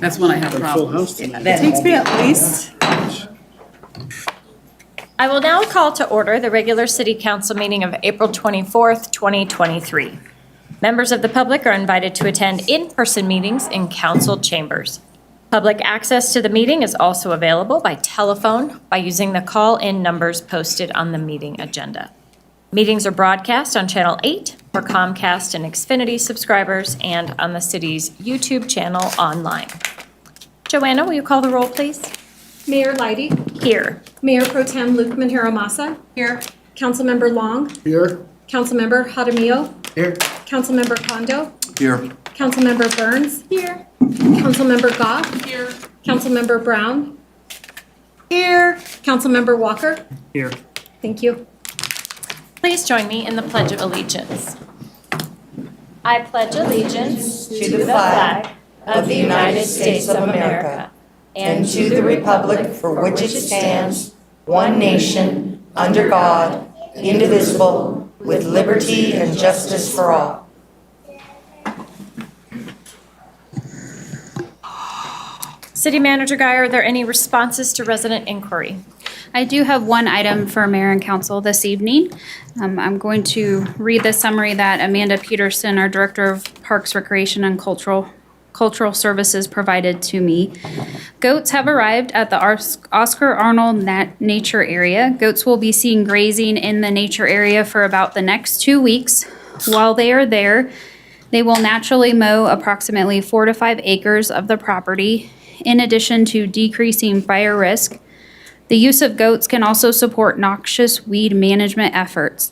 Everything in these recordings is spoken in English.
That's when I have Full problems. house tonight. It takes me at least. I will now call to order the regular city council meeting of April 24th, 2023. Members of the public are invited to attend in-person meetings in council chambers. Public access to the meeting is also available by telephone by using the call-in numbers posted on the meeting agenda. Meetings are broadcast on Channel 8 for Comcast and Xfinity subscribers and on the city's YouTube channel online. Joanna, will you call the roll, please? Mayor Leidy, Here. Mayor Pro Tem Luke Manjaro-Massa, Here. Councilmember Long, Here. Councilmember Jaramillo, Here. Councilmember Kondo, Here. Councilmember Burns, Here. Councilmember Goff, Here. Councilmember Brown, Here. Councilmember Walker. Here. Thank you. Please join me in the Pledge of Allegiance. I pledge allegiance to the flag of the United States of America and to the republic for which it stands, one nation, under God, indivisible, with liberty and justice for all. City Manager Guy, are there any responses to resident inquiry? I do have one item for Mayor and Council this evening. I'm going to read the summary that Amanda Peterson, our Director of Parks, Recreation, and Cultural Services provided to me. Goats have arrived at the Oscar Arnold Nature Area. Goats will be seen grazing in the nature area for about the next 2 weeks. While they are there, they will naturally mow approximately 4 to 5 acres of the property, in addition to decreasing fire risk. The use of goats can also support noxious weed management efforts.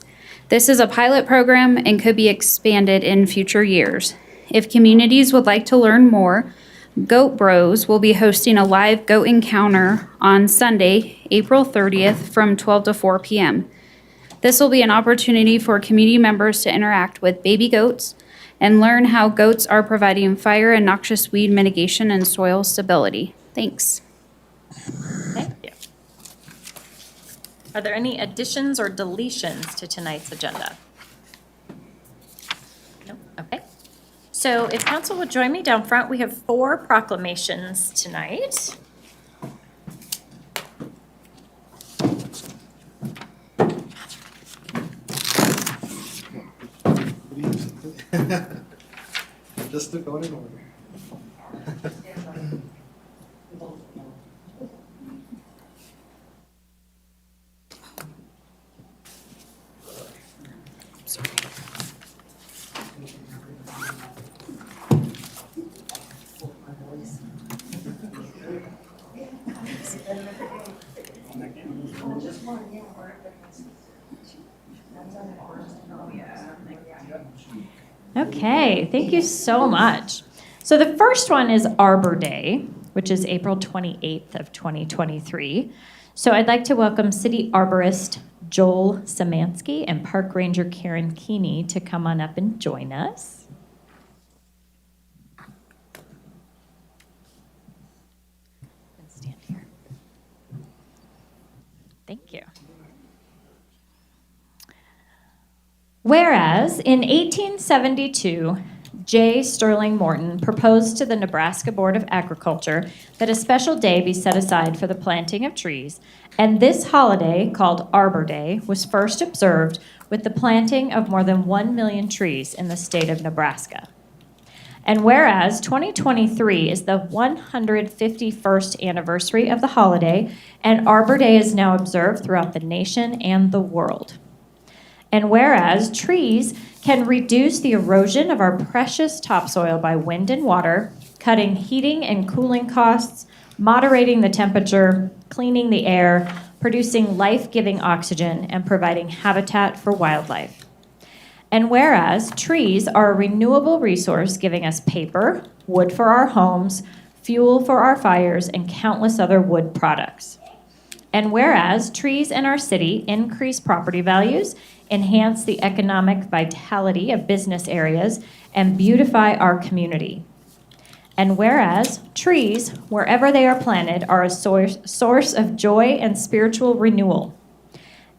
This is a pilot program and could be expanded in future years. If communities would like to learn more, Goat Bros will be hosting a live goat encounter on Sunday, April 30th from 12 to 4 p.m. This will be an opportunity for community members to interact with baby goats and learn how goats are providing fire and noxious weed mitigation and soil stability. Thanks. Thank you. Are there any additions or deletions to tonight's agenda? No? Okay. So if council would join me down front, we have 4 proclamations tonight. Just to go in order. Okay, thank you so much. So the first one is Arbor Day, which is April 28th of 2023. So I'd like to welcome City Arborist Joel Samansky and Park Ranger Karen Keeney to come on up and join us. And stand here. Thank you. Whereas in 1872, J. Sterling Morton proposed to the Nebraska Board of Agriculture that a special day be set aside for the planting of trees, and this holiday, called Arbor Day, was first observed with the planting of more than 1 million trees in the state of Nebraska. And whereas 2023 is the 151st anniversary of the holiday, and Arbor Day is now observed throughout the nation and the world. And whereas trees can reduce the erosion of our precious topsoil by wind and water, cutting heating and cooling costs, moderating the temperature, cleaning the air, producing life-giving oxygen, and providing habitat for wildlife. And whereas trees are a renewable resource giving us paper, wood for our homes, fuel for our fires, and countless other wood products. And whereas trees in our city increase property values, enhance the economic vitality of business areas, and beautify our community. And whereas trees, wherever they are planted, are a source of joy and spiritual renewal.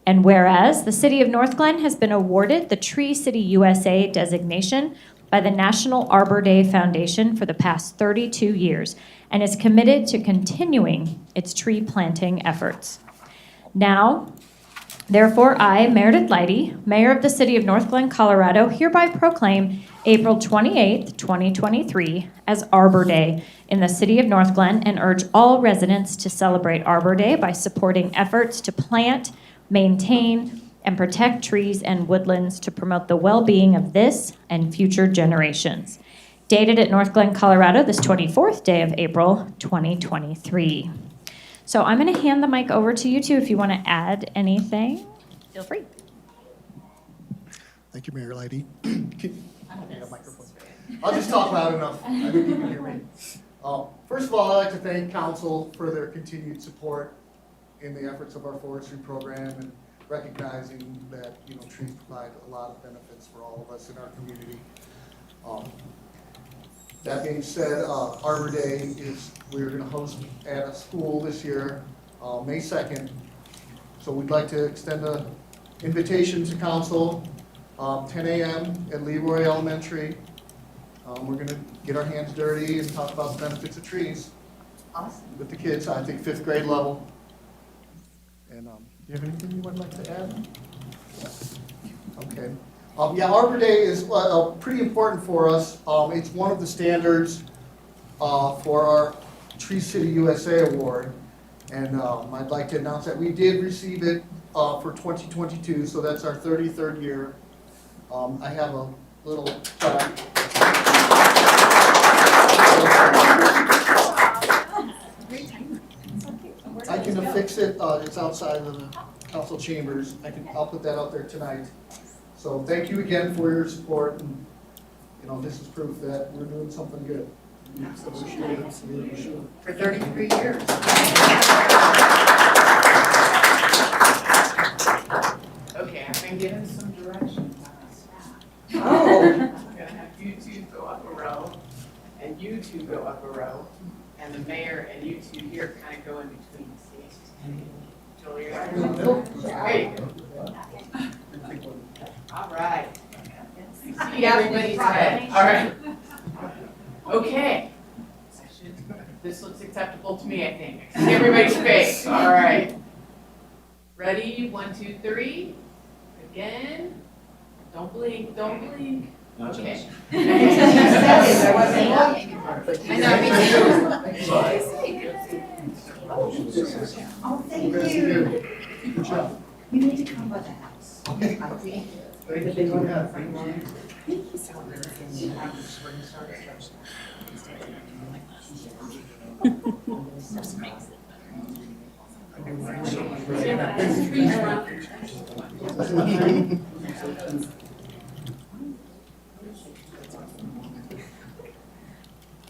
And whereas the city of North Glen has been awarded the Tree City USA designation by by the National Arbor Day Foundation for the past 32 years and is committed to continuing its tree planting efforts. Now, therefore, I, Meredith Leidy, Mayor of the City of North Glen, Colorado, hereby proclaim April 28th, 2023 as Arbor Day in the City of North Glen and urge all residents to celebrate Arbor Day by supporting efforts to plant, maintain, and protect trees and woodlands to promote the well-being of this and future generations. Dated at North Glen, Colorado, this 24th day of April, 2023. So I'm going to hand the mic over to you two if you want to add anything. Feel free. Thank you, Mayor Leidy. I don't need a microphone. I'll just talk loud enough. I think you can hear me. First of all, I'd like to thank council for their continued support in the efforts of our forestry program and recognizing that, trees provide a lot of benefits for all of us in our community. That being said, Arbor Day we're going to host at a school this year, May 2nd. So we'd like to extend an invitation to council, 10 a.m. at Leroy Elementary. We're going to get our hands dirty and talk about the benefits of trees. Awesome. With the kids, I think 5th grade level. And do you have anything you would like to add? Okay. Yeah, Arbor Day is pretty important for us. It's one of the standards for our Tree City USA Award. And I'd like to announce that we did receive it for 2022, so that's our 33rd year. I have a little plaque. I can affix it, it's outside of the council chambers. I'll put that out there tonight. So thank you again for your support, and this is proof that we're doing something good. Absolutely. For 33 years. Okay, I've been given some directions on a staff. Oh. I'm gonna have you two go up a row, and you two go up a row, and the mayor and you two here kind of go in between the stages. Julia, there you go. All right. I see everybody's head. All right. Okay. This looks acceptable to me, I think. I see everybody's face. All right. Ready? 1, 2, 3. Again. Don't blink. Don't blink. Okay. I wasn't looking. I know, me too. Oh, thank you. Good job. You need to come by the house. Okay. Thank you. Go ahead.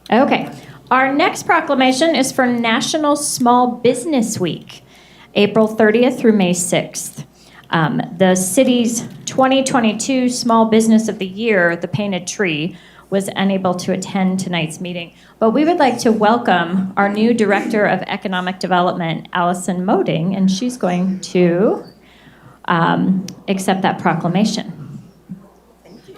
Okay, our next proclamation is for National Small Business Week, April 30th through May 6th. The city's 2022 Small Business of the Year, the Painted Tree, was unable to attend tonight's meeting. But we would like to welcome our new Director of Economic Development, Allison Moding, and she's going to accept that proclamation. Thank you.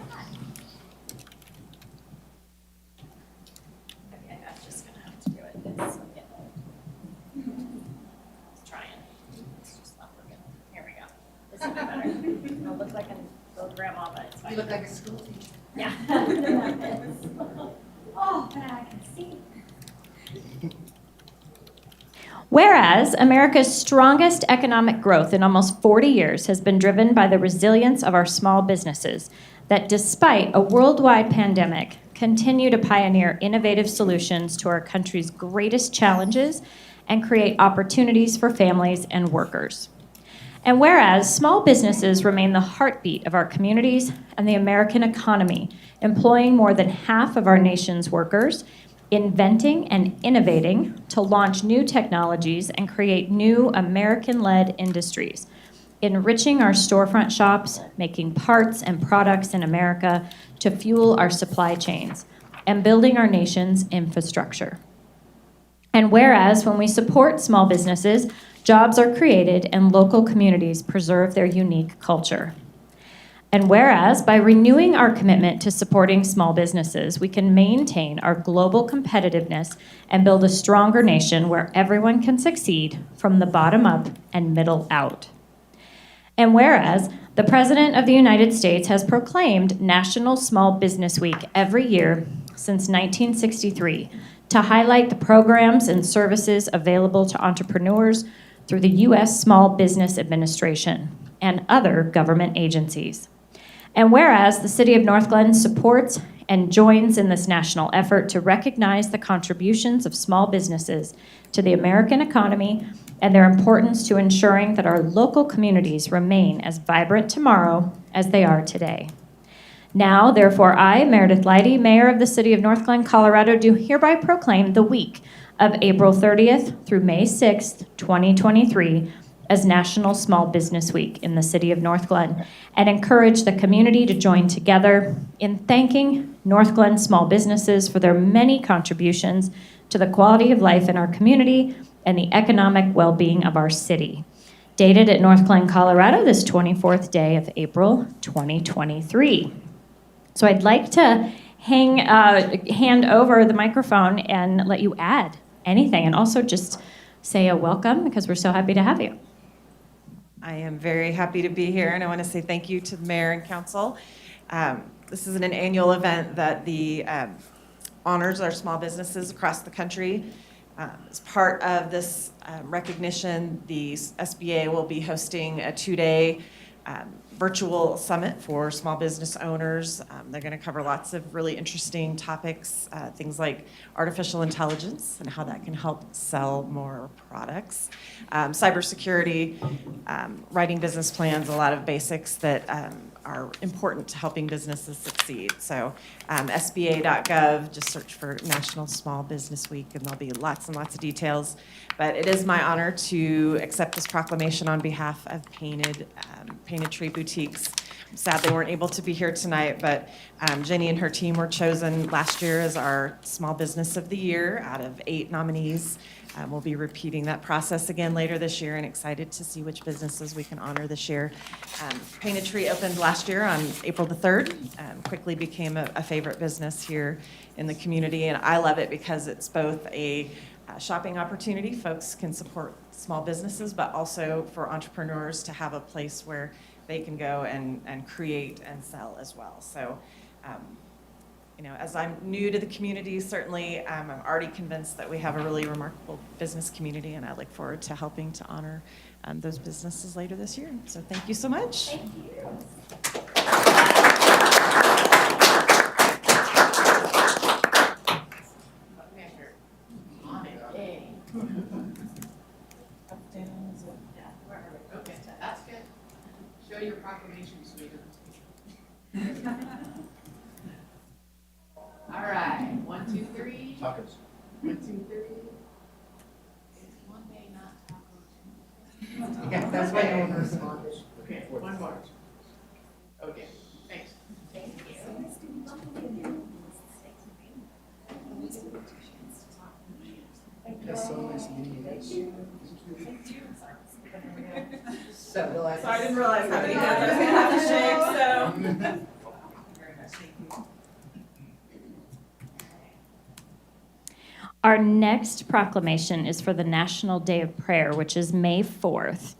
Okay, I'm just gonna have to do it. It's trying. It's just not working. Here we go. This will be better. I'll look like an old grandma, but it's fine. You look like a school teacher. Yeah. Oh, but I can see. Whereas America's strongest economic growth in almost 40 years has been driven by the resilience of our small businesses that, despite a worldwide pandemic, continue to pioneer innovative solutions to our country's greatest challenges and create opportunities for families and workers. And whereas small businesses remain the heartbeat of our communities and the American economy, employing more than half of our nation's workers, inventing and innovating to launch new technologies and create new American-led industries, enriching our storefront shops, making parts and products in America to fuel our supply chains, and building our nation's infrastructure. And whereas when we support small businesses, jobs are created and local communities preserve their unique culture. And whereas by renewing our commitment to supporting small businesses, we can maintain our global competitiveness and build a stronger nation where everyone can succeed from the bottom up and middle out. And whereas the President of the United States has proclaimed National Small Business Week every year since 1963 to highlight the programs and services available to entrepreneurs through the U.S. Small Business Administration and other government agencies. And whereas the City of North Glen supports and joins in this national effort to recognize the contributions of small businesses to the American economy and their importance to ensuring that our local communities remain as vibrant tomorrow as they are today. Now, therefore, I, Meredith Leidy, Mayor of the City of North Glen, Colorado, do hereby proclaim the week of April 30th through May 6th, 2023, as National Small Business Week in the City of North Glen, and encourage the community to join together in thanking North Glen small businesses for their many contributions to the quality of life in our community and the economic well-being of our city. Dated at North Glen, Colorado, this 24th day of April, 2023. So I'd like to hand over the microphone and let you add anything, and also just say a welcome because we're so happy to have you. I am very happy to be here, and I want to say thank you to the mayor and council. This is an annual event that honors our small businesses across the country. As part of this recognition, the SBA will be hosting a 2-day virtual summit for small business owners. They're going to cover lots of really interesting topics, things like artificial intelligence and how that can help sell more products, cybersecurity, writing business plans, a lot of basics that are important to helping businesses succeed. So SBA.gov, just search for National Small Business Week, and there'll be lots and lots of details. But it is my honor to accept this proclamation on behalf of Painted Tree Boutiques. I'm sad they weren't able to be here tonight, but Jenny and her team were chosen last year as our Small Business of the Year out of 8 nominees. We'll be repeating that process again later this year, and excited to see which businesses we can honor this year. Painted Tree opened last year on April the 3rd, quickly became a favorite business here in the community, and I love it because it's both a shopping opportunity. Folks can support small businesses, but also for entrepreneurs to have a place where they can go and create and sell as well. So, as I'm new to the community, certainly I'm already convinced that we have a really remarkable business community, and I look forward to helping to honor those businesses later this year. So thank you so much. Thank you. Measure. On it. Yay. Up, down, is it? Yeah, wherever. Okay, that's good. Show your proclamation, sweetheart. All right, 1, 2, 3. Tacos. 1, 2, 3. It's Monday, not Taco Tuesday. Yeah, that's why no one responded. Okay, one more. Okay, thanks. Thank you. So, I didn't realize how many hands I was going to have to shake, so. Our next proclamation is for the National Day of Prayer, which is May 4th.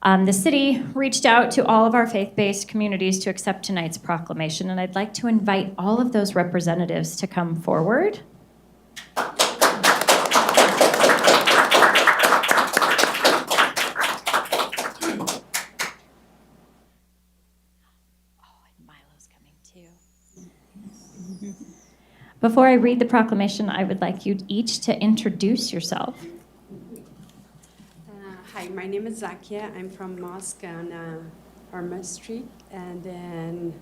The city reached out to all of our faith-based communities to accept tonight's proclamation, and I'd like to invite all of those representatives to come forward. Milo's coming too. Before I read the proclamation, I would like you each to introduce yourself. Hi, my name is Zakia. I'm from Mosque on Arma Street, and then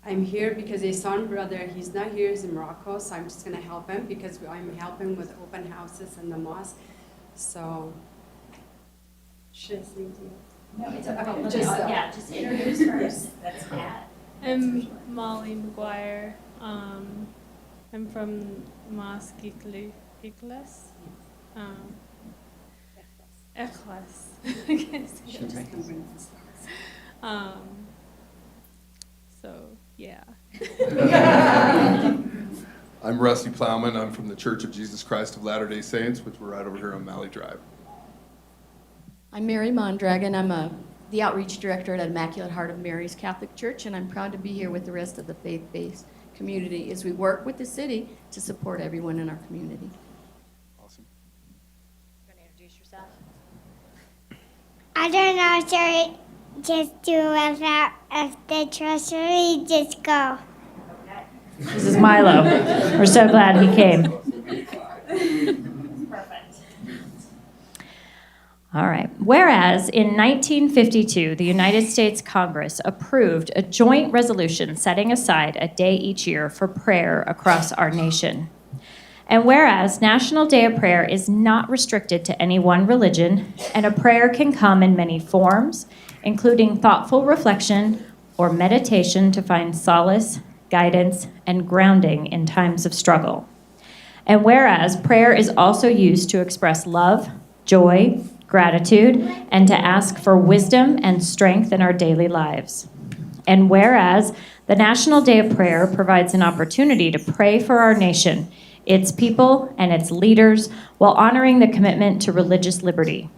I'm here because a son brother, he's not here, he's in Morocco, so I'm just gonna help him because I'm helping with open houses in the mosque. So, should I say to you? No, it's okay. just introduce first. That's Pat. I'm Molly McGuire. I'm from Mosque Ikhlas. Ikhlas. I can't say it right. So, yeah. I'm Rusty Plowman. I'm from the Church of Jesus Christ of Latter-day Saints, which we're right over here on Malley Drive. I'm Mary Mondragon. I'm the outreach director at Immaculate Heart of Mary's Catholic Church, and I'm proud to be here with the rest of the faith-based community as we work with the city to support everyone in our community. Awesome. You want to introduce yourself? I don't know, sir. Just do without if the treasury, just go. This is Milo. We're so glad he came. Perfect. All right. Whereas in 1952, the United States Congress approved a joint resolution setting aside a day each year for prayer across our nation. And whereas National Day of Prayer is not restricted to any one religion, and a prayer can come in many forms, including thoughtful reflection or meditation to find solace, guidance, and grounding in times of struggle. And whereas prayer is also used to express love, joy, gratitude, and to ask for wisdom and strength in our daily lives. And whereas the National Day of Prayer provides an opportunity to pray for our nation, its people, and its leaders while honoring the commitment to religious liberty.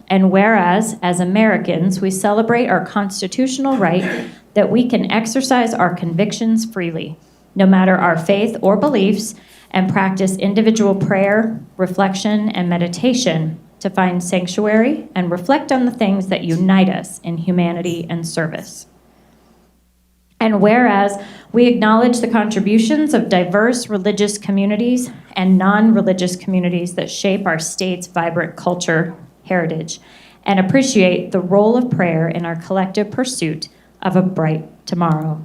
And whereas, as Americans, we celebrate our constitutional right that we can exercise our convictions freely, no matter our faith or beliefs, and practice individual prayer, reflection, and meditation to find sanctuary and reflect on the things that unite us in humanity and service. And whereas we acknowledge the contributions of diverse religious communities and non-religious communities that shape our state's vibrant culture, heritage, and appreciate the role of prayer in our collective pursuit of a bright tomorrow.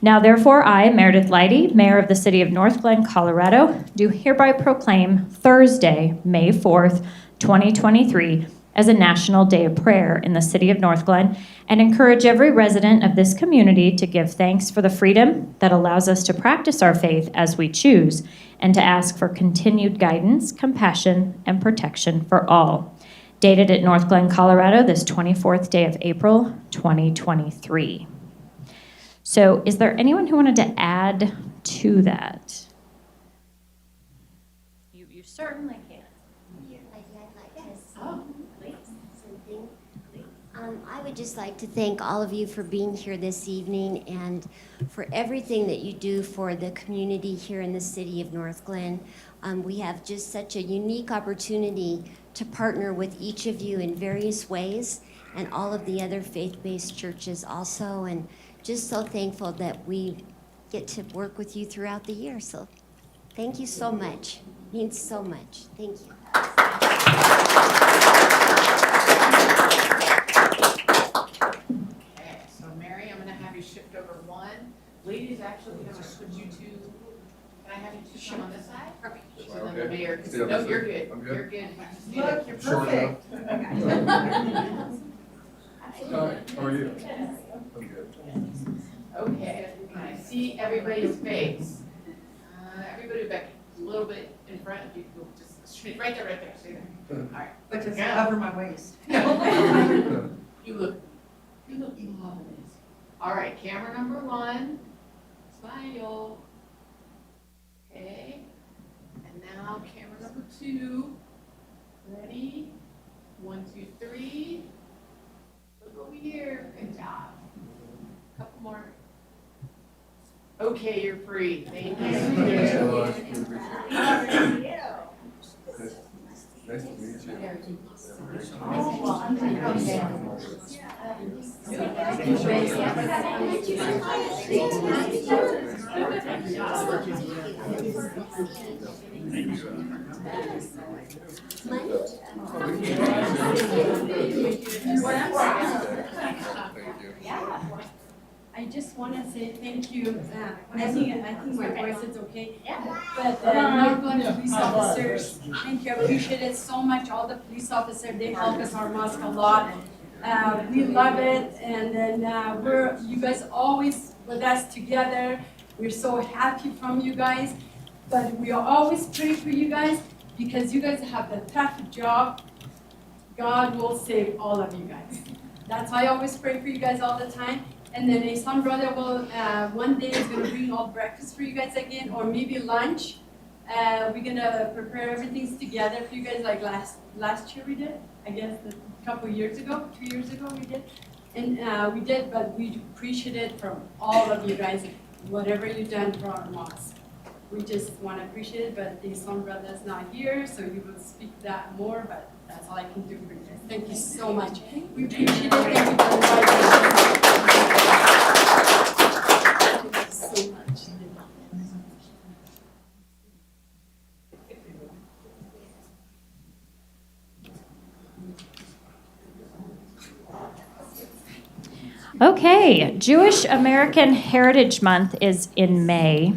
Now, therefore, I, Meredith Leidy, Mayor of the City of North Glen, Colorado, do hereby proclaim Thursday, May 4th, 2023, as a National Day of Prayer in the City of North Glen, and encourage every resident of this community to give thanks for the freedom that allows us to practice our faith as we choose, and to ask for continued guidance, compassion, and protection for all. Dated at North Glen, Colorado, this 24th day of April, 2023. So is there anyone who wanted to add to that? You certainly can. I would just like to thank all of you for being here this evening and for everything that you do for the community here in the city of North Glen. We have just such a unique opportunity to partner with each of you in various ways, and all of the other faith-based churches also, and just so thankful that we get to work with you throughout the year. So thank you so much. It means so much. Thank you. Okay, so Mary, I'm gonna have you shift over one. Ladies, actually, I'm gonna put you two, can I have you two come on this side? Perfect. So then the mayor, 'cause- Yeah, no, you're good. I'm good? You're good. We just need Look, a- you're Sure perfect. How are you? I'm good. Okay, can I see everybody's face? Everybody back a little bit in front, if you could go just straight, right there, stay there. All right. But just Yeah. cover my waist. You look marvelous. All right, camera number one, smile. Okay, and now camera number two. Ready? 1, 2, 3. Look over here. Good job. Couple more. Okay, you're free. Thank you. Thanks so much. Nice to meet you. I just want to say thank you. I think my voice is okay. But North Glen police officers, thank you. I appreciate it so much. All the police officers, they help us our mosque a lot. We love it, and then you guys always with us together. We're so happy from you guys, but we are always pray for you guys because you guys have the tough job. God will save all of you guys. That's why I always pray for you guys all the time. And then his son brother will, one day is gonna bring all breakfast for you guys again, or maybe lunch. We're gonna prepare everything together for you guys like last year we did. I guess a couple years ago, 2 years ago we did. And we did, but we appreciate it from all of you guys, whatever you've done for our mosque. We just want to appreciate it, but the son brother's not here, so you will speak that more, but that's all I can do for you guys. Thank you so much. We appreciate it. Thank you for inviting us. Thank you so much. Okay, Jewish American Heritage Month is in May.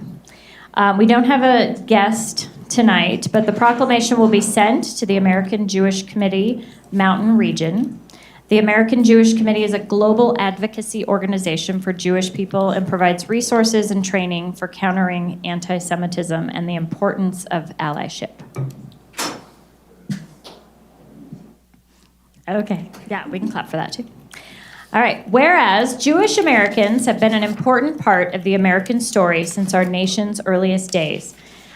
We don't have a guest tonight, but the proclamation will be sent to the American Jewish Committee Mountain Region. The American Jewish Committee is a global advocacy organization for Jewish people and provides resources and training for countering anti-Semitism and the importance of allyship. Okay, yeah, we can clap for that too. All right, whereas Jewish Americans have been an important part of the American story since our nation's earliest days,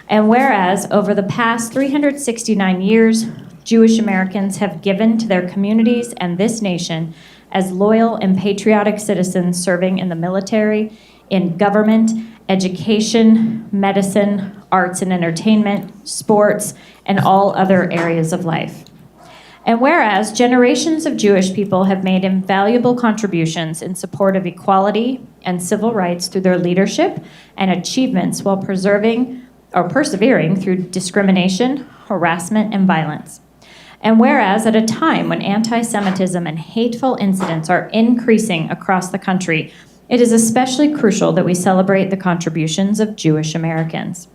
and whereas over the past 369 years, Jewish Americans have given to their communities and this nation as loyal and patriotic citizens serving in the military, in government, education, medicine, arts and entertainment, sports, and all other areas of life. And whereas generations of Jewish people have made invaluable contributions in support of equality and civil rights through their leadership and achievements while persevering through discrimination, harassment, and violence. And whereas at a time when anti-Semitism and hateful incidents are increasing across the country, it is especially crucial that we celebrate the contributions of Jewish Americans.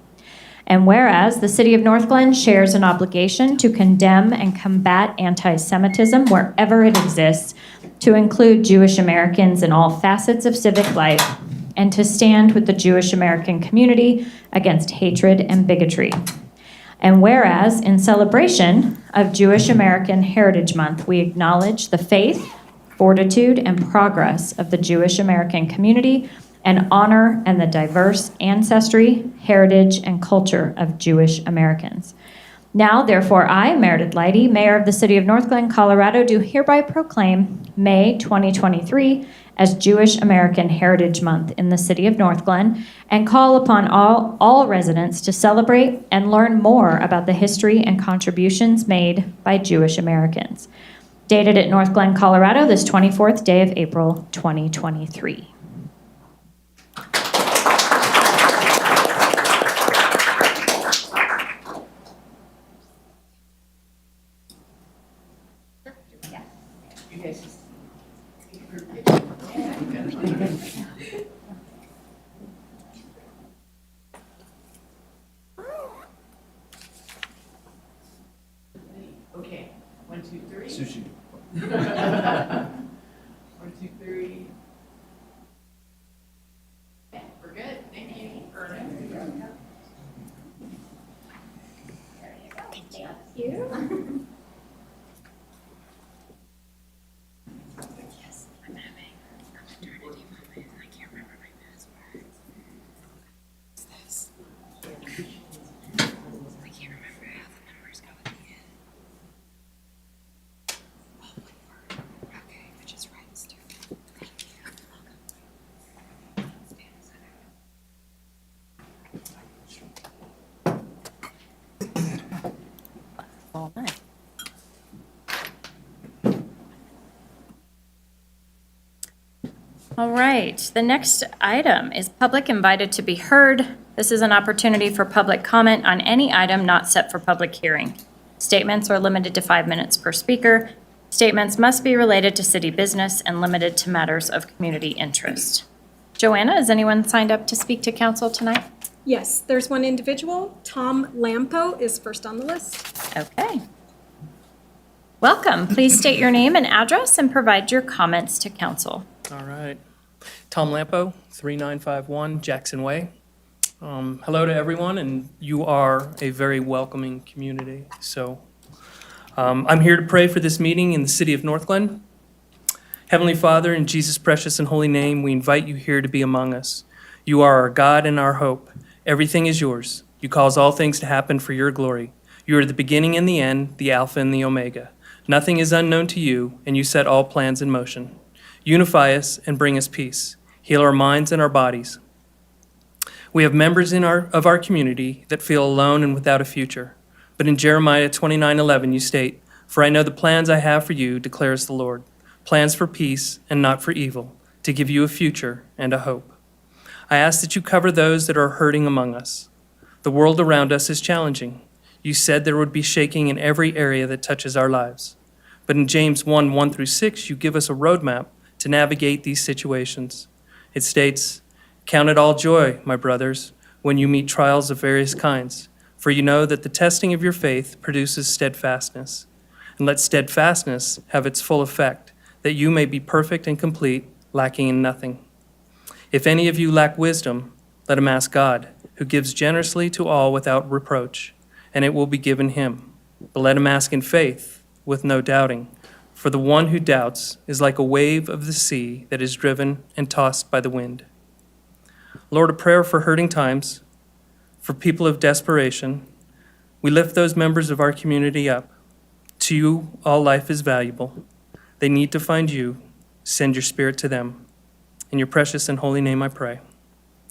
And whereas the City of North Glen shares an obligation to condemn and combat anti-Semitism wherever it exists, to include Jewish Americans in all facets of civic life, and to stand with the Jewish American community against hatred and bigotry. And whereas in celebration of Jewish American Heritage Month, we acknowledge the faith, fortitude, and progress of the Jewish American community and honor and the diverse ancestry, heritage, and culture of Jewish Americans. Now, therefore, I, Meredith Leidy, Mayor of the City of North Glen, Colorado, do hereby proclaim May 2023 as Jewish American Heritage Month in the City of North Glen and call upon all residents to celebrate and learn more about the history and contributions made by Jewish Americans. Dated at North Glen, Colorado, this 24th day of April, 2023. You guys just. Okay, 1, 2, 3. Sushi. 1, 2, 3. Okay, we're good. Thank you. Thank you. Yes, I'm having a maternity moment. I can't remember my password. What's this? I can't remember how the numbers go at the end. Oh, my word. Okay, which is right, stupid. Thank you. Welcome. Stand center. All night. All right, the next item is public invited to be heard. This is an opportunity for public comment on any item not set for public hearing. Statements are limited to 5 minutes per speaker. Statements must be related to city business and limited to matters of community interest. Joanna, is anyone signed up to speak to council tonight? Yes, there's one individual. Tom Lampo is first on the list. Okay. Welcome. Please state your name and address and provide your comments to council. All right. Tom Lampo, 3951 Jackson Way. Hello to everyone, and you are a very welcoming community. So I'm here to pray for this meeting in the city of North Glen. Heavenly Father, in Jesus' precious and holy name, we invite you here to be among us. You are our God and our hope. Everything is yours. You cause all things to happen for your glory. You are the beginning and the end, the Alpha and the Omega. Nothing is unknown to you, and you set all plans in motion. Unify us and bring us peace. Heal our minds and our bodies. We have members of our community that feel alone and without a future. But in Jeremiah 29:11, you state, "For I know the plans I have for you, declares the Lord, plans for peace and not for evil, to give you a future and a hope." I ask that you cover those that are hurting among us. The world around us is challenging. You said there would be shaking in every area that touches our lives. But in James 1:1-6, you give us a roadmap to navigate these situations. It states, "Count it all joy, my brothers, when you meet trials of various kinds, for you know that the testing of your faith produces steadfastness. And let steadfastness have its full effect, that you may be perfect and complete, lacking in nothing. If any of you lack wisdom, let him ask God, who gives generously to all without reproach, and it will be given him. But let him ask in faith, with no doubting. For the one who doubts is like a wave of the sea that is driven and tossed by the wind." Lord, a prayer for hurting times, for people of desperation. We lift those members of our community up. To you, all life is valuable. They need to find you. Send your spirit to them. In your precious and holy name I pray.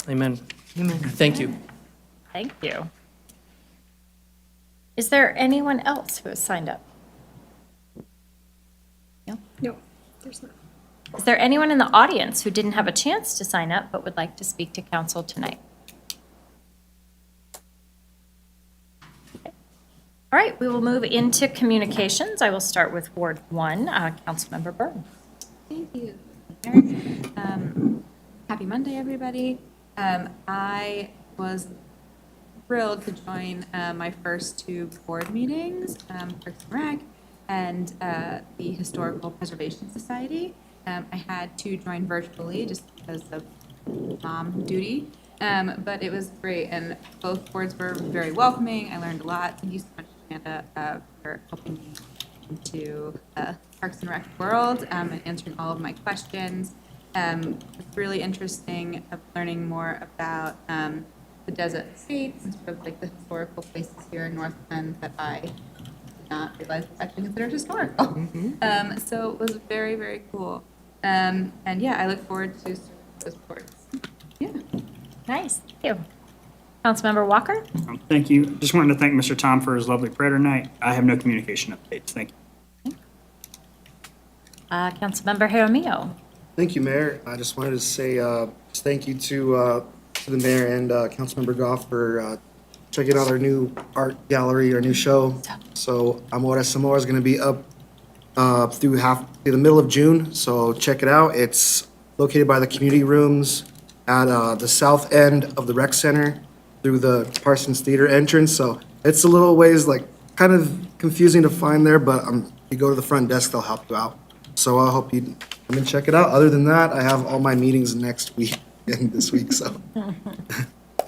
Amen. Amen. Thank you. Thank you. Is there anyone else who has signed up? No, there's not. Is there anyone in the audience who didn't have a chance to sign up but would like to speak to council tonight? Okay. All right, we will move into communications. I will start with Ward 1, Councilmember Byrne. Thank you. Happy Monday, everybody. I was thrilled to join my first two board meetings, Parks and Rec and the Historical Preservation Society. I had to join virtually just because of mom duty, but it was great, and both boards were very welcoming. I learned a lot. Thank you so much, Amanda, for helping me into Parks and Rec world and answering all of my questions. It's really interesting of learning more about the desert estates and sort of like the historical places here in North Bend that I did not realize was actually considered historical. So it was very, very cool. And yeah, I look forward to those boards. Yeah. Nice, thank you. Councilmember Walker? Thank you. Just wanted to thank Mr. Tom for his lovely prayer tonight. I have no communication updates. Thank you. Councilmember Jaramillo? Thank you, Mayor. I just wanted to say just thank you to the mayor and Councilmember Goff for checking out our new art gallery, our new show. So Amores Zamora is going to be up through the middle of June. So check it out. It's located by the community rooms at the south end of the rec center through the Parsons Theater entrance. So it's a little ways like kind of confusing to find there, but you go to the front desk, they'll help you out. So I hope you come and check it out. Other than that, I have all my meetings next week and this week, so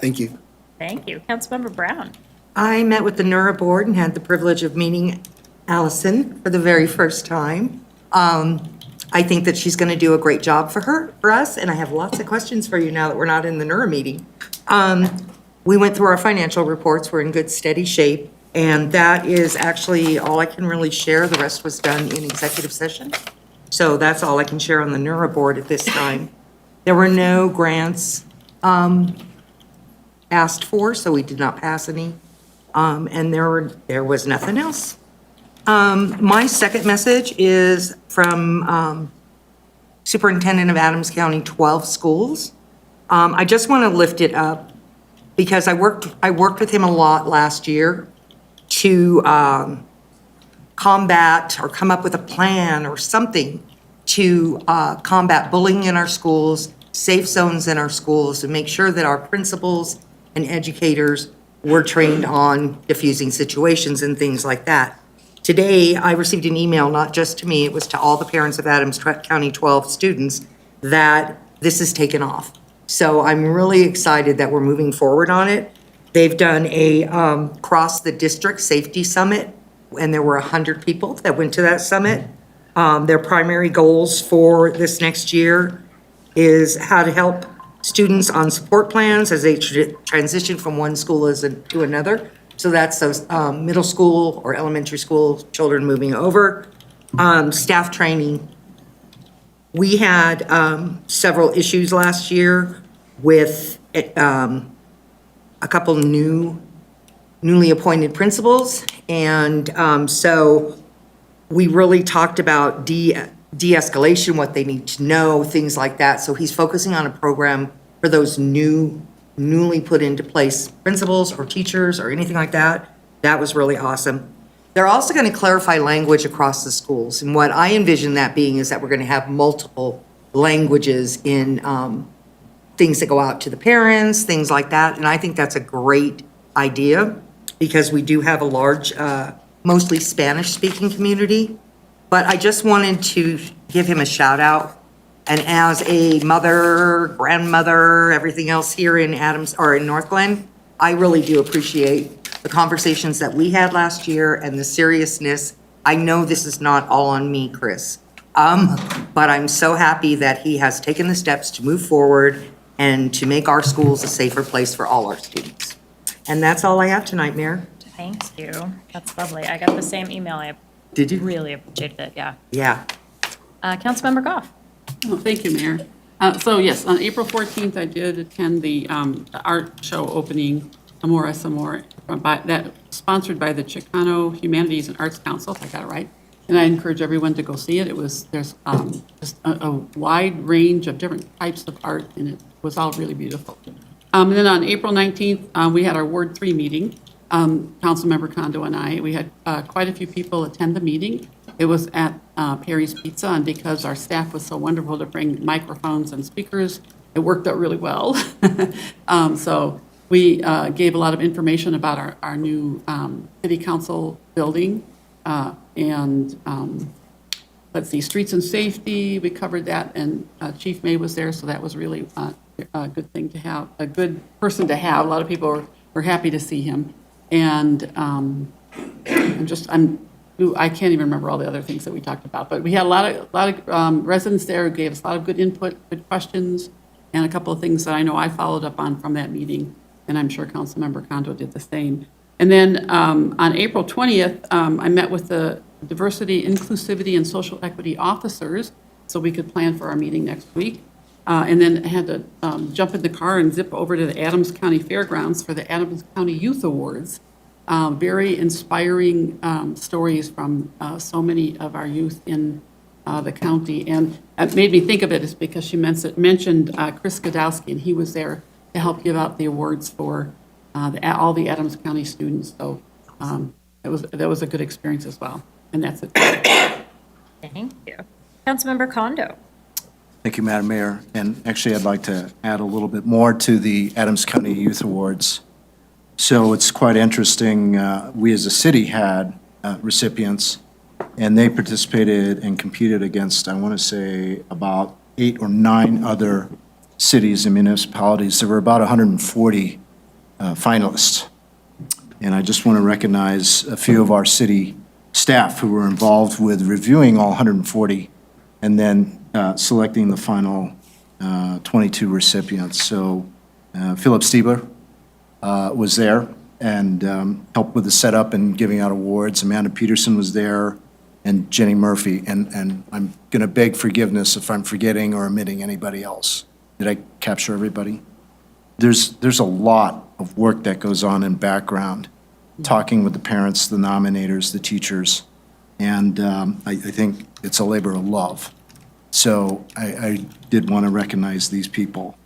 thank you. Thank you. Councilmember Brown? I met with the NURA board and had the privilege of meeting Allison for the very first time. I think that she's going to do a great job for us, and I have lots of questions for you now that we're not in the NURA meeting. We went through our financial reports. We're in good, steady shape, and that is actually all I can really share. The rest was done in executive session. So that's all I can share on the NURA board at this time. There were no grants asked for, so we did not pass any, and there was nothing else. My second message is from Superintendent of Adams County 12 schools. I just want to lift it up because I worked with him a lot last year to combat or come up with a plan or something to combat bullying in our schools, safe zones in our schools, and make sure that our principals and educators were trained on diffusing situations and things like that. Today, I received an email, not just to me, it was to all the parents of Adams County 12 students, that this is taken off. So I'm really excited that we're moving forward on it. They've done a cross the district safety summit, and there were 100 people that went to that summit. Their primary goals for this next year is how to help students on support plans as they transition from one school to another. So that's those middle school or elementary school children moving over. Staff training. We had several issues last year with a couple newly appointed principals. And so we really talked about de-escalation, what they need to know, things like that. So he's focusing on a program for those newly put into place principals or teachers or anything like that. That was really awesome. They're also going to clarify language across the schools. And what I envision that being is that we're going to have multiple languages in things that go out to the parents, things like that. And I think that's a great idea because we do have a large, mostly Spanish-speaking community. But I just wanted to give him a shout out. And as a mother, grandmother, everything else here in North Glen, I really do appreciate the conversations that we had last year and the seriousness. I know this is not all on me, Chris. But I'm so happy that he has taken the steps to move forward and to make our schools a safer place for all our students. And that's all I have tonight, Mayor. Thank you. That's lovely. I got the same email. I Did you? really appreciated it, yeah. Yeah. Councilmember Goff. Well, thank you, Mayor. So yes, on April 14th, I did attend the art show opening, Amor es Amor, that sponsored by the Chicano Humanities and Arts Council, if I got it right. And I encourage everyone to go see it. There's just a wide range of different types of art, and it was all really beautiful. And then on April 19th, we had our Ward 3 meeting. Councilmember Kondo and I, we had quite a few people attend the meeting. It was at Perry's Pizza, and because our staff was so wonderful to bring microphones and speakers, it worked out really well. So we gave a lot of information about our new city council building. Let's see, streets and safety, we covered that, and Chief May was there, so that was really a good thing to have, a good person to have. A lot of people were happy to see him. And I can't even remember all the other things that we talked about, but we had a lot of residents there who gave us a lot of good input, good questions, and a couple of things that I know I followed up on from that meeting, and I'm sure Councilmember Kondo did the same. And then on April 20th, I met with the Diversity, Inclusivity, and Social Equity officers so we could plan for our meeting next week. And then I had to jump in the car and zip over to the Adams County Fairgrounds for the Adams County Youth Awards. Very inspiring stories from so many of our youth in the county. And it made me think of it is because she mentioned Chris Godowski, and he was there to help give out the awards for all the Adams County students. So that was a good experience as well. And that's it. Thank you. Councilmember Kondo. Thank you, Madam Mayor. And actually, I'd like to add a little bit more to the Adams County Youth Awards. So it's quite interesting. We as a city had recipients, and they participated and competed against, I want to say, about 8 or 9 other cities and municipalities. There were about 140 finalists. And I just want to recognize a few of our city staff who were involved with reviewing all 140 and then selecting the final 22 recipients. So Philip Stiebler was there and helped with the setup and giving out awards. Amanda Peterson was there, and Jenny Murphy. And I'm going to beg forgiveness if I'm forgetting or omitting anybody else. Did I capture everybody? There's a lot of work that goes on in background, talking with the parents, the nominators, the teachers, and I think it's a labor of love. So I did want to recognize these people.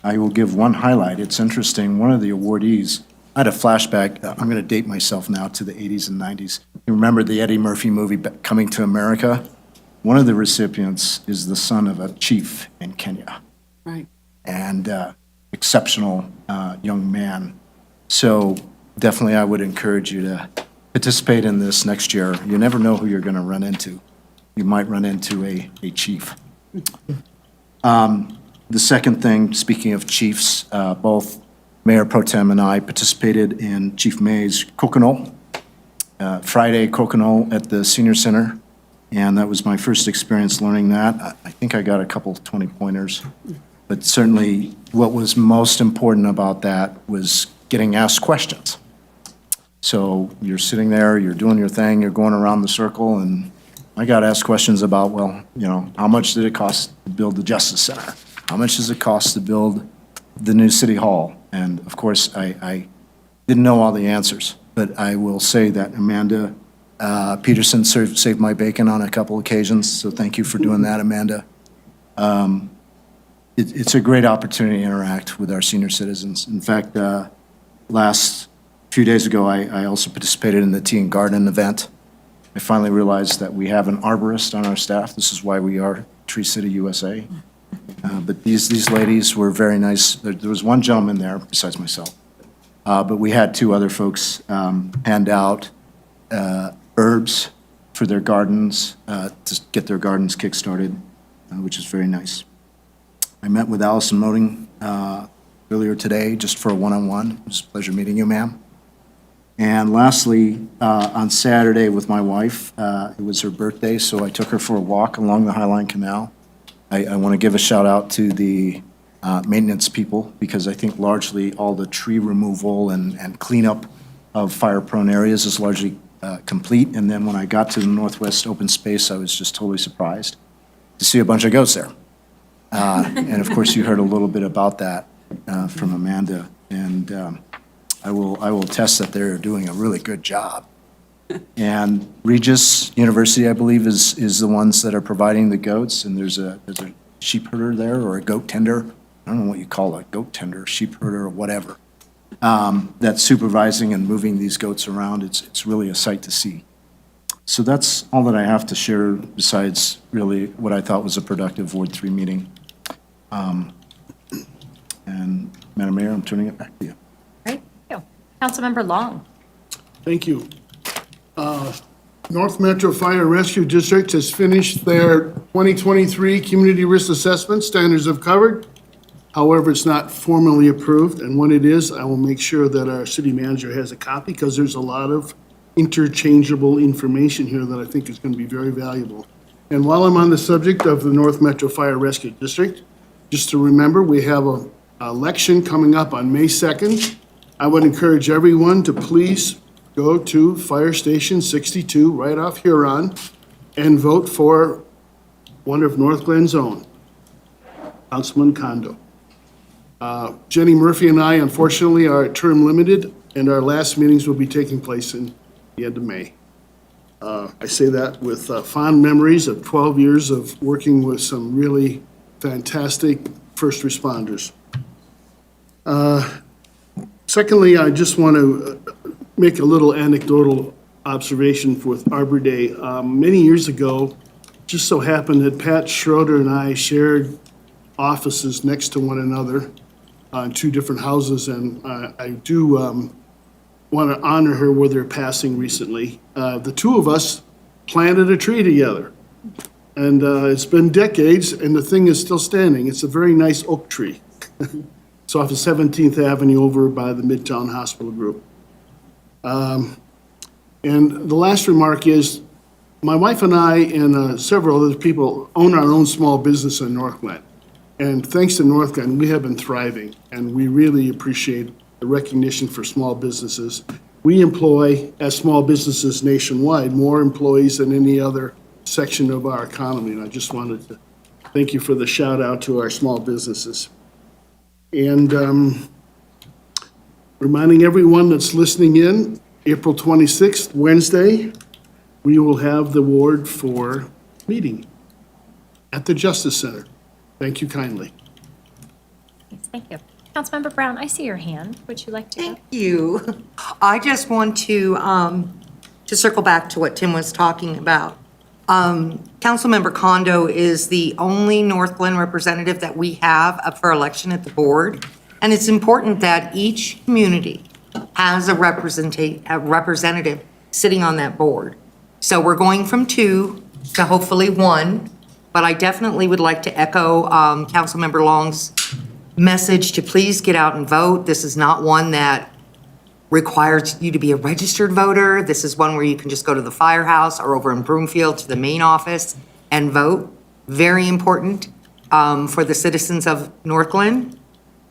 I will give one highlight. It's interesting. One of the awardees, I had a flashback. I'm going to date myself now to the 80s and 90s. You remember the Eddie Murphy movie, Coming to America? One of the recipients is the son of a chief in Kenya. Right. And exceptional young man. So definitely I would encourage you to participate in this next year. You never know who you're going to run into. You might run into a chief. The second thing, speaking of chiefs, both Mayor Pro Tem and I participated in Chief May's Coconut, Friday Coconut at the Senior Center. And that was my first experience learning that. I think I got a couple 20-pointers. But certainly, what was most important about that was getting asked questions. So you're sitting there, you're doing your thing, you're going around the circle, and I got asked questions about, well, you know, how much did it cost to build the Justice Center? How much does it cost to build the new City Hall? And of course, I didn't know all the answers, but I will say that Amanda Peterson saved my bacon on a couple occasions, so thank you for doing that, Amanda. It's a great opportunity to interact with our senior citizens. In fact, last few days ago, I also participated in the Tea and Garden event. I finally realized that we have an arborist on our staff. This is why we are Tree City USA. But these ladies were very nice. There was one gentleman there besides myself. But we had two other folks hand out herbs for their gardens, to get their gardens kick-started, which is very nice. I met with Allison Moting earlier today just for a one-on-one. It was a pleasure meeting you, ma'am. And lastly, on Saturday with my wife, it was her birthday, so I took her for a walk along the Highline Canal. I want to give a shout out to the maintenance people, because I think largely all the tree removal and cleanup of fire-prone areas is largely complete. And then when I got to the Northwest Open Space, I was just totally surprised to see a bunch of goats there. And of course, you heard a little bit about that from Amanda. And I will attest that they're doing a really good job. And Regis University, I believe, is the ones that are providing the goats. And there's a sheep herder there, or a goat tender. I don't know what you call a goat tender, sheep herder, or whatever. That's supervising and moving these goats around. It's really a sight to see. So that's all that I have to share, besides really what I thought was a productive Ward 3 meeting. And Madam Mayor, I'm turning it back to you. Great, thank you. Councilmember Long. Thank you. North Metro Fire Rescue District has finished their 2023 Community Risk Assessment, Standards of Covered. However, it's not formally approved, and when it is, I will make sure that our city manager has a copy, because there's a lot of interchangeable information here that I think is going to be very valuable. And while I'm on the subject of the North Metro Fire Rescue District, just to remember, we have an election coming up on May 2nd. I would encourage everyone to please go to Fire Station 62 right off Huron and vote for one of North Glen's own, Councilman Kondo. Jenny Murphy and I, unfortunately, are term limited, and our last meetings will be taking place in the end of May. I say that with fond memories of 12 years of working with some really fantastic first responders. Secondly, I just want to make a little anecdotal observation with Arbor Day. Many years ago, just so happened that Pat Schroeder and I shared offices next to one another in two different houses, and I do want to honor her with her passing recently. The two of us planted a tree together, and it's been decades, and the thing is still standing. It's a very nice oak tree. It's off of 17th Avenue over by the Midtown Hospital Group. And the last remark is, my wife and I and several other people own our own small business in North Glen. And thanks to North Glen, we have been thriving, and we really appreciate the recognition for small businesses. We employ, as small businesses nationwide, more employees than any other section of our economy. And I just wanted to thank you for the shout out to our small businesses. And reminding everyone that's listening in, April 26th, Wednesday, we will have the Ward 4 meeting at the Justice Center. Thank you kindly. Thank you. Councilmember Brown, I see your hand. Would you like to? Thank you. I just want to circle back to what Tim was talking about. Councilmember Kondo is the only North Glen representative that we have up for election at the board. And it's important that each community has a representative sitting on that board. So we're going from 2 to hopefully 1, but I definitely would like to echo Councilmember Long's message to please get out and vote. This is not one that requires you to be a registered voter. This is one where you can just go to the firehouse or over in Broomfield to the main office and vote. Very important for the citizens of Northglenn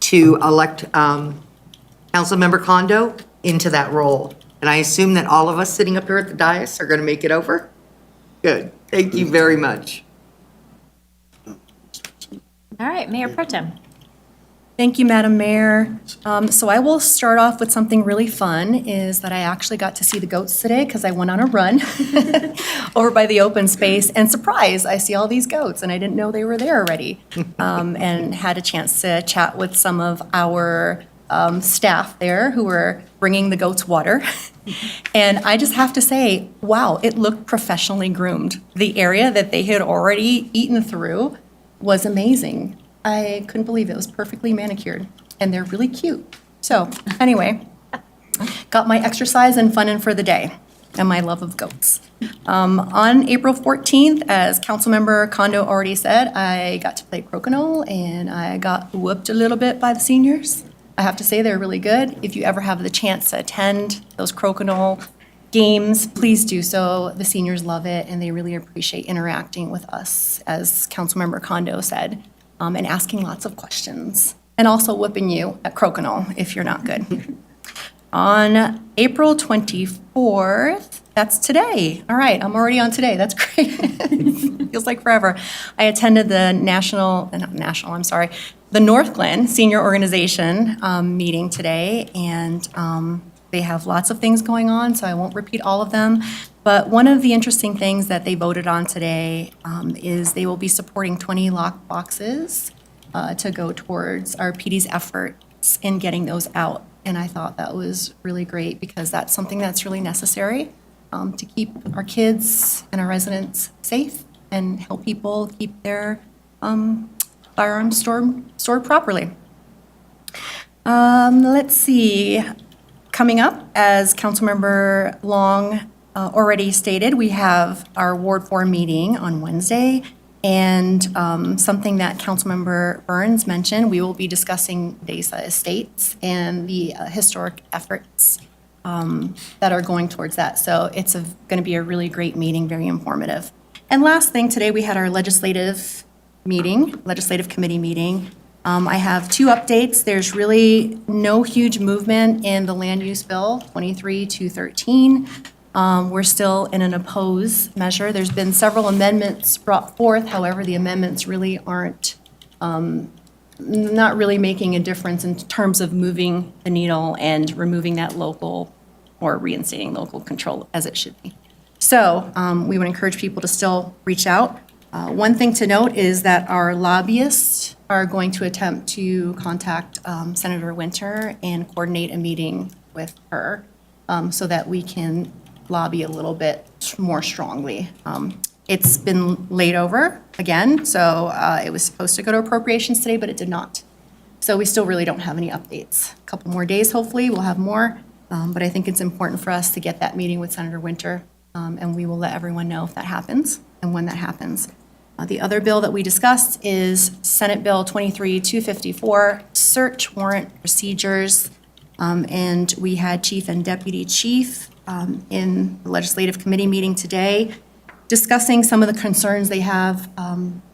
to elect Councilmember Kondo into that role. And I assume that all of us sitting up here at the dais are going to make it over? Good. Thank you very much. All right, Mayor Pro Tem. Thank you, Madam Mayor. So I will start off with something really fun, is that I actually got to see the goats today because I went on a run over by the open space, and surprise, I see all these goats, and I didn't know they were there already. And had a chance to chat with some of our staff there who were bringing the goats water. And I just have to say, wow, it looked professionally groomed. The area that they had already eaten through was amazing. I couldn't believe it. It was perfectly manicured, and they're really cute. So anyway, got my exercise and fun in for the day, and my love of goats. On April 14th, as Councilmember Kondo already said, I got to play crokinole, and I got whooped a little bit by the seniors. I have to say they're really good. If you ever have the chance to attend those crokinole games, please do so. The seniors love it, and they really appreciate interacting with us, as Councilmember Kondo said, and asking lots of questions, and also whipping you at crokinole if you're not good. On April 24th, that's today. All right, I'm already on today. That's great. Feels like forever. I attended the the Northglenn Senior Organization meeting today, and they have lots of things going on, so I won't repeat all of them. But one of the interesting things that they voted on today is they will be supporting 20 lock boxes to go towards our PD's efforts in getting those out. And I thought that was really great because that's something that's really necessary to keep our kids and our residents safe and help people keep their firearms stored properly. Let's see. Coming up, as Councilmember Long already stated, we have our Ward 4 meeting on Wednesday, and something that Councilmember Burns mentioned, we will be discussing Desa Estates and the historic efforts that are going towards that. So it's going to be a really great meeting, very informative. And last thing, today we had our legislative committee meeting. I have two updates. There's really no huge movement in the land use bill, 23-213. We're still in an oppose measure. There's been several amendments brought forth. However, the amendments really aren't, not really making a difference in terms of moving the needle and removing that local or reinstating local control as it should be. So we would encourage people to still reach out. One thing to note is that our lobbyists are going to attempt to contact Senator Winter and coordinate a meeting with her so that we can lobby a little bit more strongly. It's been laid over again, so it was supposed to go to appropriations today, but it did not. So we still really don't have any updates. A couple more days, hopefully, we'll have more, but I think it's important for us to get that meeting with Senator Winter, and we will let everyone know if that happens and when that happens. The other bill that we discussed is Senate Bill 23-254, search warrant procedures. And we had Chief and Deputy Chief in the Legislative Committee meeting today discussing some of the concerns they have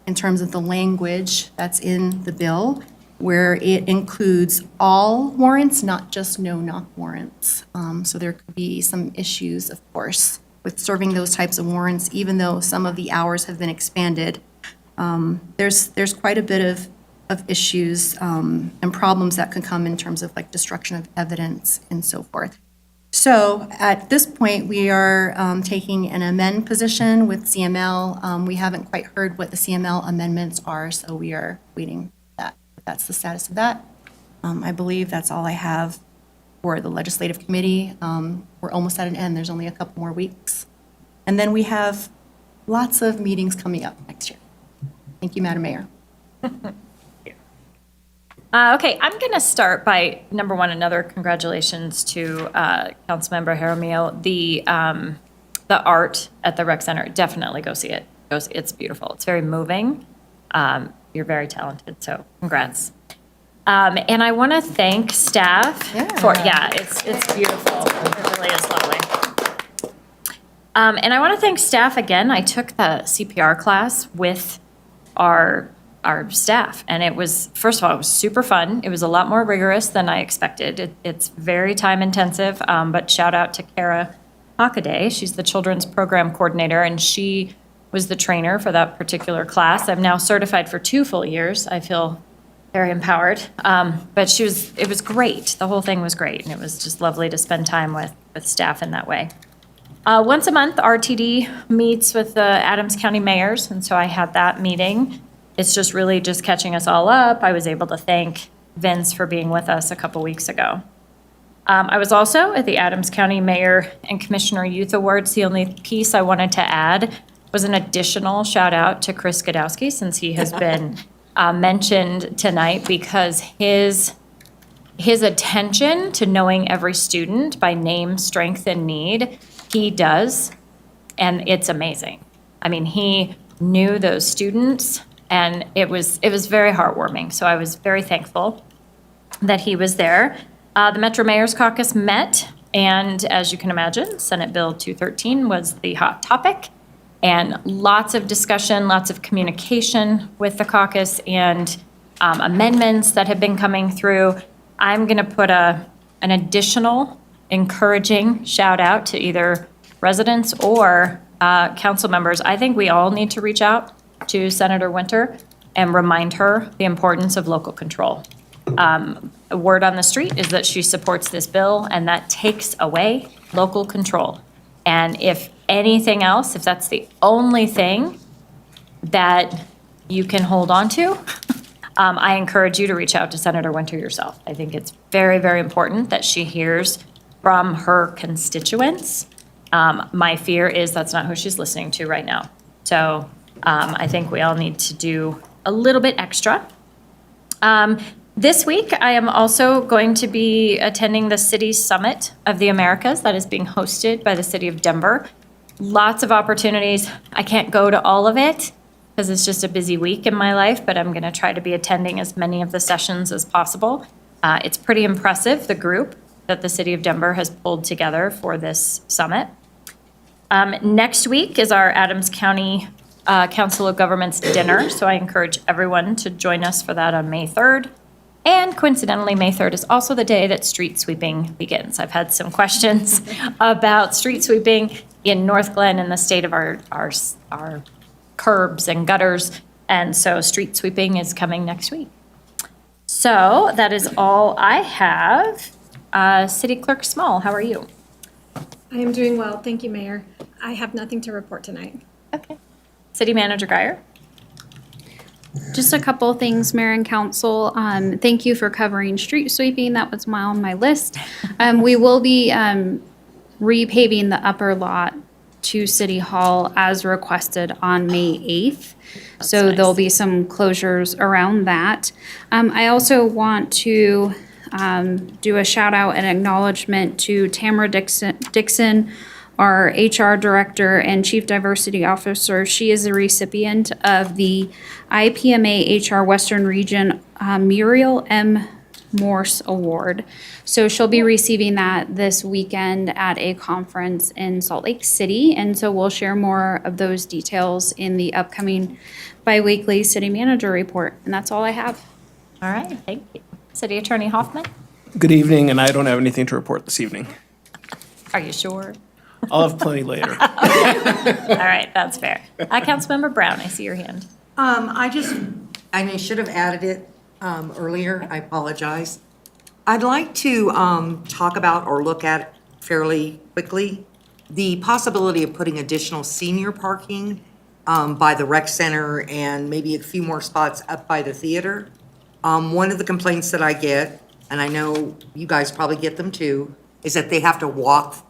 in terms of the language that's in the bill, where it includes all warrants, not just no-knock warrants. So there could be some issues, of course, with serving those types of warrants, even though some of the hours have been expanded. There's quite a bit of issues and problems that can come in terms of like destruction of evidence and so forth. So at this point, we are taking an amend position with CML. We haven't quite heard what the CML amendments are, so we are waiting for that. That's the status of that. I believe that's all I have for the Legislative Committee. We're almost at an end. There's only a couple more weeks. And then we have lots of meetings coming up next year. Thank you, Madam Mayor. Okay, I'm going to start by, number one, another congratulations to Councilmember Jaramillo. The art at the rec center, definitely go see it. It's beautiful. It's very moving. You're very talented, so congrats. And I want to thank staff for, it's beautiful. It really is lovely. And I want to thank staff again. I took the CPR class with our staff, and it was, first of all, it was super fun. It was a lot more rigorous than I expected. It's very time intensive, but shout out to Kara Hockaday. She's the children's program coordinator, and she was the trainer for that particular class. I'm now certified for 2 full years. I feel very empowered. But it was great. The whole thing was great, and it was just lovely to spend time with staff in that way. Once a month, RTD meets with the Adams County mayors, and so I had that meeting. It's just really just catching us all up. I was able to thank Vince for being with us a couple weeks ago. I was also at the Adams County Mayor and Commissioner Youth Awards. The only piece I wanted to add was an additional shout out to Chris Godowski, since he has been mentioned tonight, because his attention to knowing every student by name, strength, and need, he does, and it's amazing. I mean, he knew those students, and it was very heartwarming. So I was very thankful that he was there. The Metro Mayor's Caucus met, and as you can imagine, Senate Bill 213 was the hot topic, and lots of discussion, lots of communication with the caucus, and amendments that have been coming through. I'm going to put an additional encouraging shout out to either residents or council members. I think we all need to reach out to Senator Winter and remind her the importance of local control. A word on the street is that she supports this bill, and that takes away local control. And if anything else, if that's the only thing that you can hold on to, I encourage you to reach out to Senator Winter yourself. I think it's very, very important that she hears from her constituents. My fear is that's not who she's listening to right now. So I think we all need to do a little bit extra. This week, I am also going to be attending the City Summit of the Americas that is being hosted by the City of Denver. Lots of opportunities. I can't go to all of it because it's just a busy week in my life, but I'm going to try to be attending as many of the sessions as possible. It's pretty impressive, the group that the City of Denver has pulled together for this summit. Next week is our Adams County Council of Governments dinner, so I encourage everyone to join us for that on May 3rd. And coincidentally, May 3rd is also the day that street sweeping begins. I've had some questions about street sweeping in North Glen and the state of our curbs and gutters, and so street sweeping is coming next week. So that is all I have. City Clerk Small, how are you? I am doing well, thank you, Mayor. I have nothing to report tonight. Okay. City Manager Guyer? Just a couple of things, Mayor and Council. Thank you for covering street sweeping. That was on my list. We will be repaving the upper lot to City Hall as requested on May 8th. So there'll be some closures around that. I also want to do a shout out and acknowledgement to Tamara Dixon, our HR Director and Chief Diversity Officer. She is a recipient of the IPMA HR Western Region Muriel M. Morse Award. So she'll be receiving that this weekend at a conference in Salt Lake City. And so we'll share more of those details in the upcoming biweekly City Manager Report. And that's all I have. All right, thank you. City Attorney Hoffman? Good evening, and I don't have anything to report this evening. Are you sure? I'll have plenty later. All right, that's fair. Councilmember Brown, I see your hand. I should have added it earlier. I apologize. I'd like to talk about or look at fairly quickly the possibility of putting additional senior parking by the rec center and maybe a few more spots up by the theater. One of the complaints that I get, and I know you guys probably get them too, is that they have to walk,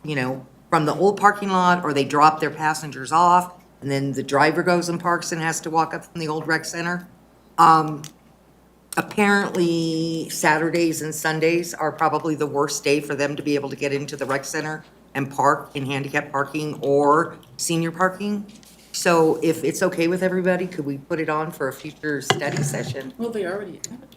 from the old parking lot, or they drop their passengers off, and then the driver goes and parks and has to walk up from the old rec center. Apparently, Saturdays and Sundays are probably the worst day for them to be able to get into the rec center and park in handicap parking or senior parking. So if it's okay with everybody, could we put it on for a future study session? Well, they already have it.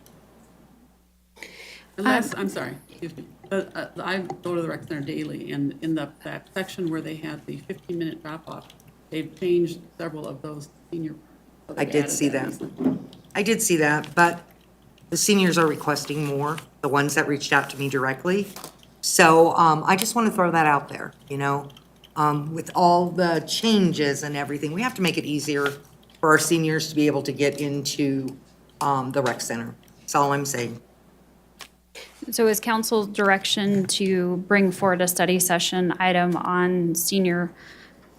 Unless, I'm sorry, excuse me, but I go to the rec center daily, and in that section where they had the 15-minute drop-off, they've changed several of those senior. so I they've did added see that. I did see that, but the seniors are requesting more, the ones that reached out to me directly. So I just want to throw that out there, you know? With all the changes and everything, we have to make it easier for our seniors to be able to get into the rec center. That's all I'm saying. So is council's direction to bring forward a study session item on senior,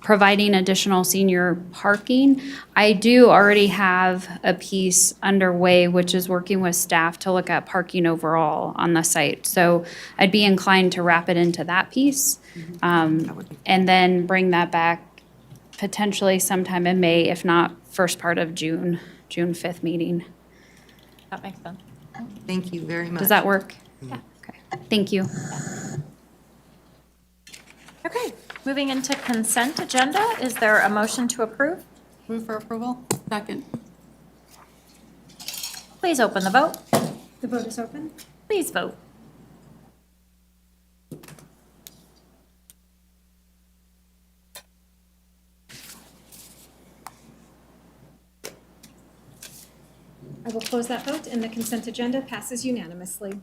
providing additional senior parking? I do already have a piece underway, which is working with staff to look at parking overall on the site. So I'd be inclined to wrap it into that piece, and then bring that back potentially sometime in May, if not first part of June 5th meeting. That makes sense. Thank you very much. Does that work? Yeah. Okay. Thank you. Okay, moving into consent agenda, is there a motion to approve? Move for approval? Second. Please open the vote. The vote is open. Please vote. I will close that vote, and the consent agenda passes unanimously.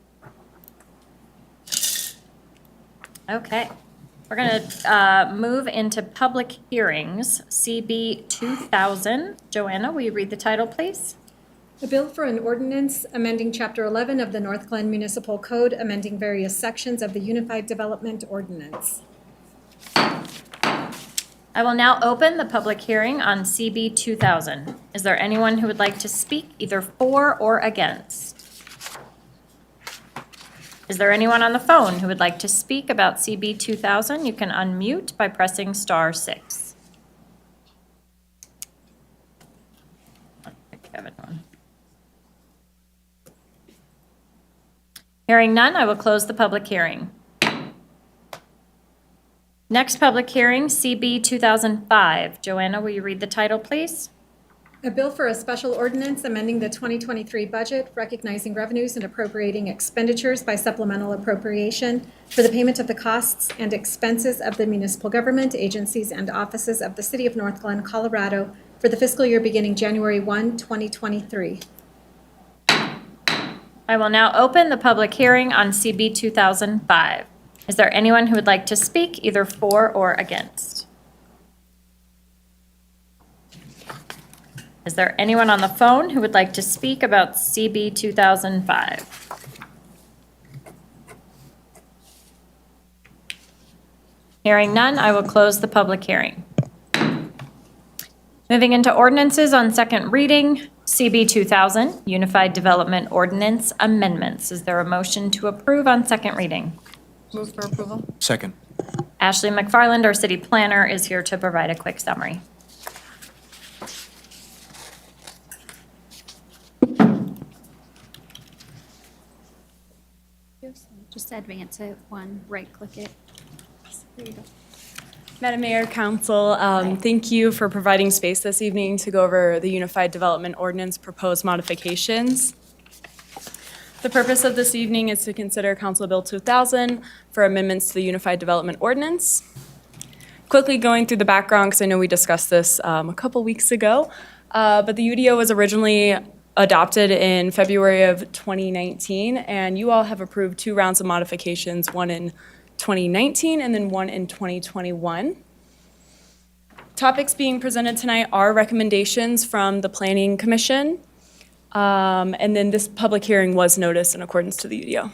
Okay, we're gonna move into public hearings, CB 2000. Joanna, will you read the title, please? A bill for an ordinance amending Chapter 11 of the North Glen Municipal Code, amending various sections of the Unified Development Ordinance. I will now open the public hearing on CB 2000. Is there anyone who would like to speak either for or against? Is there anyone on the phone who would like to speak about CB 2000? You can unmute by pressing *6. Kevin one. Hearing none, I will close the public hearing. Next public hearing, CB 2005. Joanna, will you read the title, please? A bill for a special ordinance amending the 2023 budget, recognizing revenues and appropriating expenditures by supplemental appropriation for the payment of the costs and expenses of the municipal government, agencies, and offices of the City of North Glen, Colorado for the fiscal year beginning January 1, 2023. I will now open the public hearing on CB 2005. Is there anyone who would like to speak either for or against? Is there anyone on the phone who would like to speak about CB 2005? Hearing none, I will close the public hearing. Moving into ordinances on second reading, CB 2000, Unified Development Ordinance Amendments. Is there a motion to approve on second reading? Move for approval? Second. Ashley McFarland, our city planner, is here to provide a quick summary. Just advance it one, right-click it. There you go. Madam Mayor, Council, thank you for providing space this evening to go over the Unified Development Ordinance proposed modifications. The purpose of this evening is to consider Council Bill 2000 for amendments to the Unified Development Ordinance. Quickly going through the background, because I know we discussed this a couple weeks ago, but the UDO was originally adopted in February of 2019, and you all have approved 2 rounds of modifications, one in 2019 and then one in 2021. Topics being presented tonight are recommendations from the Planning Commission, and then this public hearing was noticed in accordance to the UDO.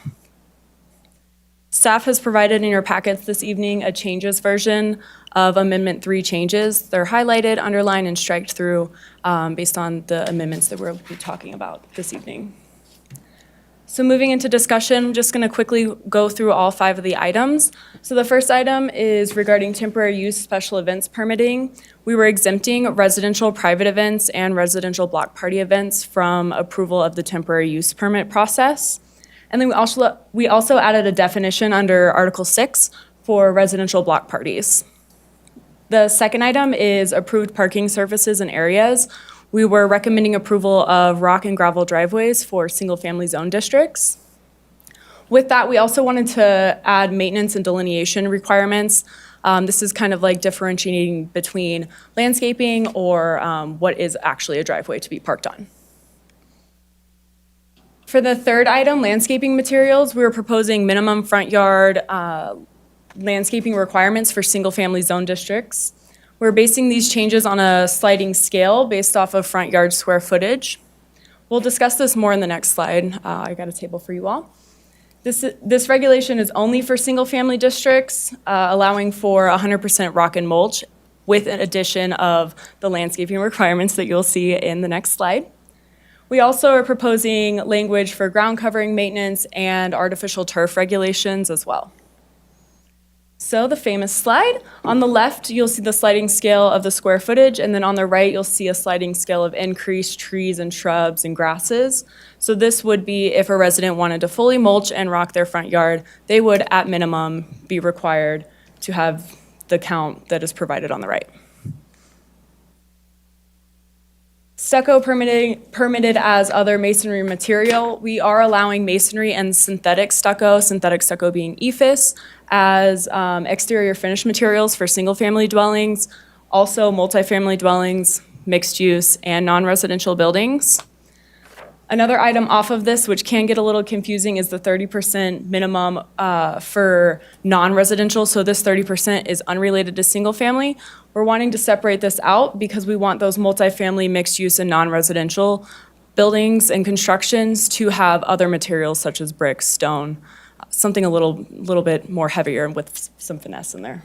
Staff has provided in your packets this evening a changes version of Amendment 3 changes. They're highlighted, underlined, and striked through based on the amendments that we'll be talking about this evening. So moving into discussion, I'm just going to quickly go through all 5 of the items. So the first item is regarding temporary use special events permitting. We were exempting residential private events and residential block party events from approval of the temporary use permit process. And then we also added a definition under Article 6 for residential block parties. The second item is approved parking surfaces and areas. We were recommending approval of rock and gravel driveways for single-family zone districts. With that, we also wanted to add maintenance and delineation requirements. This is kind of like differentiating between landscaping or what is actually a driveway to be parked on. For the third item, landscaping materials, we were proposing minimum front yard landscaping requirements for single-family zone districts. We're basing these changes on a sliding scale based off of front yard square footage. We'll discuss this more in the next slide. I got a table for you all. This regulation is only for single-family districts, allowing for 100% rock and mulch with an addition of the landscaping requirements that you'll see in the next slide. We also are proposing language for ground covering maintenance and artificial turf regulations as well. So the famous slide, on the left, you'll see the sliding scale of the square footage, and then on the right, you'll see a sliding scale of increased trees and shrubs and grasses. So this would be if a resident wanted to fully mulch and rock their front yard, they would at minimum be required to have the count that is provided on the right. Stucco permitted as other masonry material. We are allowing masonry and synthetic stucco being EFIS, as exterior finish materials for single-family dwellings, also multifamily dwellings, mixed use, and non-residential buildings. Another item off of this, which can get a little confusing, is the 30% minimum for non-residential. So this 30% is unrelated to single-family. We're wanting to separate this out because we want those multifamily, mixed use, and non-residential buildings and constructions to have other materials such as brick, stone, something a little bit more heavier with some finesse in there.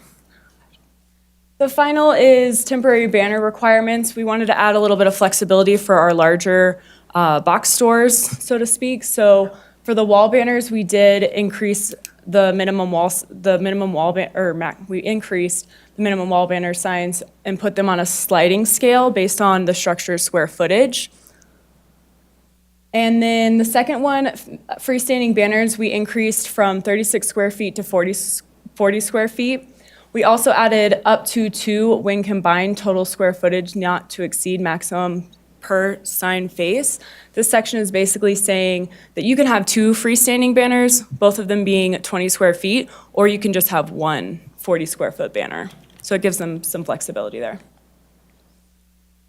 The final is temporary banner requirements. We wanted to add a little bit of flexibility for our larger box stores, so to speak. So for the wall banners, we did increase the minimum we increased the minimum wall banner signs and put them on a sliding scale based on the structure's square footage. And then the second one, freestanding banners, we increased from 36 square feet to 40 square feet. We also added up to 2 when combined total square footage not to exceed maximum per sign face. This section is basically saying that you can have 2 freestanding banners, both of them being 20 square feet, or you can just have one 40 square foot banner. So it gives them some flexibility there.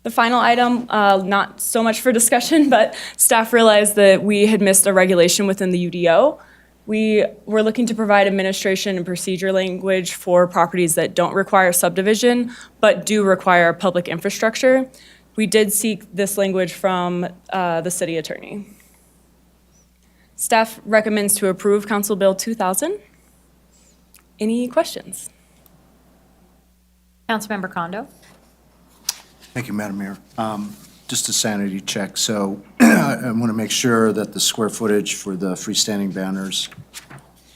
The final item, not so much for discussion, but staff realized that we had missed a regulation within the UDO. We were looking to provide administration and procedure language for properties that don't require subdivision, but do require public infrastructure. We did seek this language from the city attorney. Staff recommends to approve Council Bill 2000. Any questions? Councilmember Kondo. Thank you, Madam Mayor. Just a sanity check. So I want to make sure that the square footage for the freestanding banners,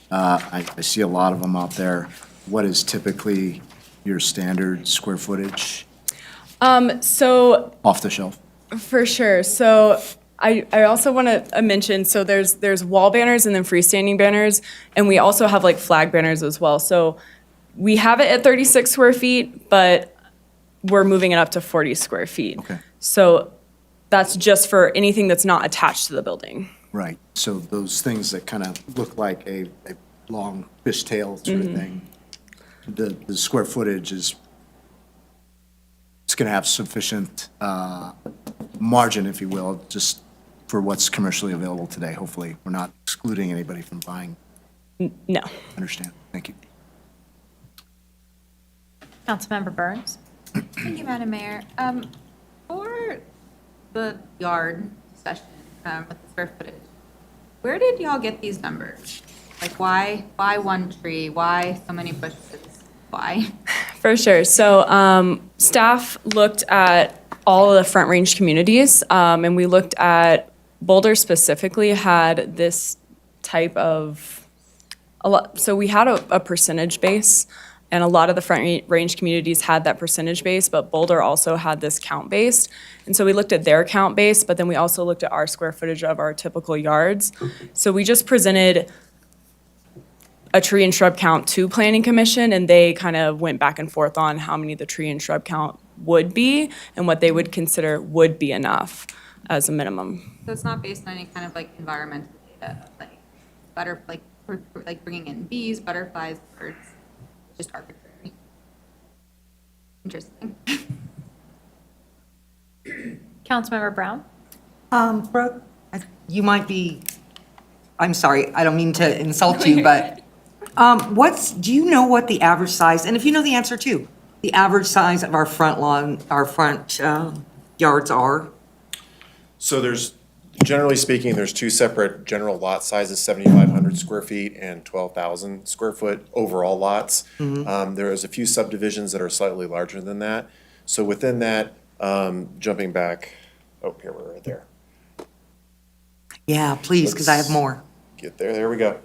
I see a lot of them out there. What is typically your standard square footage So off the shelf? for sure. So I also want to mention, so there's wall banners and then freestanding banners, and we also have like flag banners as well. So we have it at 36 square feet, but we're moving it up to 40 square feet. Okay. So that's just for anything that's not attached to the building. Right. So those things that kind of look like a long fishtail sort of thing, the square footage is, it's going to have sufficient margin, if you will, just for what's commercially available today. Hopefully, we're not excluding anybody from buying. No. Understand. Thank you. Councilmember Burns. Thank you, Madam Mayor. For the yard session with the square footage, where did y'all get these numbers? Like, why one tree? Why so many bushes? Why? For sure. So staff looked at all of the Front Range communities, and we looked at Boulder specifically had this type of so we had a percentage base, and a lot of the Front Range communities had that percentage base, but Boulder also had this count based. And so we looked at their count base, but then we also looked at our square footage of our typical yards. So we just presented a tree and shrub count to Planning Commission, and they kind of went back and forth on how many the tree and shrub count would be and what they would consider would be enough as a minimum. So it's not based on any kind of like environmental data, like like bringing in bees, butterflies, birds, just arbitrary. Interesting. Councilmember Brown? Brooke, you might be, I'm sorry, I don't mean to insult you, but do you know what the average size, and if you know the answer too, the average size of our front lawn, our front yards are? So generally speaking, there's two separate general lot sizes, 7,500 square feet and 12,000 square foot overall lots. There is a few subdivisions that are slightly larger than that. So within that, jumping back, here, we're right there. Yeah, please, because I have more. Get there we go.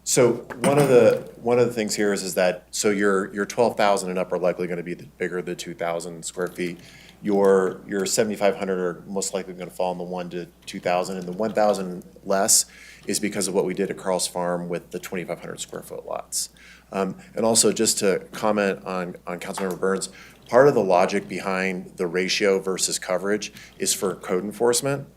So one of the things here is that, so your 12,000 and up are likely gonna be bigger than 2,000 square feet. Your 7,500 are most likely gonna fall in the 1 to 2,000, and the 1,000 less is because of what we did at Carl's Farm with the 2,500 square foot lots. And also, just to comment on Councilmember Burns, part of the logic behind the ratio versus coverage is for code enforcement.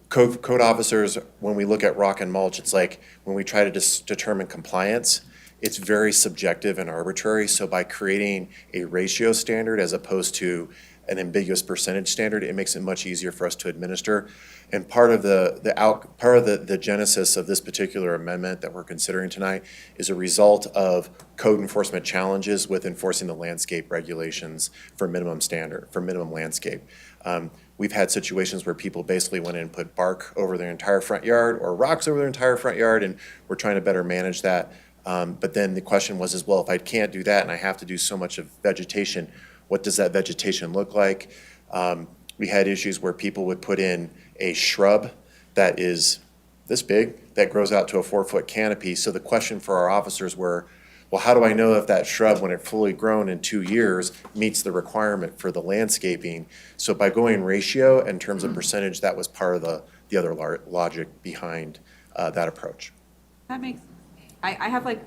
Code officers, when we look at rock and mulch, it's like when we try to determine compliance, it's very subjective and arbitrary. So by creating a ratio standard as opposed to an ambiguous percentage standard, it makes it much easier for us to administer. And part of the genesis of this particular amendment that we're considering tonight is a result of code enforcement challenges with enforcing the landscape regulations for minimum landscape. We've had situations where people basically went in and put bark over their entire front yard or rocks over their entire front yard, and we're trying to better manage that. But then the question was as well, if I can't do that and I have to do so much of vegetation, what does that vegetation look like? We had issues where people would put in a shrub that is this big, that grows out to a 4-foot canopy. So the question for our officers were, well, how do I know if that shrub, when it's fully grown in 2 years, meets the requirement for the landscaping? So by going ratio in terms of percentage, that was part of the other logic behind that approach. That makes sense. I have like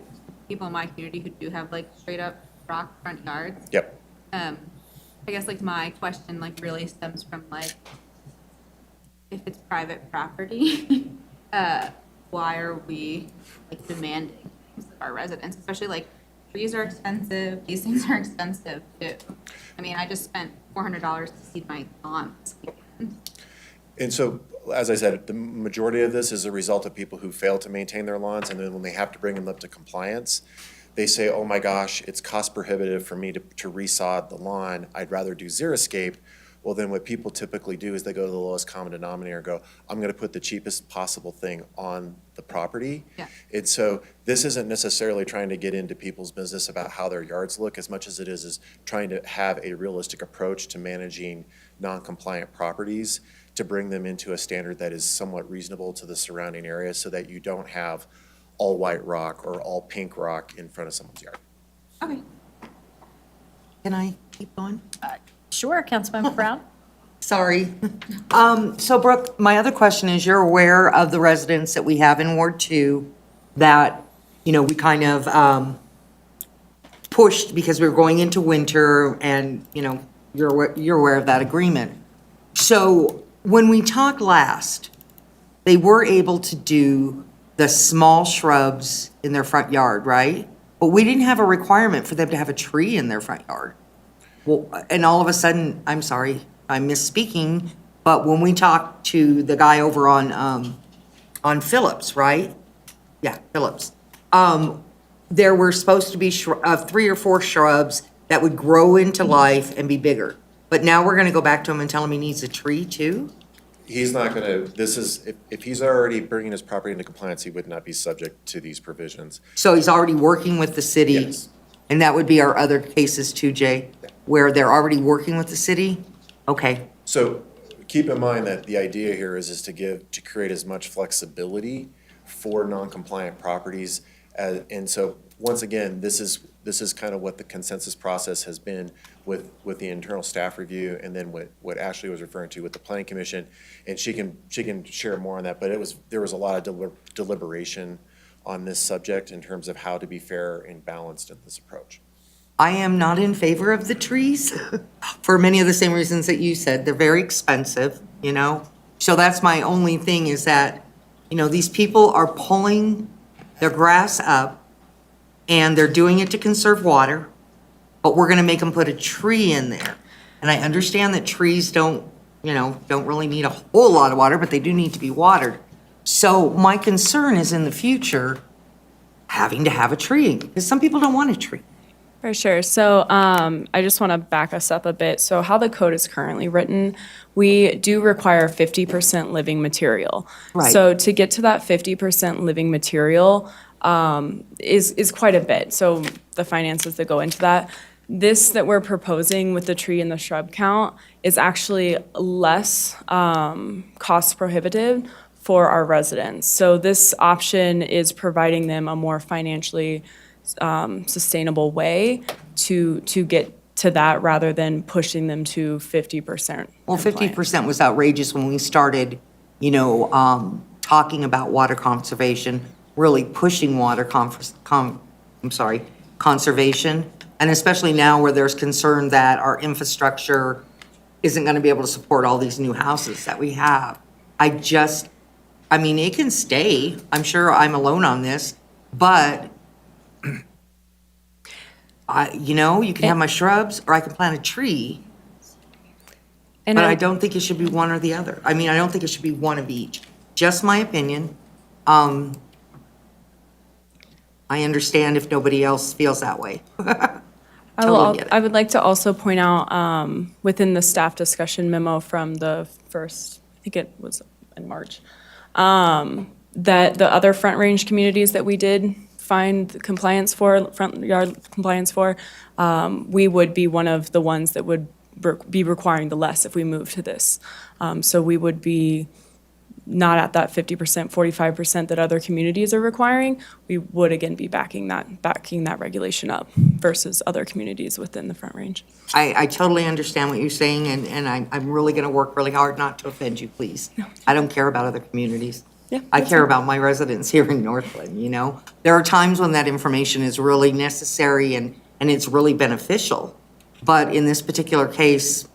people in my community who do have like straight up rock front yards. Yep. I guess like my question like really stems from like, if it's private property, why are we like demanding things of our residents, especially like trees are expensive, these things are expensive too. I mean, I just spent $400 to seed my lawn this weekend. And so, as I said, the majority of this is a result of people who fail to maintain their lawns, and then when they have to bring them up to compliance, they say, oh my gosh, it's cost prohibitive for me to resod the lawn, I'd rather do xeriscape. Well, then what people typically do is they go to the lowest common denominator and go, I'm gonna put the cheapest possible thing on the property. Yeah. And so this isn't necessarily trying to get into people's business about how their yards look as much as it is trying to have a realistic approach to managing non-compliant properties to bring them into a standard that is somewhat reasonable to the surrounding area so that you don't have all white rock or all pink rock in front of someone's yard. Okay. Can I keep going? Sure, Councilmember Brown? Sorry. So Brooke, my other question is, you're aware of the residents that we have in Ward 2 that, we kind of pushed because we were going into winter and, you're aware of that agreement. So when we talked last, they were able to do the small shrubs in their front yard, right? But we didn't have a requirement for them to have a tree in their front yard. Well, and all of a sudden, I'm sorry, I'm misspeaking, but when we talked to the guy over on Phillips, right? Yeah, Phillips. There were supposed to be 3 or 4 shrubs that would grow into life and be bigger. But now we're gonna go back to him and tell him he needs a tree too? He's not gonna, if he's already bringing his property into compliance, he would not be subject to these provisions. So he's already working with the city? Yes. And that would be our other cases too, Jay, where they're already working with the city? Okay. So keep in mind that the idea here is to create as much flexibility for non-compliant properties. And so, once again, this is kind of what the consensus process has been with the internal staff review, and then what Ashley was referring to with the planning commission. And she can share more on that, but there was a lot of deliberation on this subject in terms of how to be fair and balanced in this approach. I am not in favor of the trees for many of the same reasons that you said. They're very expensive, So that's my only thing is that You know, these people are pulling their grass up, and they're doing it to conserve water, but we're gonna make them put a tree in there. And I understand that trees don't really need a whole lot of water, but they do need to be watered. So my concern is in the future, having to have a tree, because some people don't want a tree. For sure. So I just want to back us up a bit. So how the code is currently written, we do require 50% living material. Right. So to get to that 50% living material is quite a bit. So the finances that go into that. This that we're proposing with the tree and the shrub count is actually less cost prohibitive for our residents. So this option is providing them a more financially sustainable way to get to that rather than pushing them to 50%. Well, 50% was outrageous when we started, talking about water conservation, really pushing water conservation. And especially now where there's concern that our infrastructure isn't going to be able to support all these new houses that we have. It can stay. I'm sure I'm alone on this, but you can have my shrubs or I can plant a tree. But I don't think it should be one or the other. I don't think it should be one of each. Just my opinion. I understand if nobody else feels that way. Totally get it. I would like to also point out within the staff discussion memo from the first, I think it was in March, that the other Front Range communities that we did find compliance for, front yard compliance for, we would be one of the ones that would be requiring the less if we move to this. So we would be not at that 50%, 45% that other communities are requiring. We would again be backing that regulation up versus other communities within the Front Range. I totally understand what you're saying, and I'm really going to work really hard not to offend you, please. I don't care about other communities. Yeah, I care about my residents here in Northland, There are times when that information is really necessary and it's really beneficial. But in this particular case,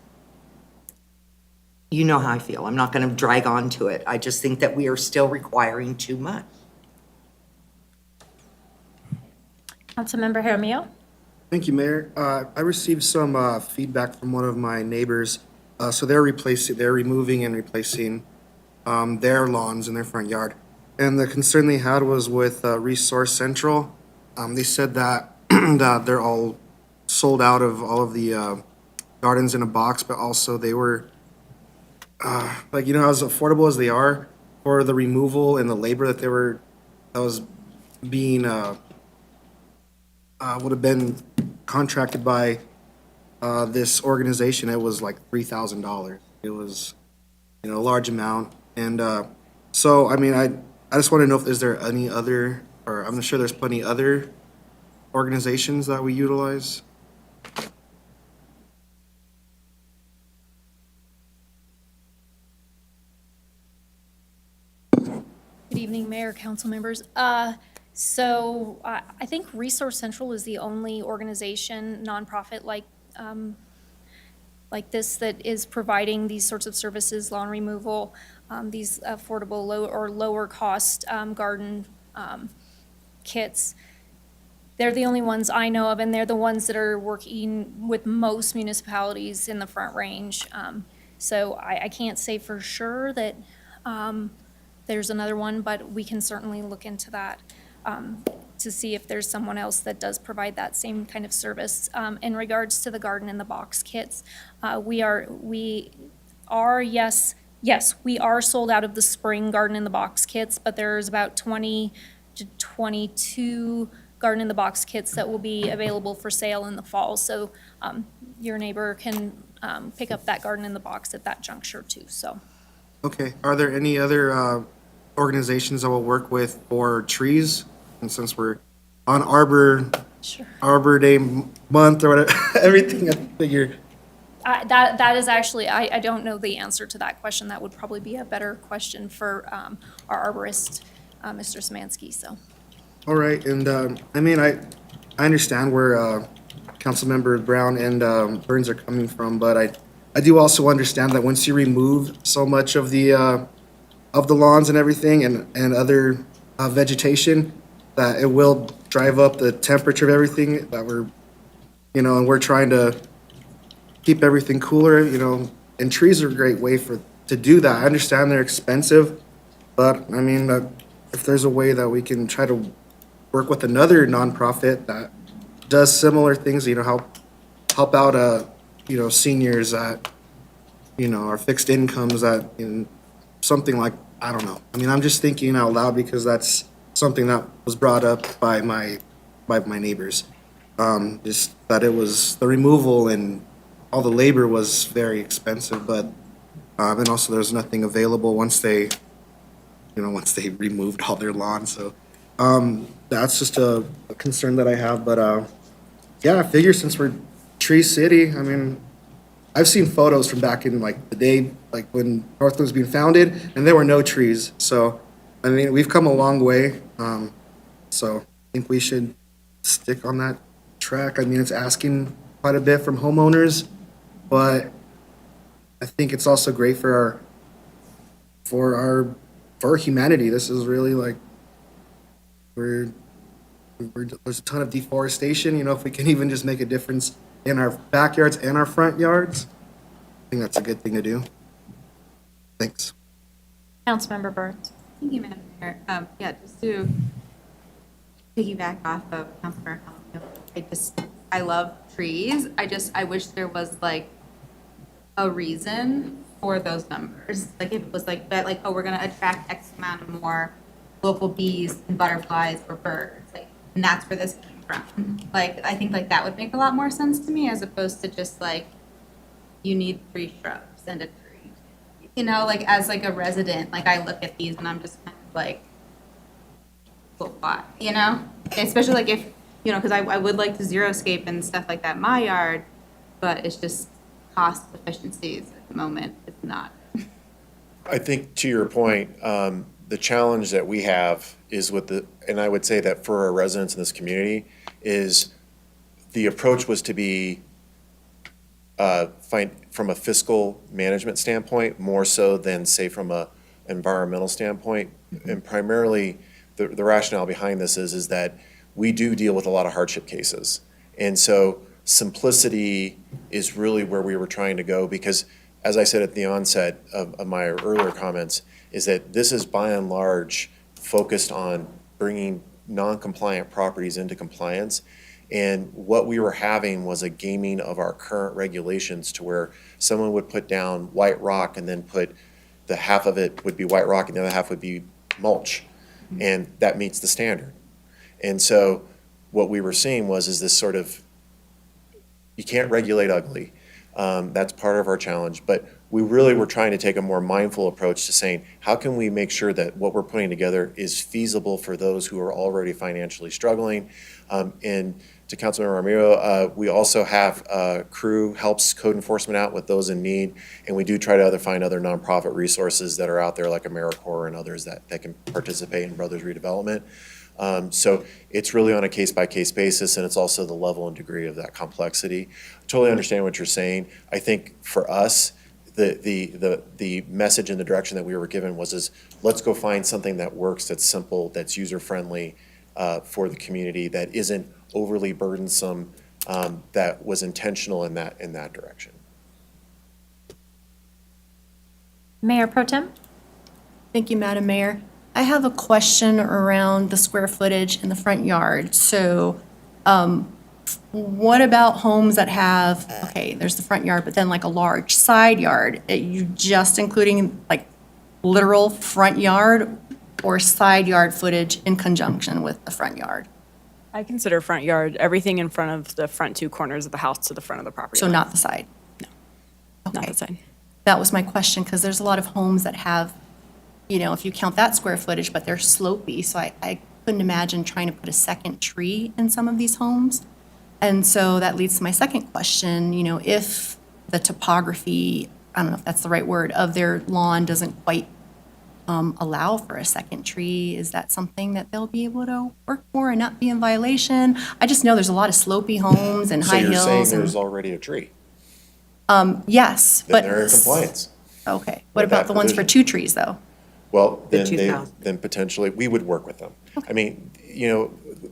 you know how I feel. I'm not going to drag on to it. I just think that we are still requiring too much. Councilmember Jaramillo? Thank you, Mayor. I received some feedback from one of my neighbors. So they're removing and replacing their lawns in their front yard. And the concern they had was with Resource Central. They said that, that they're all sold out of all of the gardens in a box, but also they were, as affordable as they are for the removal and the labor that was being, would have been contracted by this organization, it was like $3,000. It was, a large amount. And I just want to know if is there any other, or I'm sure there's plenty other organizations that we utilize. Good evening, Mayor, council members. So I think Resource Central is the only organization, nonprofit like this, that is providing these sorts of services, lawn removal, these affordable lower cost garden kits. They're the only ones I know of, and they're the ones that are working with most municipalities in the Front Range. So I can't say for sure that there's another one, but we can certainly look into that to see if there's someone else that does provide that same kind of service. In regards to the garden in the box kits, we are sold out of the spring garden in the box kits, but there's about 20 to 22 garden in the box kits that will be available for sale in the fall. So your neighbor can pick up that garden in the box at that juncture too, so. Okay, are there any other organizations that will work with for trees? And since we're on Arbor Day month or whatever, everything, I figure. That is actually, I don't know the answer to that question. That would probably be a better question for our arborist, Mr. Szymanski, so. All right, and I understand where Councilmember Brown and Burns are coming from, but I do also understand that once you remove so much of the of the lawns and everything and other vegetation, that it will drive up the temperature of everything that we're, and we're trying to keep everything cooler, and trees are a great way to do that. I understand they're expensive, but I mean, if there's a way that we can try to work with another nonprofit that does similar things, help out, seniors that, are fixed incomes that, something like, I don't know. I mean, I'm just thinking out loud because that's something that was brought up by my neighbors. Just that it was, the removal and all the labor was very expensive, but, and also there's nothing available once they removed all their lawns, so, that's just a concern that I have, but, yeah, I figure since we're Tree City, I mean, I've seen photos from back in like the day, like when Northland was being founded, and there were no trees. So, I mean, we've come a long way. So I think we should stick on that track. I mean, it's asking quite a bit from homeowners, but I think it's also great for our humanity. This is really like there's a ton of deforestation. If we can even just make a difference in our backyards and our front yards, I think that's a good thing to do. Thanks. Councilmember Burns. Thank you, Madam Mayor. Yeah, just to piggyback off of Councilmember Calhoun, I love trees. I wish there was like a reason for those numbers. Like if it was like that, like, oh, we're gonna attract X amount of more local bees and butterflies or birds, like, and that's where this came from. Like, I think like that would make a lot more sense to me as opposed to just like, you need 3 shrubs and a tree. Like as like a resident, like I look at these and I'm just kind of like, well, why? Especially like if, because I would like to xeriscape and stuff like that in my yard, but it's just cost efficiencies at the moment. It's not. I think to your point, the challenge that we have is and I would say that for our residents in this community, is the approach was to be from a fiscal management standpoint, more so than say from a environmental standpoint. And primarily, the rationale behind this is that we do deal with a lot of hardship cases. And so simplicity is really where we were trying to go, because as I said at the onset of my earlier comments, is that this is by and large focused on bringing non-compliant properties into compliance. And what we were having was a gaming of our current regulations to where someone would put down white rock and then put the half of it would be white rock and the other half would be mulch. And that meets the standard. And so what we were seeing is this sort of, you can't regulate ugly. That's part of our challenge. But we really were trying to take a more mindful approach to saying, how can we make sure that what we're putting together is feasible for those who are already financially struggling? And to Councilmember Ramiro, we also have crew helps code enforcement out with those in need. And we do try to find other nonprofit resources that are out there like AmeriCorps and others that can participate in Brothers Redevelopment. So it's really on a case-by-case basis, and it's also the level and degree of that complexity. I totally understand what you're saying. I think for us, the message and the direction that we were given was let's go find something that works, that's simple, that's user-friendly for the community, that isn't overly burdensome, that was intentional in that direction. Mayor Pro Tem? Thank you, Madam Mayor. I have a question around the square footage in the front yard. So what about homes that have, okay, there's the front yard, but then like a large side yard? Are you just including like literal front yard or side yard footage in conjunction with the front yard? I consider front yard everything in front of the front 2 corners of the house to the front of the property So line. not the side? Not the side. That was my question, because there's a lot of homes that have, if you count that square footage, but they're slopey. So I couldn't imagine trying to put a second tree in some of these homes. And so that leads to my second question, if the topography, I don't know if that's the right word, of their lawn doesn't quite allow for a second tree, is that something that they'll be able to work for and not be in violation? I just know there's a lot of slopey homes and high hills. So you're saying there's already a tree? Yes, Then but. they're in compliance. Okay. What with about that the ones for provision. 2 trees, though? Well, The then 2,000. then potentially, we would work with them. I mean,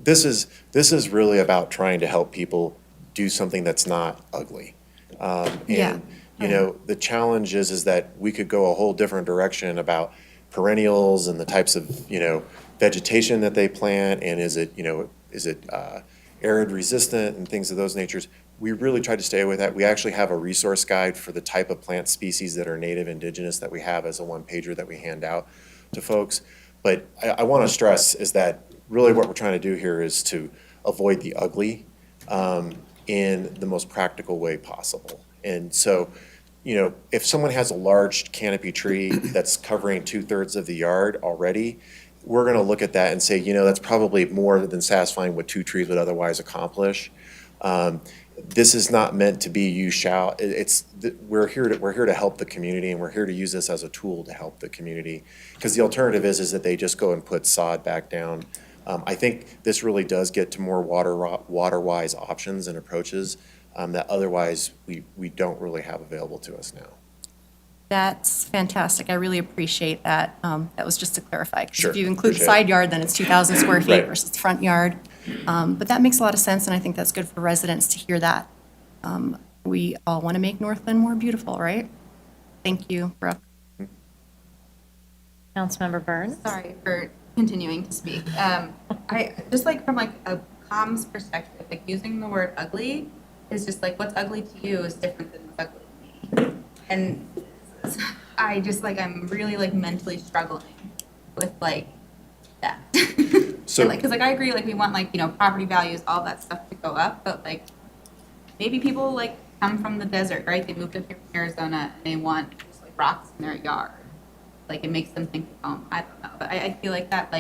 this is really about trying to help people do something that's not ugly. Yeah. And, the challenge is that we could go a whole different direction about perennials and the types of, vegetation that they plant, and is it arid resistant and things of those natures. We really try to stay with that. We actually have a resource guide for the type of plant species that are native indigenous that we have as a one-pager that we hand out to folks. But I want to stress is that really what we're trying to do here is to avoid the ugly in the most practical way possible. And so, if someone has a large canopy tree that's covering 2/3 of the yard already, we're going to look at that and say, that's probably more than satisfying what 2 trees would otherwise accomplish. This is not meant to be you shall. We're here to help the community, and we're here to use this as a tool to help the community. Because the alternative is that they just go and put sod back down. I think this really does get to more water-wise options and approaches that otherwise we don't really have available to us now. That's fantastic. I really appreciate that. That was just to clarify. 'Cause Sure, if you include appreciate it. side yard, then it's 2,000 square feet Right. versus front yard. But that makes a lot of sense, and I think that's good for residents to hear that. We all want to make Northland more beautiful, right? Thank you, Brooke. Councilmember Burns? Sorry for continuing to speak. I just from a comms perspective, using the word ugly is just what's ugly to you is different than what's ugly to me. And I just I'm really mentally struggling with that. So- Because I agree, we want property values, all that stuff to go up, but maybe people come from the desert, right? They moved up here from Arizona and they want just rocks in their yard. It makes them think of home. I don't know, but I feel that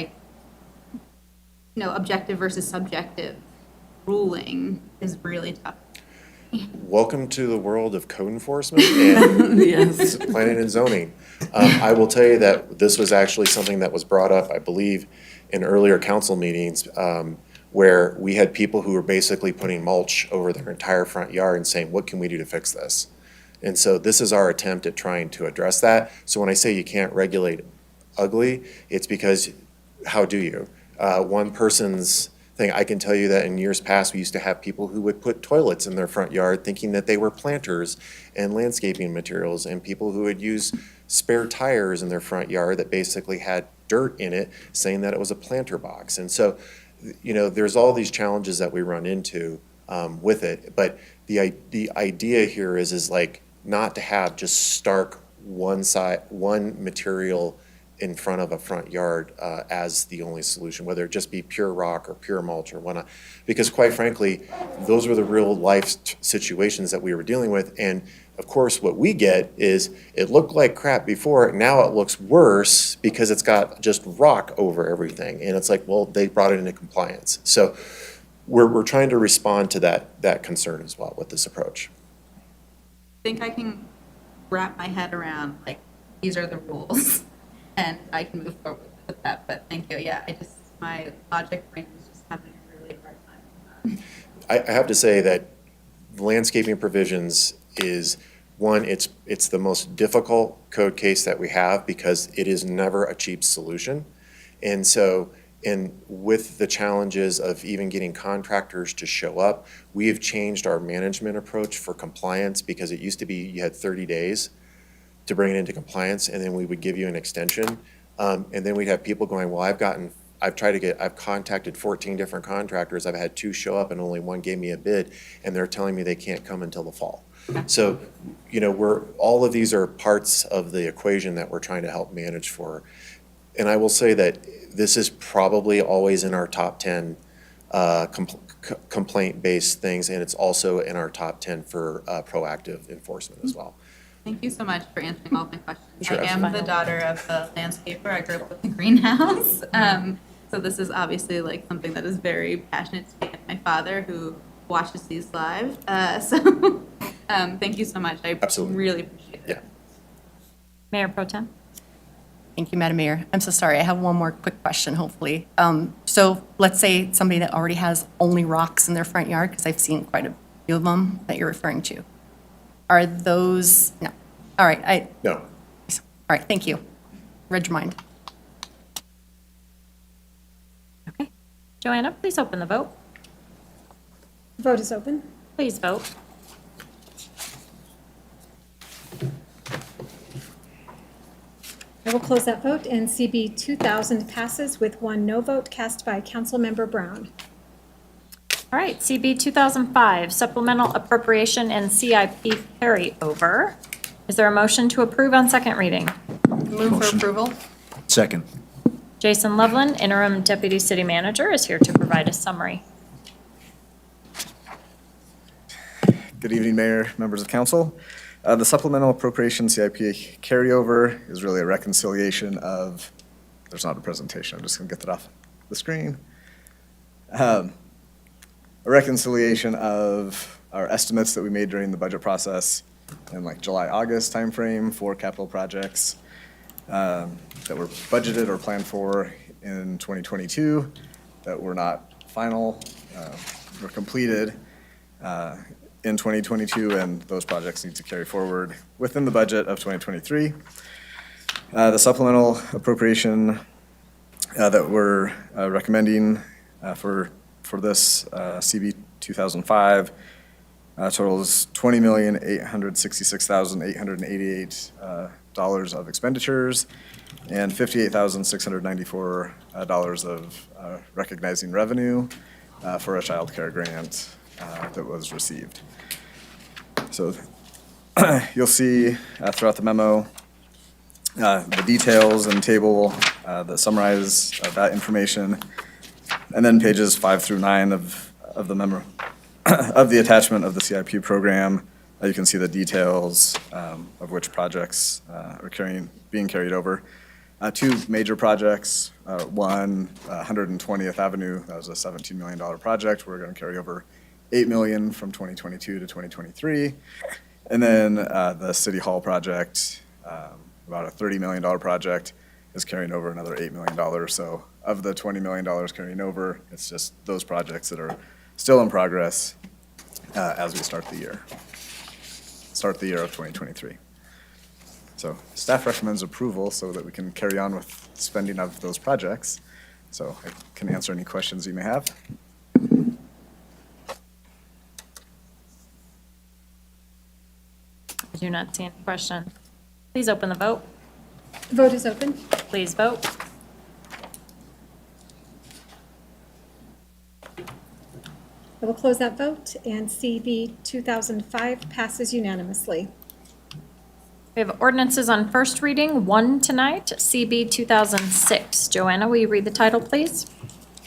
objective versus subjective ruling is really tough. Welcome to the world of code enforcement and Yes. planning and zoning. I will tell you that this was actually something that was brought up, I believe, in earlier council meetings, where we had people who were basically putting mulch over their entire front yard and saying, what can we do to fix this? And so this is our attempt at trying to address that. So when I say you can't regulate ugly, it's because how do you? One person's thing, I can tell you that in years past, we used to have people who would put toilets in their front yard thinking that they were planters and landscaping materials, and people who would use spare tires in their front yard that basically had dirt in it, saying that it was a planter box. And so, there's all these challenges that we run into with it. But the idea here is not to have just stark one material in front of a front yard as the only solution, whether it just be pure rock or pure mulch or whatnot. Because quite frankly, those were the real life situations that we were dealing with. And of course, what we get is it looked like crap before, now it looks worse because it's got just rock over everything. And it's well, they brought it into compliance. So we're trying to respond to that concern as well with this approach. I think I can wrap my head around these are the rules and I can move forward with that. But thank you. Yeah, my logic brain is just having a really hard time with that. I have to say that landscaping provisions is one, it's the most difficult code case that we have because it is never a cheap solution. And so, with the challenges of even getting contractors to show up, we have changed our management approach for compliance because it used to be you had 30 days to bring it into compliance, and then we would give you an extension. And then we'd have people going, well, I've contacted 14 different contractors. I've had 2 show up and only 1 gave me a bid, and they're telling me they can't come until the fall. So, all of these are parts of the equation that we're trying to help manage for. And I will say that this is probably always in our top 10 complaint-based things, and it's also in our top 10 for proactive enforcement as well. Thank you so much for answering all of my questions. Sure. I am the daughter of a landscaper. I grew up with a greenhouse. So this is obviously something that is very passionate to me and my father who watches these live. Thank you so much. I Absolutely. really appreciate it. Yeah. Mayor Pro Tem? Thank you, Madam Mayor. I'm so sorry. I have one more quick question, hopefully. So let's say somebody that already has only rocks in their front yard, because I've seen quite a few of them that you're referring to. Are those, no. All right, No. all right, thank you. Read your mind. Joanna, please open the vote. Vote is open. Please vote. I will close that vote, and CB 2000 passes with one no vote cast by Councilmember Brown. All right, CB 2005, supplemental appropriation and CIP carryover. Is there a motion to approve on second reading? Move for approval. Second. Jason Loveland, interim deputy city manager, is here to provide a summary. Good evening, Mayor, members of council. The supplemental appropriation CIP carryover is really a reconciliation of, there's not a presentation, I'm just gonna get that off the screen. A reconciliation of our estimates that we made during the budget process in like July, August timeframe for capital projects that were budgeted or planned for in 2022 that were not final, were completed in 2022, and those projects need to carry forward within the budget of 2023. The supplemental appropriation that we're recommending for this CB 2005 totals $20,866,888 of expenditures and $58,694 of recognizing revenue for a child care grant that was received. So you'll see throughout the memo the details and table that summarize that information, and then pages 5 through 9 of the memo of the attachment of the CIP program. You can see the details of which projects are being carried over. Two major projects, one 120th Avenue, that was a $17 million project. We're going to carry over $8 million from 2022 to 2023. And then the City Hall project, about a $30 million project, is carrying over another $8 million. So of the $20 million carrying over, it's just those projects that are still in progress as we start the year of 2023. So staff recommends approval so that we can carry on with spending of those projects. So I can answer any questions you may have. I do not see any question. Please open the vote. Vote is open. Please vote. I will close that vote, and CB 2005 passes unanimously. We have ordinances on first reading, one tonight, CB 2006. Joanna, will you read the title, please?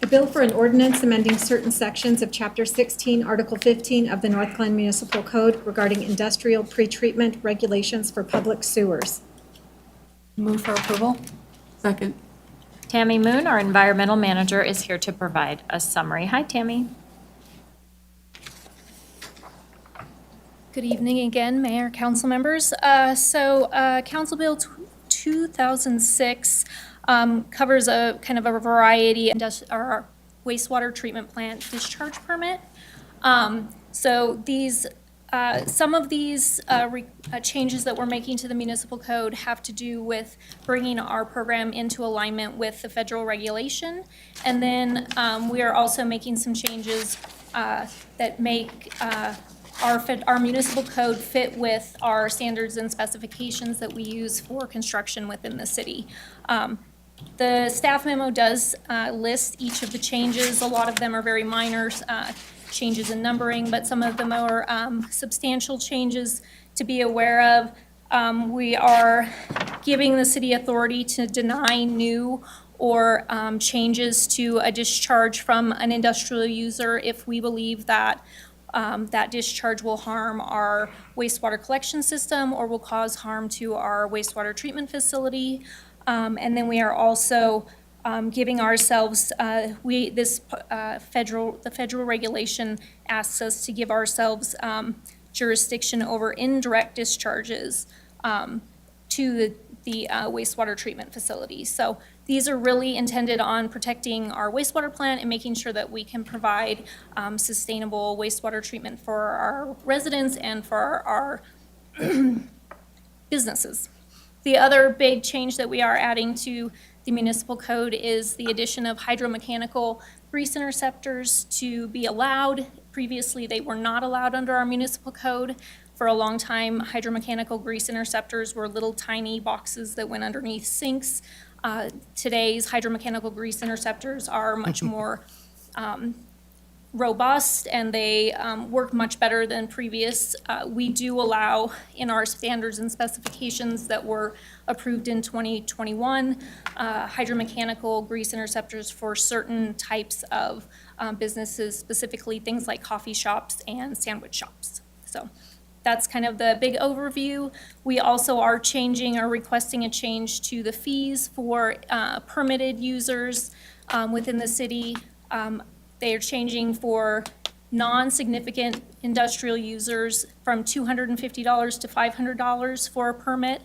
A bill for an ordinance amending certain sections of Chapter 16, Article 15 of the North Glen Municipal Code regarding industrial pretreatment regulations for public sewers. Move for approval. Second. Tammy Moon, our environmental manager, is here to provide a summary. Hi, Tammy. Good evening again, Mayor, council members. Council Bill 2006 covers a kind of a variety of our wastewater treatment plant discharge permit. Some of these changes that we're making to the municipal code have to do with bringing our program into alignment with the federal regulation. And then we are also making some changes that make our municipal code fit with our standards and specifications that we use for construction within the city. The staff memo does list each of the changes. A lot of them are very minor changes in numbering, but some of them are substantial changes to be aware of. We are giving the city authority to deny new or changes to a discharge from an industrial user if we believe that that discharge will harm our wastewater collection system or will cause harm to our wastewater treatment facility. And then we are also giving ourselves, the federal regulation asks us to give ourselves jurisdiction over indirect discharges to the wastewater treatment facility. So these are really intended on protecting our wastewater plant and making sure that we can provide sustainable wastewater treatment for our residents and for our businesses. The other big change that we are adding to the municipal code is the addition of hydromechanical grease interceptors to be allowed. Previously, they were not allowed under our municipal code. For a long time, hydromechanical grease interceptors were little tiny boxes that went underneath sinks. Today's hydromechanical grease interceptors are much more robust, and they work much better than previous. We do allow in our standards and specifications that were approved in 2021, hydromechanical grease interceptors for certain types of businesses, specifically things like coffee shops and sandwich shops. So that's kind of the big overview. We also are changing or requesting a change to the fees for permitted users within the city. They are changing for non-significant industrial users from $250 to $500 for a permit,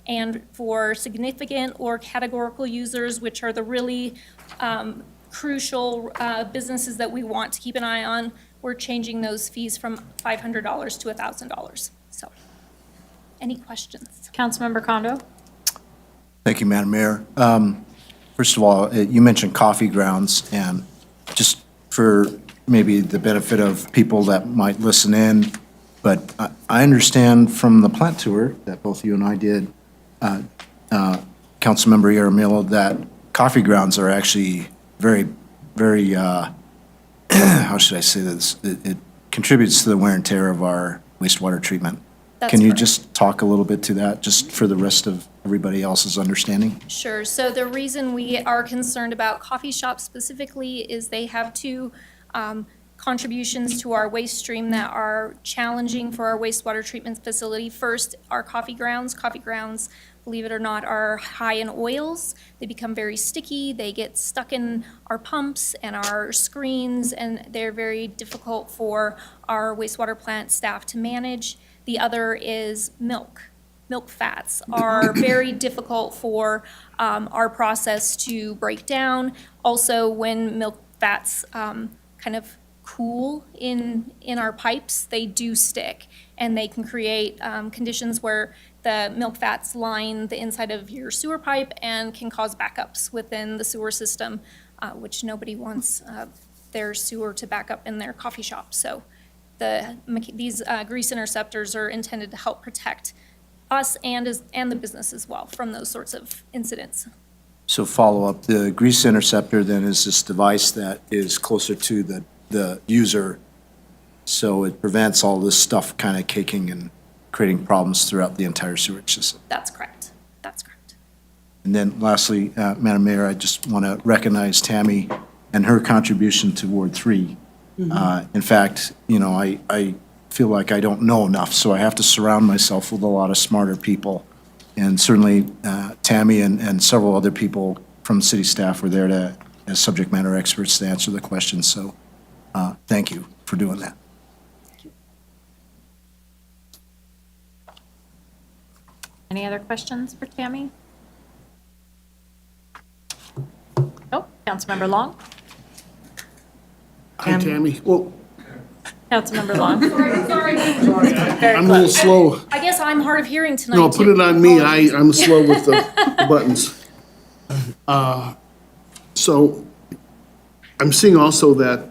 and for significant or categorical users, which are the really crucial businesses that we want to keep an eye on, we're changing those fees from $500 to $1,000. So, any questions? Councilmember Kondo? Thank you, Madam Mayor. First of all, you mentioned coffee grounds, and just for maybe the benefit of people that might listen in, but I understand from the plant tour that both you and I did, Councilmember Yaramillo, that coffee grounds are actually very, very, how should I say this? It contributes to the wear and tear of our wastewater treatment. That's Can you correct. just talk a little bit to that, just for the rest of everybody else's understanding? Sure. So the reason we are concerned about coffee shops specifically is they have two contributions to our waste stream that are challenging for our wastewater treatment facility. First, our coffee grounds. Coffee grounds, believe it or not, are high in oils. They become very sticky. They get stuck in our pumps and our screens, and they're very difficult for our wastewater plant staff to manage. The other is milk. Milk fats are very difficult for our process to break down. Also, when milk fats kind of cool in our pipes, they do stick, and they can create conditions where the milk fats line the inside of your sewer pipe and can cause backups within the sewer system, which nobody wants their sewer to back up in their coffee shop. So these grease interceptors are intended to help protect us and the business as well from those sorts of incidents. So follow up, the grease interceptor then is this device that is closer to the user, so it prevents all this stuff kind of caking and creating problems throughout the entire sewage system. That's correct. That's correct. And then lastly, Madam Mayor, I just want to recognize Tammy and her contribution to Ward 3. In fact, you know, I feel like I don't know enough, so I have to surround myself with a lot of smarter people. And certainly, Tammy and several other people from city staff were there to, as subject matter experts, to answer the questions. So thank you for doing that. Any other questions for Tammy? Nope. Councilmember Long? Hi, Tammy. Well, Councilmember Long? Sorry. I'm a little slow. I guess I'm hard of hearing tonight. No, put too. it on me. I'm slow with the buttons. So I'm seeing also that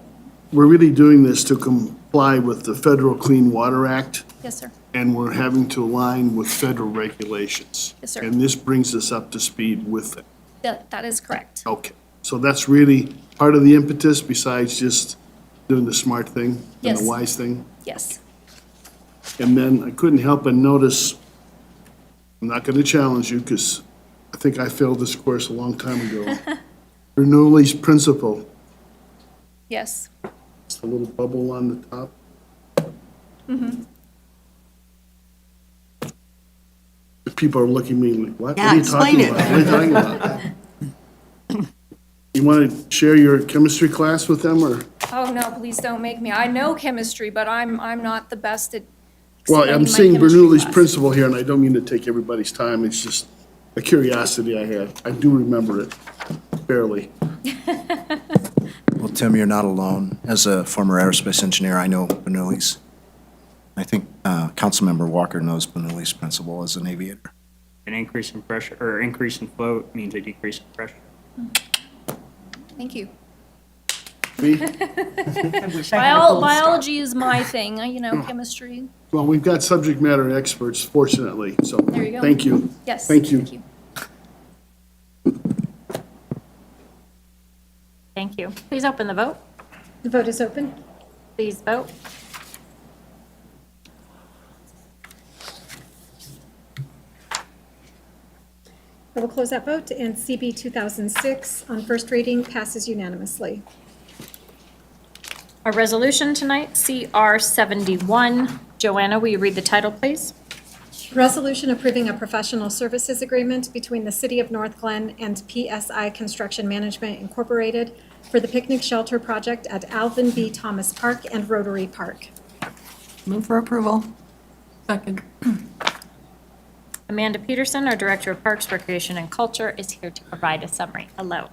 we're really doing this to comply with the Federal Clean Water Act, Yes, sir. and we're having to align with federal regulations. Yes, sir. And this brings us up to speed with it. That is correct. Okay. So that's really part of the impetus besides just doing the smart thing and Yes. the wise thing? Yes. And then I couldn't help but notice, I'm not going to challenge you because I think I failed this course a long time ago. Bernoulli's principle, Yes. it's the little bubble on the top. Mm-hmm. People are looking at me like, what? Yeah, What are you explain talking it. about? What are you talking about? You want to share your chemistry class with them, or? Oh, no, please don't make me. I know chemistry, but I'm not the best at Well, explaining I'm my seeing chemistry Bernoulli's class. principle here, and I don't mean to take everybody's time. It's just a curiosity I had. I do remember it, barely. Well, Tim, you're not alone. As a former aerospace engineer, I know Bernoulli's. I think Councilmember Walker knows Bernoulli's principle as an aviator. An increase in pressure, or increase in flow means a decrease in pressure. Thank you. Biology is my thing, chemistry. Well, we've got subject matter experts, fortunately, so. There you go. Thank you. Yes. Thank you. Thank you. Please open the vote. The vote is open. Please vote. I will close that vote, and CB 2006 on first reading passes unanimously. Our resolution tonight, CR 71. Joanna, will you read the title, please? Resolution approving a professional services agreement between the City of North Glen and PSI Construction Management Incorporated for the picnic shelter project at Alvin B. Thomas Park and Rotary Park. Move for approval. Second. Amanda Peterson, our Director of Parks, Recreation, and Culture, is here to provide a summary. Hello.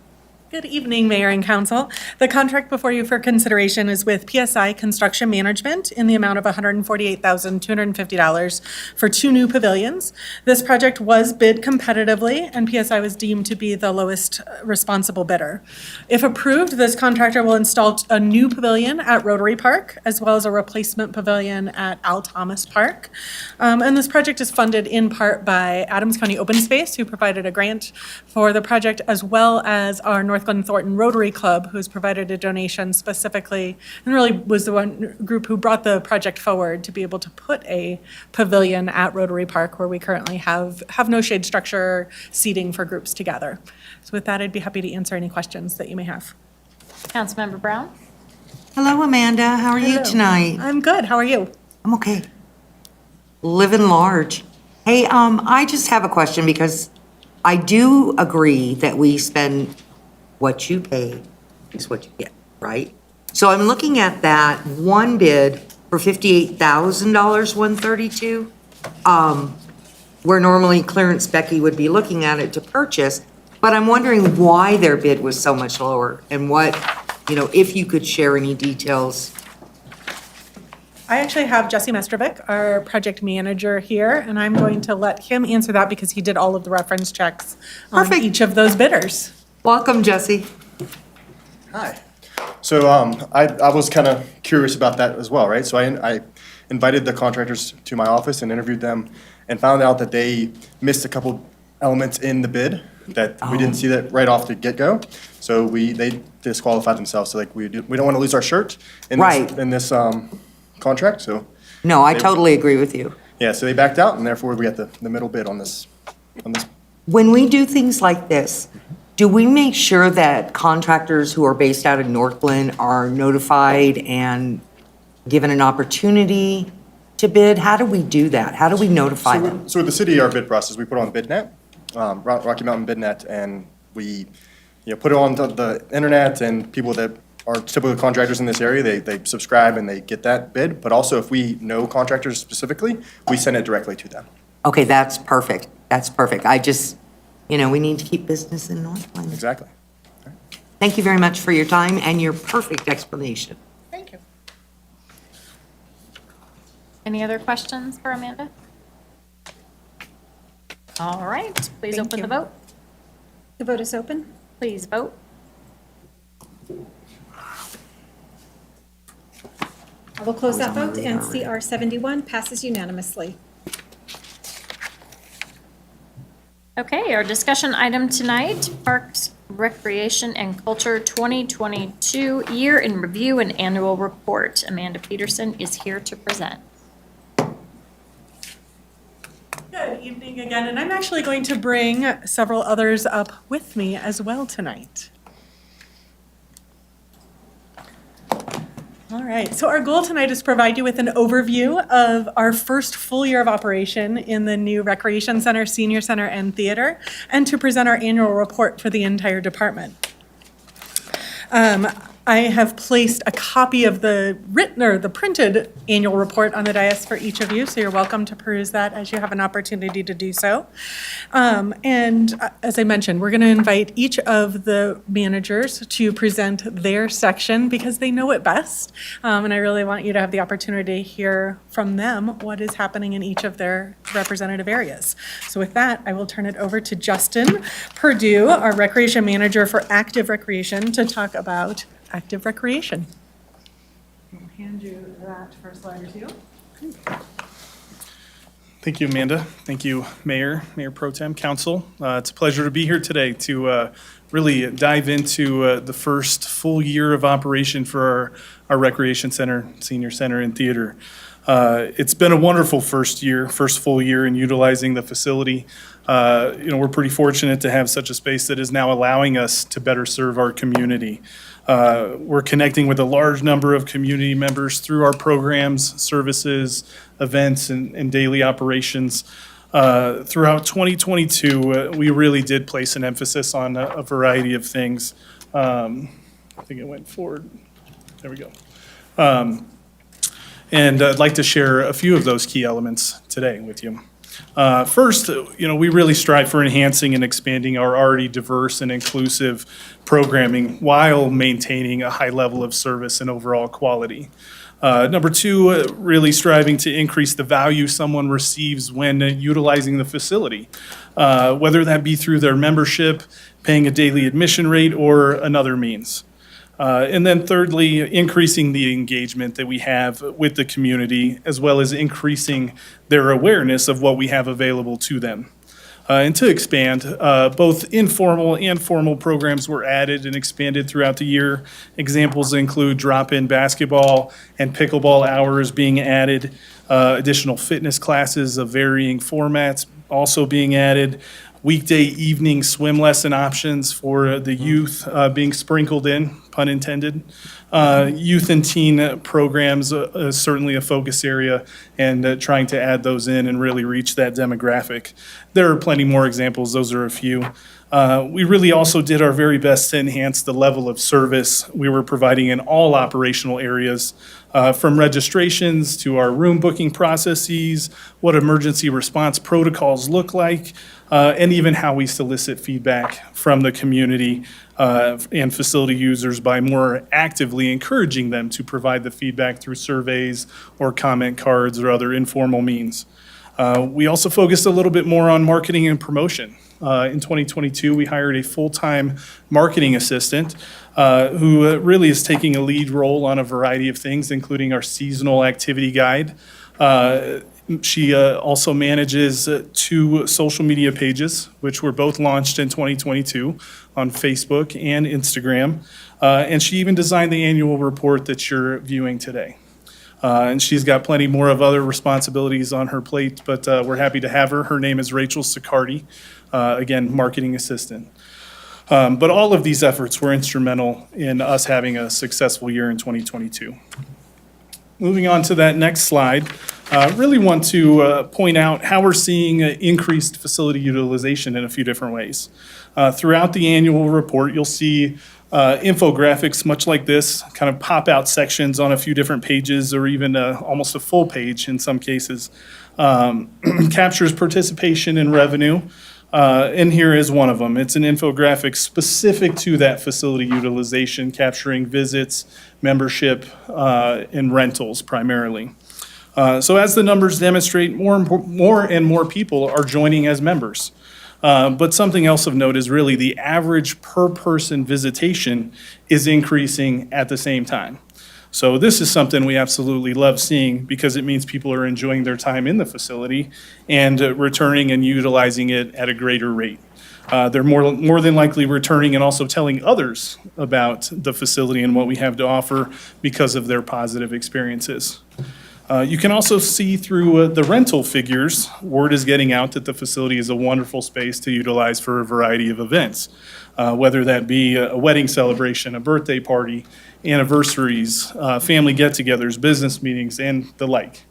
Good evening, Mayor and Council. The contract before you for consideration is with PSI Construction Management in the amount of $148,250 for 2 new pavilions. This project was bid competitively, and PSI was deemed to be the lowest responsible bidder. If approved, this contractor will install a new pavilion at Rotary Park, as well as a replacement pavilion at Al Thomas Park. And this project is funded in part by Adams County Open Space, who provided a grant for the project, as well as our North Glen Thornton Rotary Club, who's provided a donation specifically, and really was the one group who brought the project forward to be able to put a pavilion at Rotary Park, where we currently have no shade structure seating for groups together. So with that, I'd be happy to answer any questions that you may have. Councilmember Brown? Hello, Amanda. How are you Hello. tonight? I'm good. How are you? I'm okay. Living large. Hey, I just have a question because I do agree that we spend what you pay is what you get, right? So I'm looking at that one bid for $58,000, 132, where normally Clarence Becky would be looking at it to purchase, but I'm wondering why their bid was so much lower and what, if you could share any details. I actually have Jesse Mestrovic, our project manager here, and I'm going to let him answer that because he did all of the reference checks on each of those bidders. Welcome, Jesse. Hi. So I was kind of curious about that as well, right? So I invited the contractors to my office and interviewed them and found out that they missed a couple elements in the bid that we didn't see that right off the get-go. So they disqualified themselves. So we don't want to lose our shirt in this contract. So no, I totally agree with you. Yeah, so they backed out, and therefore we got the middle bid on this. When we do things like this, do we make sure that contractors who are based out of North Glen are notified and given an opportunity to bid? How do we do that? How do we notify them? So with the city, our bid process, we put on BidNet, Rocky Mountain BidNet, and we put it on the internet, and people that are typical contractors in this area, they subscribe and they get that bid. But also, if we know contractors specifically, we send it directly to them. Okay, that's perfect. That's perfect. I just, we need to keep business in North Glen. Exactly. Thank you very much for your time and your perfect explanation. Thank you. Any other questions for Amanda? All right, please Thank open you. the vote. The vote is open. Please vote. I will close that vote, and CR 71 passes unanimously. Okay, our discussion item tonight, Parks, Recreation, and Culture 2022 Year in Review and Annual Report. Amanda Peterson is here to present. Good evening again, and I'm actually going to bring several others up with me as well tonight. All right, so our goal tonight is to provide you with an overview of our first full year of operation in the new Recreation Center, Senior Center, and Theater, and to present our annual report for the entire department. I have placed a copy of the printed annual report on the dais for each of you, so you're welcome to peruse that as you have an opportunity to do so. And as I mentioned, we're going to invite each of the managers to present their section because they know it best. And I really want you to have the opportunity to hear from them what is happening in each of their representative areas. So with that, I will turn it over to Justin Perdue, our Recreation Manager for Active Recreation, to talk about active recreation. I'll hand you that first slide or two. Thank you, Amanda. Thank you, Mayor Pro Tem, Council. It's a pleasure to be here today to really dive into the first full year of operation for our Recreation Center, Senior Center, and Theater. It's been a wonderful first full year in utilizing the facility. We're pretty fortunate to have such a space that is now allowing us to better serve our community. We're connecting with a large number of community members through our programs, services, events, and daily operations. Throughout 2022, we really did place an emphasis on a variety of things. I think it went forward. There we go. And I'd like to share a few of those key elements today with you. First, we really strive for enhancing and expanding our already diverse and inclusive programming while maintaining a high level of service and overall quality. Number two, really striving to increase the value someone receives when utilizing the facility, whether that be through their membership, paying a daily admission rate, or another means. And then thirdly, increasing the engagement that we have with the community, as well as increasing their awareness of what we have available to them. And to expand, both informal and formal programs were added and expanded throughout the year. Examples include drop-in basketball and pickleball hours being added, additional fitness classes of varying formats also being added, weekday evening swim lesson options for the youth being sprinkled in, pun intended. Youth and teen programs is certainly a focus area, and trying to add those in and really reach that demographic. There are plenty more examples. Those are a few. We really also did our very best to enhance the level of service we were providing in all operational areas, from registrations to our room booking processes, what emergency response protocols look like, and even how we solicit feedback from the community and facility users by more actively encouraging them to provide the feedback through surveys or comment cards or other informal means. We also focused a little bit more on marketing and promotion. In 2022, we hired a full-time marketing assistant who really is taking a lead role on a variety of things, including our seasonal activity guide. She also manages 2 social media pages, which were both launched in 2022 on Facebook and Instagram. And she even designed the annual report that you're viewing today. And she's got plenty more of other responsibilities on her plate, but we're happy to have her. Her name is Rachel Sicardi, again, marketing assistant. But all of these efforts were instrumental in us having a successful year in 2022. Moving on to that next slide, really want to point out how we're seeing increased facility utilization in a few different ways. Throughout the annual report, you'll see infographics much like this, kind of pop out sections on a few different pages or even almost a full page in some cases. Captures participation and revenue. And here is one of them. It's an infographic specific to that facility utilization, capturing visits, membership, and rentals primarily. So as the numbers demonstrate, more and more people are joining as members. But something else of note is really the average per person visitation is increasing at the same time. So this is something we absolutely love seeing because it means people are enjoying their time in the facility and returning and utilizing it at a greater rate. They're more than likely returning and also telling others about the facility and what we have to offer because of their positive experiences. You can also see through the rental figures, word is getting out that the facility is a wonderful space to utilize for a variety of events, whether that be a wedding celebration, a birthday party, anniversaries, family get-togethers, business meetings, and the like.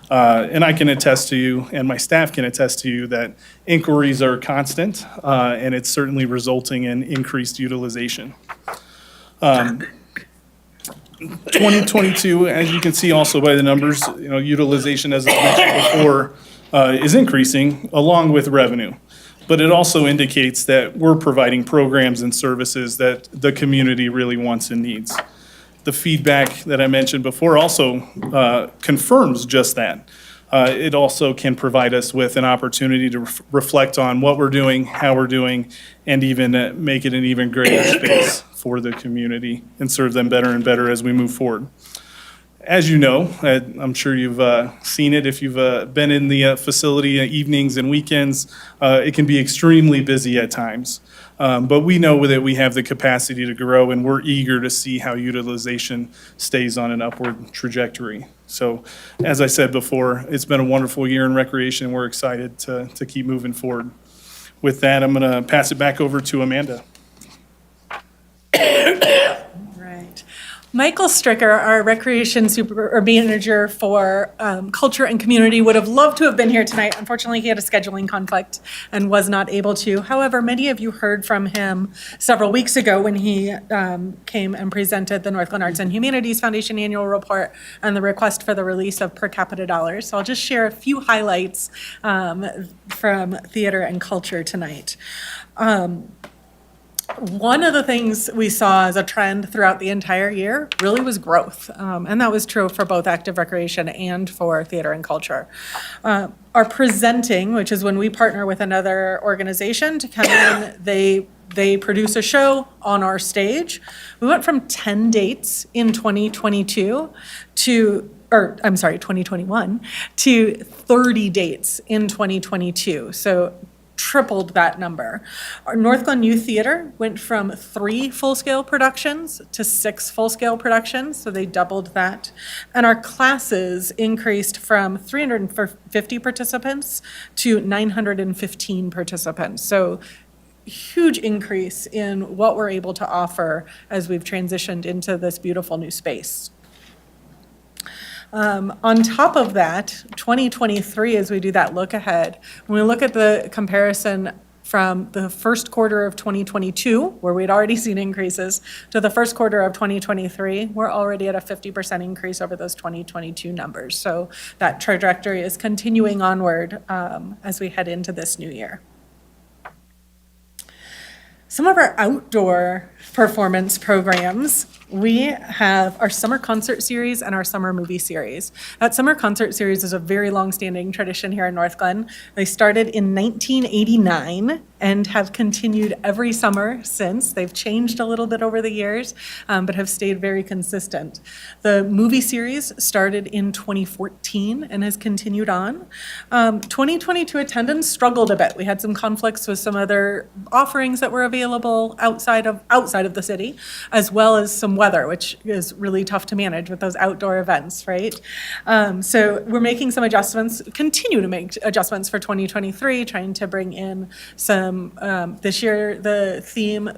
And I can attest to you, and my staff can attest to you, that inquiries are constant, and it's certainly resulting in increased utilization. 2022, as you can see also by the numbers, utilization, as I mentioned before, is increasing along with revenue. But it also indicates that we're providing programs and services that the community really wants and needs. The feedback that I mentioned before also confirms just that. it also can provide us with an opportunity to reflect on what we're doing, how we're doing, and even make it an even greater space for the community and serve them better and better as we move forward. As you know, I'm sure you've seen it if you've been in the facility evenings and weekends, it can be extremely busy at times. But we know that we have the capacity to grow, and we're eager to see how utilization stays on an upward trajectory. So, as I said before, it's been a wonderful year in recreation, and we're excited to keep moving forward. With that, I'm going to pass it back over to Amanda. Right. Michael Stricker, our recreation manager for culture and community, would have loved to have been here tonight. Unfortunately, he had a scheduling conflict and was not able to. However, many of you heard from him several weeks ago when he came and presented the Northglenn Arts and Humanities Foundation annual report and the request for the release of per capita dollars. So I'll just share a few highlights from theater and culture tonight. One of the things we saw as a trend throughout the entire year really was growth, and that was true for both active recreation and for theater and culture. Our presenting, which is when we partner with another organization to come in, they produce a show on our stage. We went from 10 dates in 2021 to 30 dates in 2022. So tripled that number. Our Northglenn Youth Theater went from 3 full-scale productions to 6 full-scale productions, so they doubled that. And our classes increased from 350 participants to 915 participants. So huge increase in what we're able to offer as we've transitioned into this beautiful new space. On top of that, 2023, as we do that look ahead, when we look at the comparison from the first quarter of 2022, where we'd already seen increases, to the first quarter of 2023, we're already at a 50% increase over those 2022 numbers. So that trajectory is continuing onward as we head into this new year. Some of our outdoor performance programs, we have our summer concert series and our summer movie series. That summer concert series is a very long-standing tradition here in Northglenn. They started in 1989 and have continued every summer since. They've changed a little bit over the years, but have stayed very consistent. The movie series started in 2014 and has continued on. 2022 attendance struggled a bit. We had some conflicts with some other offerings that were available outside of the city, as well as some weather, which is really tough to manage with those outdoor events, right? So we're making some adjustments, continue to make adjustments for 2023, trying to bring in some, this year the theme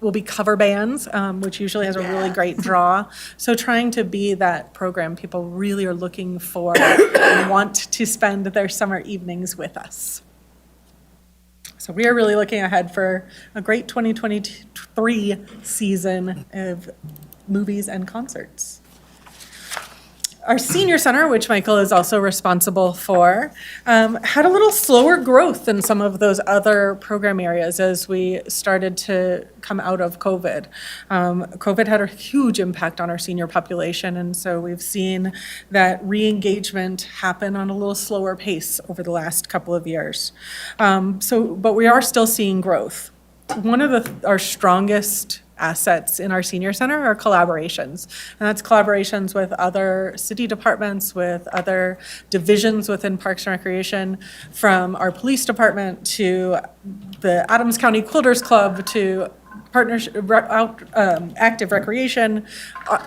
will be cover bands, which usually has a really great draw. So trying to be that program people really are looking for and want to spend their summer evenings with us. So we are really looking ahead for a great 2023 season of movies and concerts. Our senior center, which Michael is also responsible for, had a little slower growth than some of those other program areas as we started to come out of COVID. COVID had a huge impact on our senior population, and so we've seen that re-engagement happen on a little slower pace over the last couple of years. But we are still seeing growth. One of our strongest assets in our senior center are collaborations. And that's collaborations with other city departments, with other divisions within Parks and Recreation, from our police department to the Adams County Quilters Club to active recreation,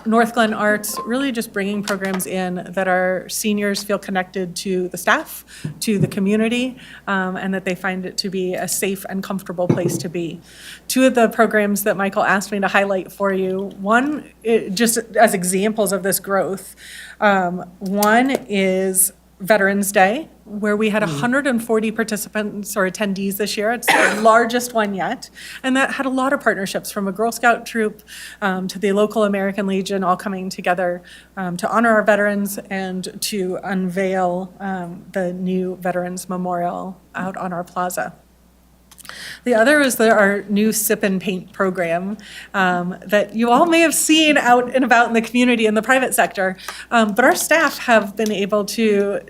Northglenn Arts, really just bringing programs in that our seniors feel connected to the staff, to the community, and that they find it to be a safe and comfortable place to be. 2 of the programs that Michael asked me to highlight for you, one, just as examples of this growth, one is Veterans Day, where we had 140 participants or attendees this year. It's the largest one yet. And that had a lot of partnerships, from a Girl Scout troop to the local American Legion, all coming together to honor our veterans and to unveil the new Veterans Memorial out on our plaza. The other is our new Sip and Paint program that you all may have seen out and about in the community in the private sector. But our staff have been able to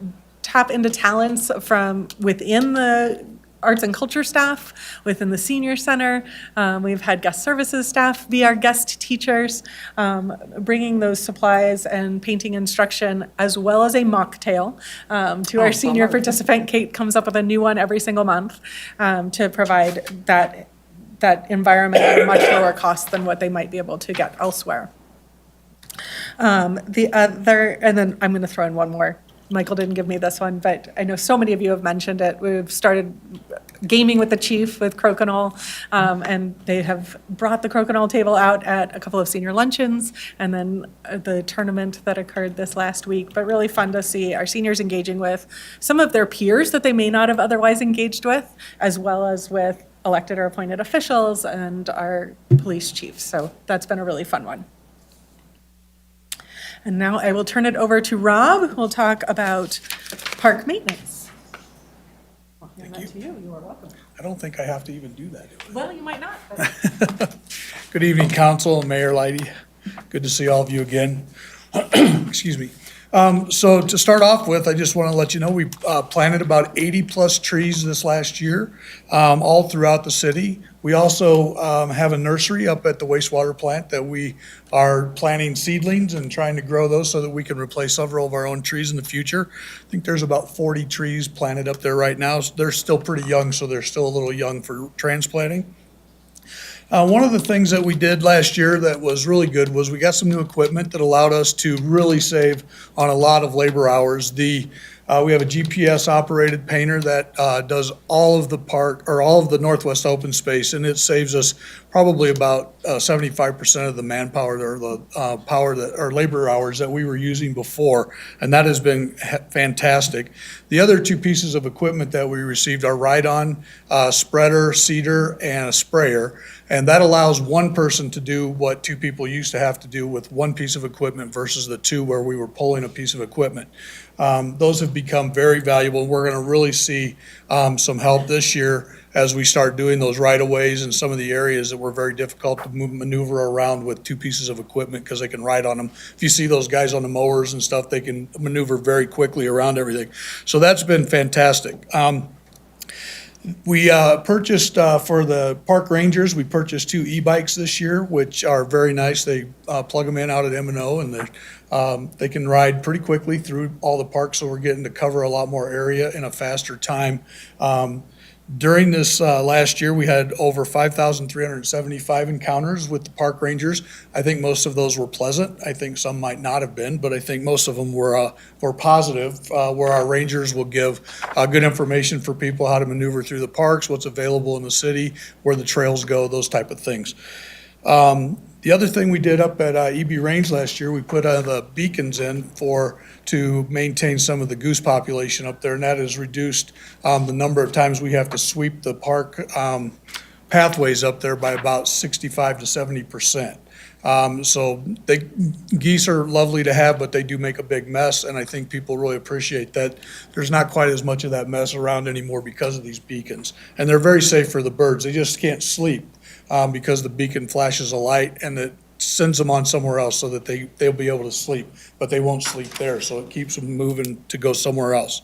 tap into talents from within the arts and culture staff, within the senior center. We've had guest services staff be our guest teachers, bringing those supplies and painting instruction, as well as a mocktail to our senior participant. Kate comes up with a new one every single month to provide that environment at a much lower cost than what they might be able to get elsewhere. The other, and then I'm going to throw in one more. Michael didn't give me this one, but I know so many of you have mentioned it. We've started gaming with the chief with Crokinole, and they have brought the Crokinole table out at a couple of senior luncheons, and then the tournament that occurred this last week. But really fun to see our seniors engaging with some of their peers that they may not have otherwise engaged with, as well as with elected or appointed officials and our police chiefs. So that's been a really fun one. And now I will turn it over to Rob, who will talk about park maintenance. I'll hand that to you. You are welcome. I don't think I have to even do that. Well, you might not. But Good evening, Council and Mayor Leidy. Good to see all of you again. Excuse me. So to start off with, I just want to let you know, we planted about 80-plus trees this last year, all throughout the city. We also have a nursery up at the wastewater plant that we are planting seedlings and trying to grow those so that we can replace several of our own trees in the future. I think there's about 40 trees planted up there right now. They're still pretty young, so they're still a little young for transplanting. One of the things that we did last year that was really good was we got some new equipment that allowed us to really save on a lot of labor hours. We have a GPS operated painter that does all of the park or all of the Northwest open space, and it saves us probably about 75% of the manpower or the power that or labor hours that we were using before, and that has been fantastic. The other two pieces of equipment that we received are ride-on spreader, seeder, and a sprayer, and that allows one person to do what two people used to have to do with one piece of equipment versus the two where we were pulling a piece of equipment. Those have become very valuable. We're going to really see some help this year as we start doing those right-of-ways in some of the areas that were very difficult to maneuver around with two pieces of equipment because they can ride on them. If you see those guys on the mowers and stuff, they can maneuver very quickly around everything. So that's been fantastic. We purchased for the park rangers, we purchased 2 e-bikes this year, which are very nice. They plug them in out at M&O, and they can ride pretty quickly through all the parks, so we're getting to cover a lot more area in a faster time. During this last year, we had over 5,375 encounters with the park rangers. I think most of those were pleasant. I think some might not have been, but I think most of them were positive, where our rangers will give good information for people how to maneuver through the parks, what's available in the city, where the trails go, those type of things. The other thing we did up at EB Range last year, we put the beacons in to maintain some of the goose population up there, and that has reduced the number of times we have to sweep the park pathways up there by about 65 to 70%. So geese are lovely to have, but they do make a big mess, and I think people really appreciate that there's not quite as much of that mess around anymore because of these beacons. And they're very safe for the birds. They just can't sleep because the beacon flashes a light and it sends them on somewhere else so that they'll be able to sleep, but they won't sleep there, so it keeps them moving to go somewhere else.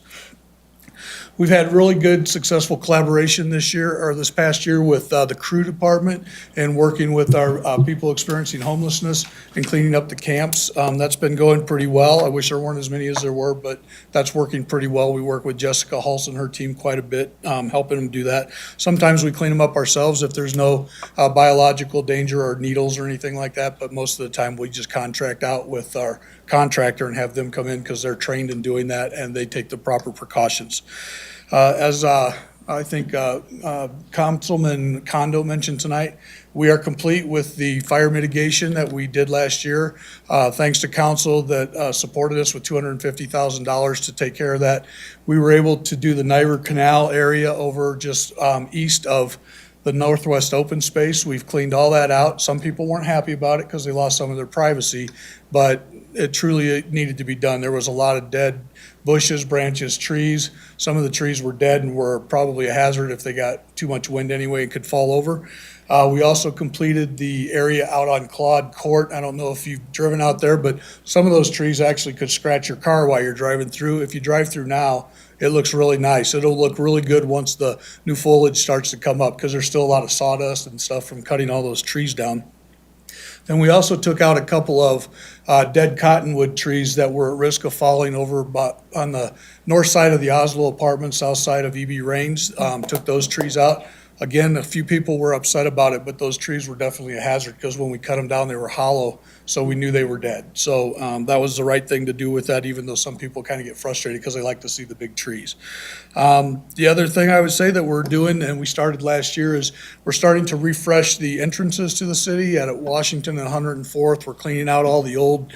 We've had really good, successful collaboration this past year with the crew department and working with our people experiencing homelessness and cleaning up the camps. That's been going pretty well. I wish there weren't as many as there were, but that's working pretty well. We work with Jessica Hulse and her team quite a bit, helping them do that. Sometimes we clean them up ourselves if there's no biological danger or needles or anything like that, but most of the time we just contract out with our contractor and have them come in because they're trained in doing that and they take the proper precautions. As I think Councilman Kondo mentioned tonight, we are complete with the fire mitigation that we did last year. Thanks to council that supported us with $250,000 to take care of that. We were able to do the Niver Canal area over just east of the Northwest open space. We've cleaned all that out. Some people weren't happy about it because they lost some of their privacy, but it truly needed to be done. There was a lot of dead bushes, branches, trees. Some of the trees were dead and were probably a hazard if they got too much wind anyway and could fall over. We also completed the area out on Claude Court. I don't know if you've driven out there, but some of those trees actually could scratch your car while you're driving through. If you drive through now, it looks really nice. It'll look really good once the new foliage starts to come up because there's still a lot of sawdust and stuff from cutting all those trees down. Then we also took out a couple of dead cottonwood trees that were at risk of falling over on the north side of the Oslo Apartments, south side of EB Range. Took those trees out. Again, a few people were upset about it, but those trees were definitely a hazard because when we cut them down, they were hollow, so we knew they were dead. So that was the right thing to do with that, even though some people kind of get frustrated because they like to see the big trees. The other thing I would say that we're doing, and we started last year, is we're starting to refresh the entrances to the city at Washington and 104th. We're cleaning out all the old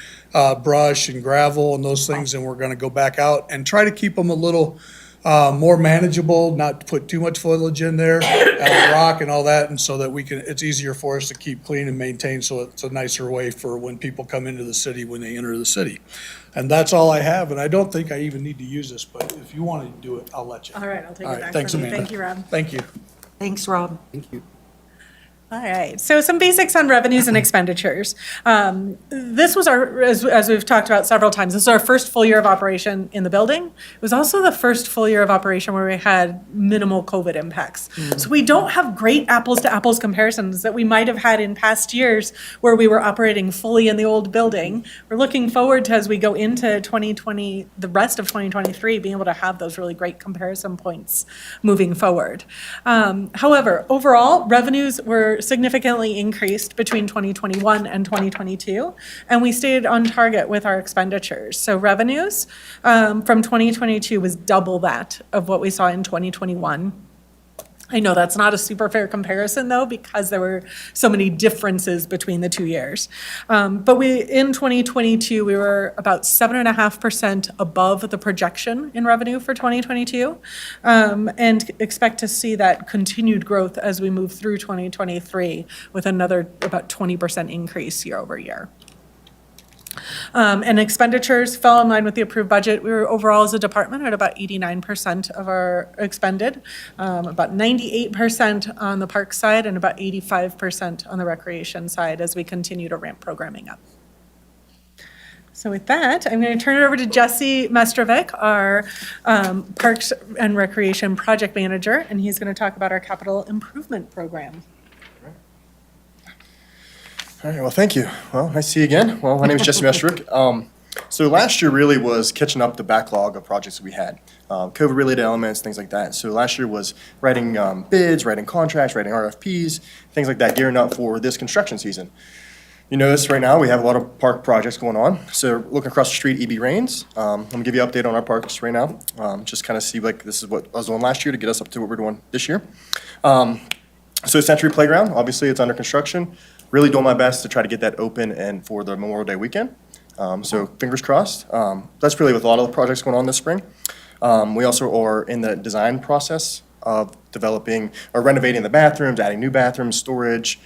brush and gravel and those things, and we're going to go back out and try to keep them a little more manageable, not to put too much foliage in there, rock and all that, and so that we can, it's easier for us to keep clean and maintain, so it's a nicer way for when people come into the city, when they enter the city. And that's all I have, and I don't think I even need to use this, but if you want to do it, I'll let you. All right, I'll take All it right, back thanks, from you. Amanda. Thank you, Rob. Thank you. Thanks, Rob. Thank you. All right, so some basics on revenues and expenditures. This was our, as we've talked about several times, this is our first full year of operation in the building. It was also the first full year of operation where we had minimal COVID impacts. So we don't have great apples to apples comparisons that we might have had in past years where we were operating fully in the old building. We're looking forward to, as we go into 2020, the rest of 2023, being able to have those really great comparison points moving forward. However, overall, revenues were significantly increased between 2021 and 2022, and we stayed on target with our expenditures. So revenues from 2022 was double that of what we saw in 2021. I know that's not a super fair comparison, though, because there were so many differences between the 2 years. But in 2022, we were about 7.5% above the projection in revenue for 2022, and expect to see that continued growth as we move through 2023 with another about 20% increase year over year. And expenditures fell in line with the approved budget. We were overall as a department at about 89% of our expended, about 98% on the park side and about 85% on the recreation side as we continue to ramp programming up. So with that, I'm going to turn it over to Jesse Mestrovic, our Parks and Recreation Project Manager, and he's going to talk about our capital improvement program. All right, well, thank you. Well, nice to see you again. Well, my name is Jesse Mesterick. So last year really was catching up the backlog of projects that we had, COVID-related elements, things like that. So last year was writing bids, writing contracts, writing RFPs, things like that, gearing up for this construction season. You notice right now we have a lot of park projects going on. So looking across the street, EB Rains. I'm gonna give you an update on our parks right now. Just kind of see like this is what I was doing last year to get us up to what we're doing this year. So Century Playground, obviously it's under construction. Really doing my best to try to get that open and for the Memorial Day weekend. So fingers crossed. That's really with a lot of the projects going on this spring. We also are in the design process of developing or renovating the bathrooms, adding new bathrooms, storage,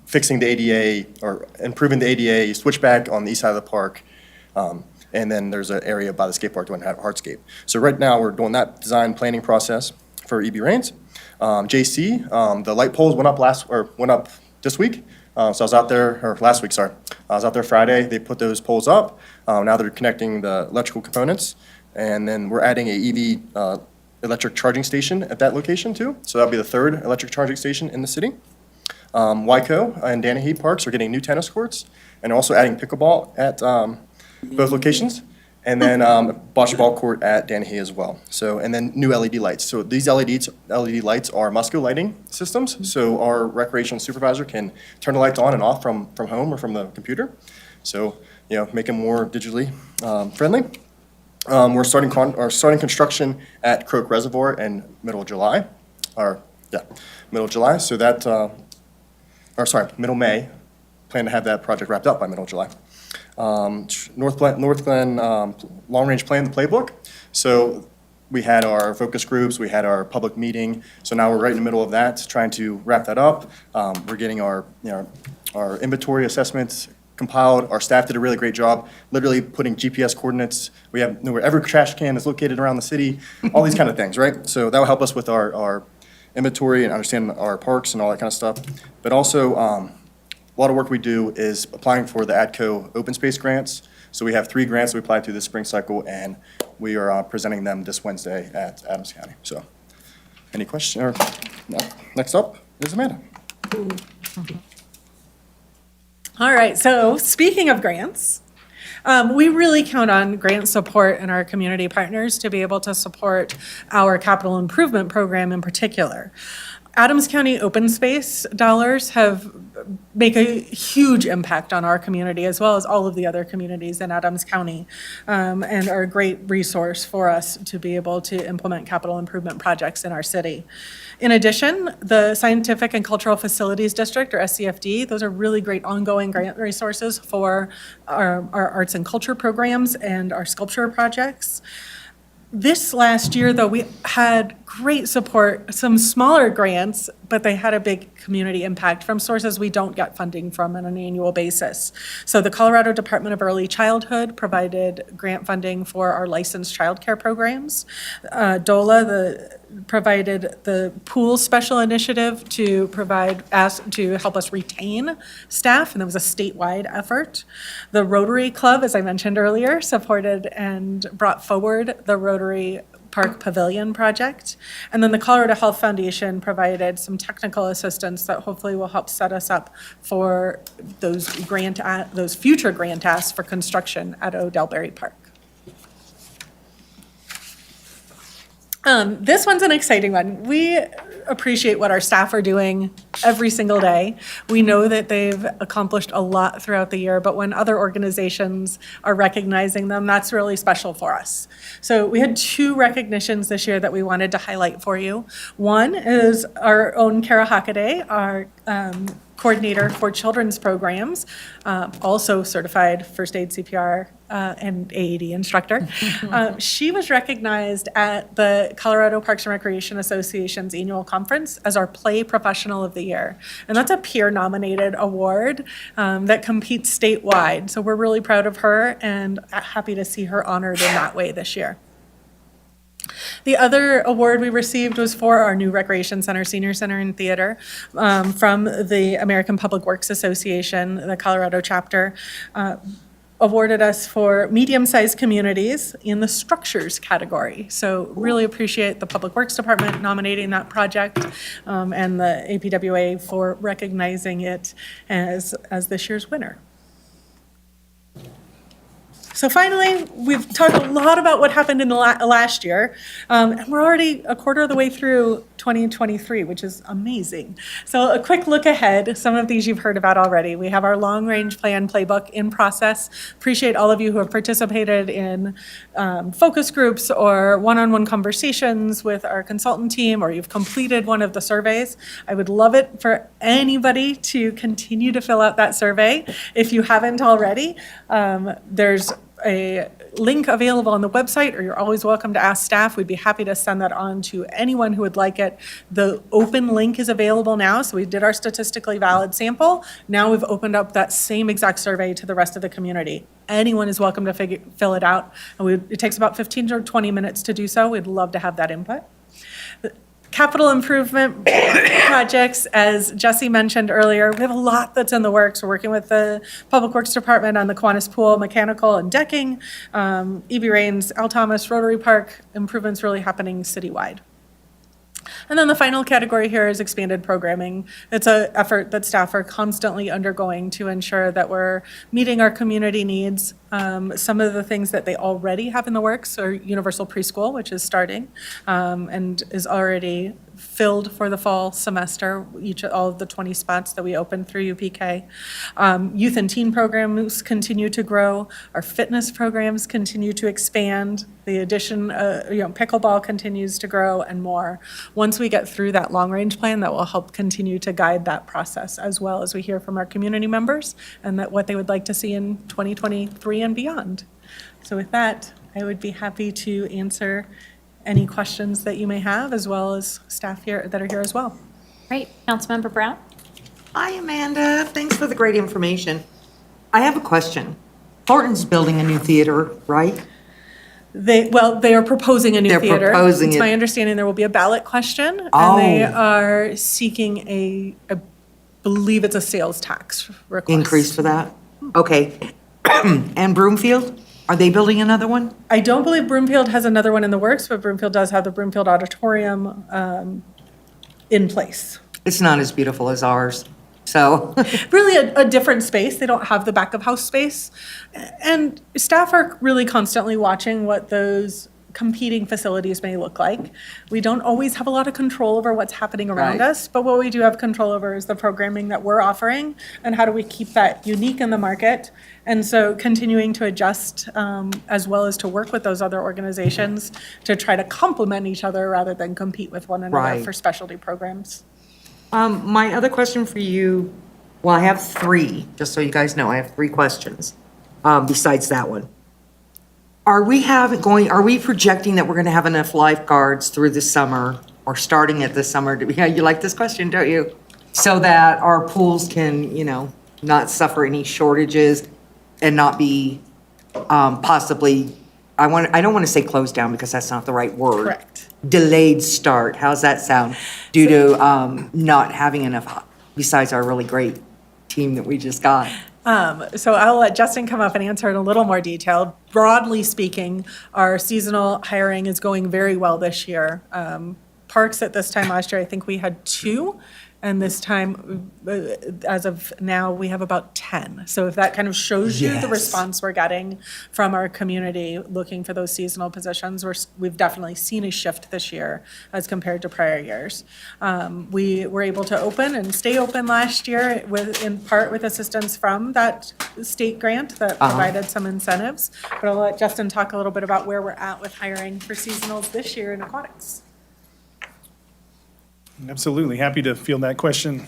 fixing the ADA or improving the ADA switchback on the east side of the park. And then there's an area by the skate park doing hardscape. So right now we're doing that design planning process for EB Rains. JC, the light poles went up this week. So I was out there, or last week, sorry. I was out there Friday. They put those poles up. Now they're connecting the electrical components. And then we're adding a EV electric charging station at that location too. So that'll be the third electric charging station in the city. Wyco and Danahy Parks are getting new tennis courts and also adding pickleball at both locations. And then bocce ball court at Danahy as well. So, and then new LED lights. So these LED lights are Musco lighting systems. So our recreation supervisor can turn the lights on and off from home or from the computer. So, you know, make them more digitally friendly. We're starting construction at Croak Reservoir in middle of July. Middle of July. So that, middle May. Plan to have that project wrapped up by middle of July. North Glen Long Range Plan, the playbook. So we had our focus groups, we had our public meeting. So now we're right in the middle of that, trying to wrap that up. We're getting our inventory assessments compiled. Our staff did a really great job, literally putting GPS coordinates. We know where every trash can is located around the city, all these kind of things, right? So that will help us with our inventory and understand our parks and all that kind of stuff. But also, a lot of work we do is applying for the ADCO open space grants. So we have 3 grants that we applied through this spring cycle, and we are presenting them this Wednesday at Adams County. So any question, or no? Next up is Amanda. All right, so speaking of grants, we really count on grant support and our community partners to be able to support our capital improvement program in particular. Adams County open space dollars make a huge impact on our community as well as all of the other communities in Adams County, and are a great resource for us to be able to implement capital improvement projects in our city. In addition, the Scientific and Cultural Facilities District, or SCFD, those are really great ongoing grant resources for our arts and culture programs and our sculpture projects. This last year, though, we had great support, some smaller grants, but they had a big community impact from sources we don't get funding from on an annual basis. So the Colorado Department of Early Childhood provided grant funding for our licensed childcare programs. DOLA provided the pool special initiative to help us retain staff, and that was a statewide effort. The Rotary Club, as I mentioned earlier, supported and brought forward the Rotary Park Pavilion project. And then the Colorado Health Foundation provided some technical assistance that hopefully will help set us up for those future grant asks for construction at Odellberry Park. This one's an exciting one. We appreciate what our staff are doing every single day. We know that they've accomplished a lot throughout the year, but when other organizations are recognizing them, that's really special for us. So we had 2 recognitions this year that we wanted to highlight for you. One is our own Kara Hockaday, our coordinator for children's programs, also certified first aid CPR and AED instructor. She was recognized at the Colorado Parks and Recreation Association's annual conference as our Play Professional of the Year. And that's a peer-nominated award that competes statewide. So we're really proud of her and happy to see her honored in that way this year. The other award we received was for our new Recreation Center, Senior Center, and Theater from the American Public Works Association, the Colorado chapter. Awarded us for medium-sized communities in the structures category. So really appreciate the Public Works Department nominating that project and the APWA for recognizing it as this year's winner. So finally, we've talked a lot about what happened in the last year, and we're already a quarter of the way through 2023, which is amazing. So a quick look ahead, some of these you've heard about already. We have our long-range plan playbook in process. Appreciate all of you who have participated in focus groups or one-on-one conversations with our consultant team, or you've completed one of the surveys. I would love it for anybody to continue to fill out that survey. If you haven't already, there's a link available on the website, or you're always welcome to ask staff. We'd be happy to send that on to anyone who would like it. The open link is available now, so we did our statistically valid sample. Now we've opened up that same exact survey to the rest of the community. Anyone is welcome to fill it out. And it takes about 15 or 20 minutes to do so. We'd love to have that input. Capital improvement projects, as Jesse mentioned earlier, we have a lot that's in the works. We're working with the Public Works Department on the Kiwanis Pool mechanical and decking, E.B. Rains, Al Thomas, Rotary Park, improvements really happening citywide. And then the final category here is expanded programming. It's an effort that staff are constantly undergoing to ensure that we're meeting our community needs. Some of the things that they already have in the works are universal preschool, which is starting and is already filled for the fall semester, all of the 20 spots that we opened through UPK. Youth and teen programs continue to grow. Our fitness programs continue to expand. The addition, pickleball continues to grow and more. Once we get through that long-range plan, that will help continue to guide that process, as well as we hear from our community members and that what they would like to see in 2023 and beyond. So with that, I would be happy to answer any questions that you may have, as well as staff here that are here as well. Great. Councilmember Brown? Hi, Amanda. Thanks for the great information. I have a question. Thornton's building a new theater, right? They are proposing a new They're theater. proposing It's it. my understanding there will be a ballot question. Oh. And they are seeking I believe it's a sales tax request. Increase for that? Okay. And Broomfield, are they building another one? I don't believe Broomfield has another one in the works, but Broomfield does have the Broomfield Auditorium in place. It's not as beautiful as ours, so. Really a different space. They don't have the back of house space. And staff are really constantly watching what those competing facilities may look like. We don't always have a lot of control over what's happening around Right. us, but what we do have control over is the programming that we're offering and how do we keep that unique in the market. And so continuing to adjust as well as to work with those other organizations to try to complement each other rather than compete with one another Right. for specialty programs. My other question for you, well, I have three, just so you guys know, I have three questions, besides that one. Are we projecting that we're gonna have enough lifeguards through the summer, or starting at the summer? Yeah, you like this question, don't you? So that our pools can, not suffer any shortages and not be, possibly, I don't wanna say closed down because that's not the right word. Correct. Delayed start, how's that sound? Due to, not having enough, besides our really great team that we just got. So I'll let Justin come up and answer in a little more detail. Broadly speaking, our seasonal hiring is going very well this year. Parks at this time last year, I think we had 2, and this time, as of now, we have about 10. So if that kind of shows you the Yes. response we're getting from our community looking for those seasonal positions, we've definitely seen a shift this year as compared to prior years. We were able to open and stay open last year in part with assistance from that state grant that provided some incentives. But I'll let Justin talk a little bit about where we're at with hiring for seasonals this year in aquatics. Absolutely, happy to field that question.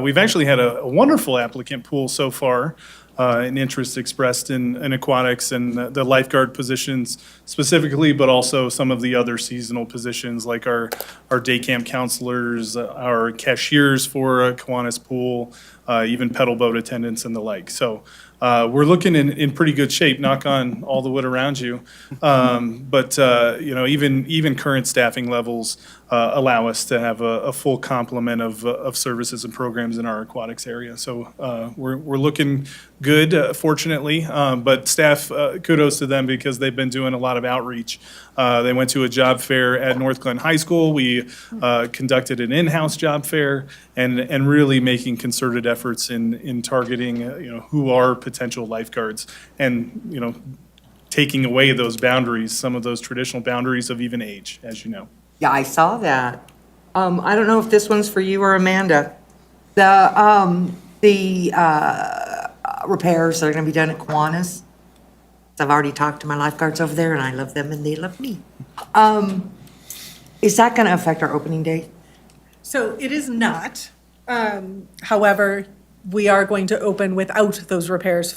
We've actually had a wonderful applicant pool so far, and interest expressed in aquatics and the lifeguard positions specifically, but also some of the other seasonal positions like our day camp counselors, our cashiers for Kiwanis Pool, even pedal boat attendants and the like. So we're looking in pretty good shape, knock on all the wood around you. But even current staffing levels allow us to have a full complement of services and programs in our aquatics area. So we're looking good, fortunately. But staff, kudos to them because they've been doing a lot of outreach. They went to a job fair at North Glen High School. We conducted an in-house job fair and really making concerted efforts in targeting who are potential lifeguards and taking away those boundaries, some of those traditional boundaries of even age, as you know. Yeah, I saw that. I don't know if this one's for you or Amanda. The repairs that are gonna be done at Kiwanis. I've already talked to my lifeguards over there and I love them and they love me. Is that gonna affect our opening date? So it is not. However, we are going to open without those repairs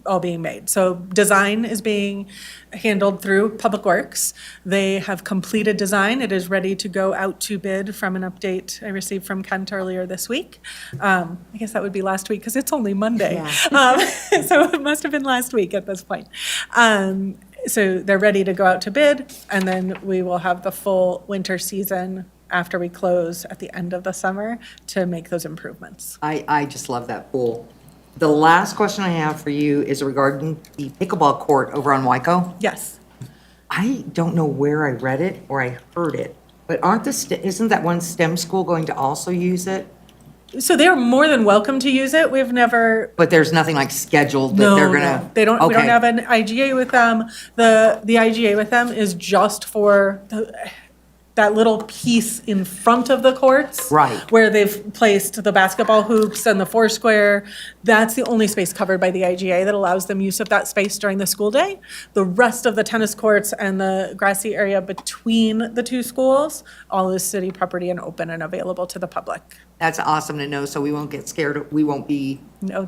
all being made. So design is being handled through Public Works. They have completed design. It is ready to go out to bid from an update I received from Kent earlier this week. I guess that would be last week because it's only Monday. So it must have been last week at this point. So they're ready to go out to bid, and then we will have the full winter season after we close at the end of the summer to make those improvements. I just love that pool. The last question I have for you is regarding the pickleball court over on Waiko. Yes. I don't know where I read it or I heard it, but isn't that one STEM school going to also use it? So they're more than welcome to use it. We've never. But there's nothing like scheduled that they're gonna. No, they don't. We don't Okay. have an IGA with them. The IGA with them is just for that little piece in front of the courts. Right. Where they've placed the basketball hoops and the foursquare. That's the only space covered by the IGA that allows them use of that space during the school day. The rest of the tennis courts and the grassy area between the two schools, all is city property and open and available to the public. That's awesome to know, so we won't get scared, we won't be, No,